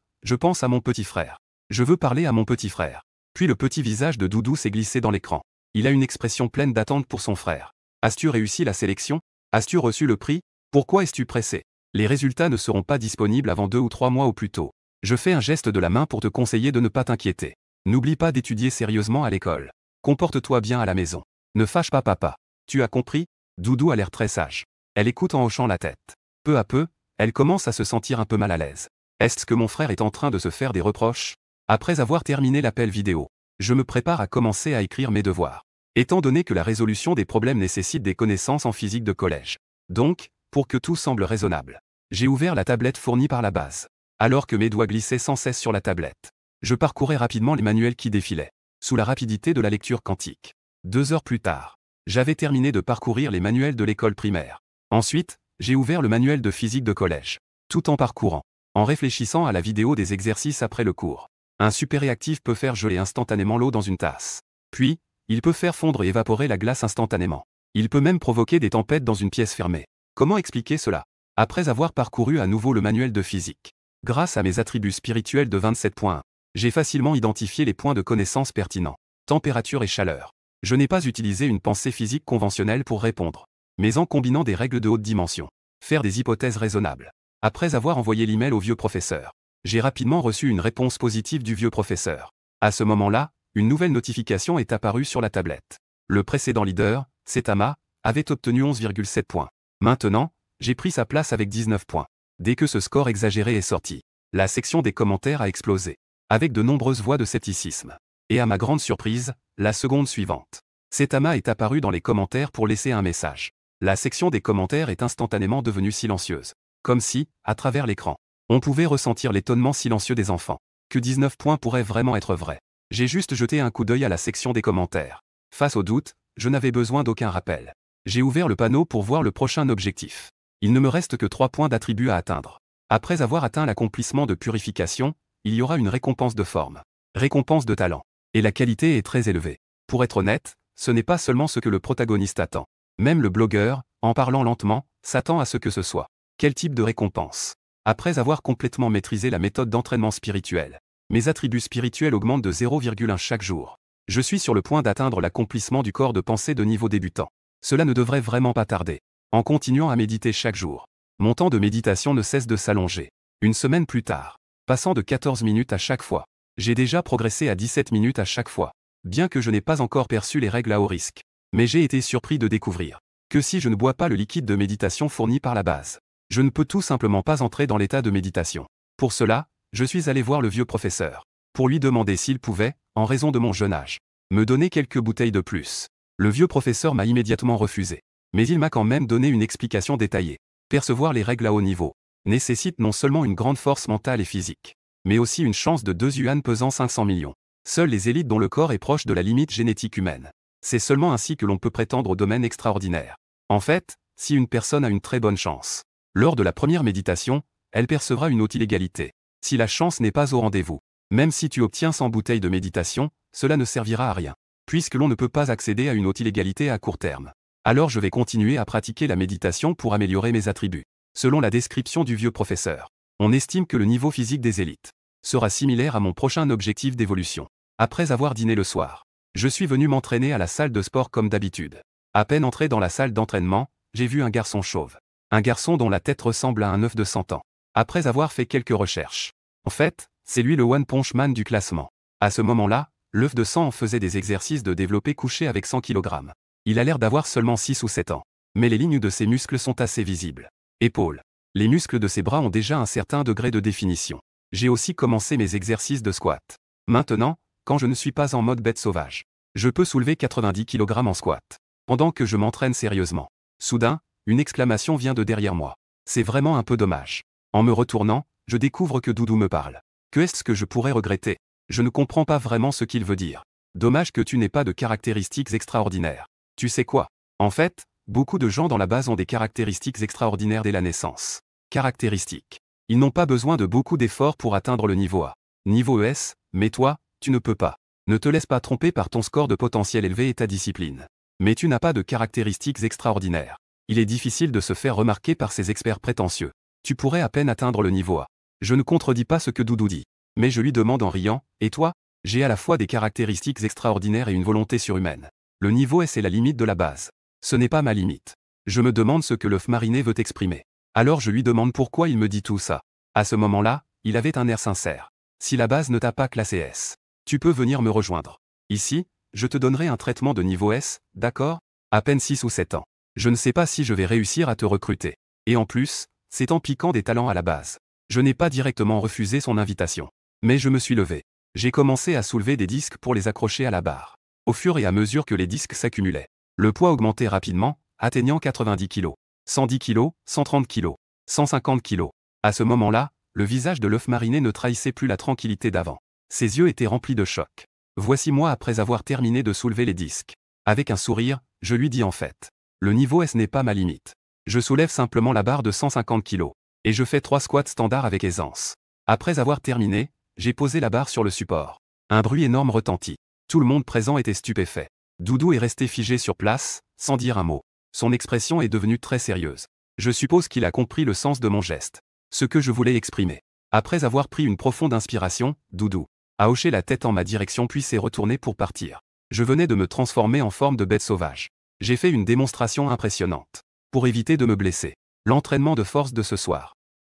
à mon petit frère. Je veux parler à mon petit frère. Puis le petit visage de Doudou s'est glissé dans l'écran. Il a une expression pleine d'attente pour son frère. As-tu réussi la sélection? As-tu reçu le prix? Pourquoi es-tu pressé? Les résultats ne seront pas disponibles avant 2 ou 3 mois au plus tôt. Je fais un geste de la main pour te conseiller de ne pas t'inquiéter. N'oublie pas d'étudier sérieusement à l'école. Comporte-toi bien à la maison. Ne fâche pas papa. Tu as compris? Doudou a l'air très sage. Elle écoute en hochant la tête. Peu à peu, elle commence à se sentir un peu mal à l'aise. Est-ce que mon frère est en train de se faire des reproches? Après avoir terminé l'appel vidéo, je me prépare à commencer à écrire mes devoirs. Étant donné que la résolution des problèmes nécessite des connaissances en physique de collège. Donc, pour que tout semble raisonnable, j'ai ouvert la tablette fournie par la base. Alors que mes doigts glissaient sans cesse sur la tablette, je parcourais rapidement les manuels qui défilaient, sous la rapidité de la lecture quantique. 2 heures plus tard, j'avais terminé de parcourir les manuels de l'école primaire. Ensuite, j'ai ouvert le manuel de physique de collège, tout en parcourant, en réfléchissant à la vidéo des exercices après le cours. Un superréactif peut faire geler instantanément l'eau dans une tasse. Puis, il peut faire fondre et évaporer la glace instantanément. Il peut même provoquer des tempêtes dans une pièce fermée. Comment expliquer cela? Après avoir parcouru à nouveau le manuel de physique, grâce à mes attributs spirituels de 27.1, j'ai facilement identifié les points de connaissance pertinents. Température et chaleur. Je n'ai pas utilisé une pensée physique conventionnelle pour répondre, mais en combinant des règles de haute dimension. Faire des hypothèses raisonnables. Après avoir envoyé l'email au vieux professeur, j'ai rapidement reçu une réponse positive du vieux professeur. À ce moment-là, une nouvelle notification est apparue sur la tablette. Le précédent leader, Setama, avait obtenu 11,7 points. Maintenant, j'ai pris sa place avec 19 points. Dès que ce score exagéré est sorti, la section des commentaires a explosé, avec de nombreuses voix de scepticisme. Et à ma grande surprise, la seconde suivante. Setama est apparu dans les commentaires pour laisser un message. La section des commentaires est instantanément devenue silencieuse. Comme si, à travers l'écran, on pouvait ressentir l'étonnement silencieux des enfants. Que 19 points pourraient vraiment être vrais. J'ai juste jeté un coup d'œil à la section des commentaires. Face au doute, je n'avais besoin d'aucun rappel. J'ai ouvert le panneau pour voir le prochain objectif. Il ne me reste que 3 points d'attribut à atteindre. Après avoir atteint l'accomplissement de purification, il y aura une récompense de forme. Récompense de talent. Et la qualité est très élevée. Pour être honnête, ce n'est pas seulement ce que le protagoniste attend. Même le blogueur, en parlant lentement, s'attend à ce que ce soit. Quel type de récompense? Après avoir complètement maîtrisé la méthode d'entraînement spirituel, mes attributs spirituels augmentent de 0,1 chaque jour. Je suis sur le point d'atteindre l'accomplissement du corps de pensée de niveau débutant. Cela ne devrait vraiment pas tarder. En continuant à méditer chaque jour, mon temps de méditation ne cesse de s'allonger. Une semaine plus tard, passant de 14 minutes à chaque fois, j'ai déjà progressé à 17 minutes à chaque fois. Bien que je n'ai pas encore perçu les règles à haut risque. Mais j'ai été surpris de découvrir que si je ne bois pas le liquide de méditation fourni par la base, je ne peux tout simplement pas entrer dans l'état de méditation. Pour cela, je suis allé voir le vieux professeur, pour lui demander s'il pouvait, en raison de mon jeune âge, me donner quelques bouteilles de plus. Le vieux professeur m'a immédiatement refusé. Mais il m'a quand même donné une explication détaillée. Percevoir les règles à haut niveau nécessite non seulement une grande force mentale et physique, mais aussi une chance de 2 yuan pesant 500 millions. Seuls les élites dont le corps est proche de la limite génétique humaine. C'est seulement ainsi que l'on peut prétendre au domaine extraordinaire. En fait, si une personne a une très bonne chance, lors de la première méditation, elle percevra une haute illégalité. Si la chance n'est pas au rendez-vous, même si tu obtiens 100 bouteilles de méditation, cela ne servira à rien, puisque l'on ne peut pas accéder à une haute illégalité à court terme. Alors je vais continuer à pratiquer la méditation pour améliorer mes attributs. Selon la description du vieux professeur, on estime que le niveau physique des élites sera similaire à mon prochain objectif d'évolution. Après avoir dîné le soir, je suis venu m'entraîner à la salle de sport comme d'habitude. À peine entré dans la salle d'entraînement, j'ai vu un garçon chauve. Un garçon dont la tête ressemble à un œuf de 100 ans. Après avoir fait quelques recherches. En fait, c'est lui le One Punch Man du classement. À ce moment-là, l'œuf de 100 faisait des exercices de développé couché avec 100 kg. Il a l'air d'avoir seulement 6 ou 7 ans. Mais les lignes de ses muscles sont assez visibles. Épaules. Les muscles de ses bras ont déjà un certain degré de définition. J'ai aussi commencé mes exercices de squat. Maintenant, quand je ne suis pas en mode bête sauvage, je peux soulever 90 kg en squat. Pendant que je m'entraîne sérieusement. Soudain, une exclamation vient de derrière moi. C'est vraiment un peu dommage. En me retournant, je découvre que Doudou me parle. Que est-ce que je pourrais regretter? Je ne comprends pas vraiment ce qu'il veut dire. Dommage que tu n'aies pas de caractéristiques extraordinaires. Tu sais quoi? En fait, beaucoup de gens dans la base ont des caractéristiques extraordinaires dès la naissance. Caractéristiques. Ils n'ont pas besoin de beaucoup d'efforts pour atteindre le niveau A. Niveau ES, mais toi, tu ne peux pas. Ne te laisse pas tromper par ton score de potentiel élevé et ta discipline. Mais tu n'as pas de caractéristiques extraordinaires. Il est difficile de se faire remarquer par ces experts prétentieux. Tu pourrais à peine atteindre le niveau A. Je ne contredis pas ce que Doudou dit. Mais je lui demande en riant, et toi? J'ai à la fois des caractéristiques extraordinaires et une volonté surhumaine. Le niveau S est la limite de la base. Ce n'est pas ma limite. Je me demande ce que l'œuf mariné veut exprimer. Alors je lui demande pourquoi il me dit tout ça. À ce moment-là, il avait un air sincère. Si la base ne t'a pas classé S, tu peux venir me rejoindre. Ici, je te donnerai un traitement de niveau S, d'accord? À peine 6 ou 7 ans. Je ne sais pas si je vais réussir à te recruter. Et en plus, c'est en piquant des talents à la base. Je n'ai pas directement refusé son invitation. Mais je me suis levé. J'ai commencé à soulever des disques pour les accrocher à la barre. Au fur et à mesure que les disques s'accumulaient, le poids augmentait rapidement, atteignant 90 kg, 110 kg, 130 kg, 150 kg. À ce moment-là, le visage de l'œuf mariné ne trahissait plus la tranquillité d'avant. Ses yeux étaient remplis de choc. Voici moi après avoir terminé de soulever les disques. Avec un sourire, je lui dis en fait. Le niveau S n'est pas ma limite. Je soulève simplement la barre de 150 kg. Et je fais 3 squats standards avec aisance. Après avoir terminé, J'ai posé la barre sur le support. Un bruit énorme retentit. Tout le monde présent était stupéfait. Doudou est resté figé sur place, sans dire un mot. Son expression est devenue très sérieuse. Je suppose qu'il a compris le sens de mon geste. Ce que je voulais exprimer. Après avoir pris une profonde inspiration, Doudou a hoché la tête en ma direction puis s'est retourné pour partir. Je venais de me transformer en forme de bête sauvage. J'ai fait une démonstration impressionnante. Pour éviter de me blesser. L'entraînement de force de ce soir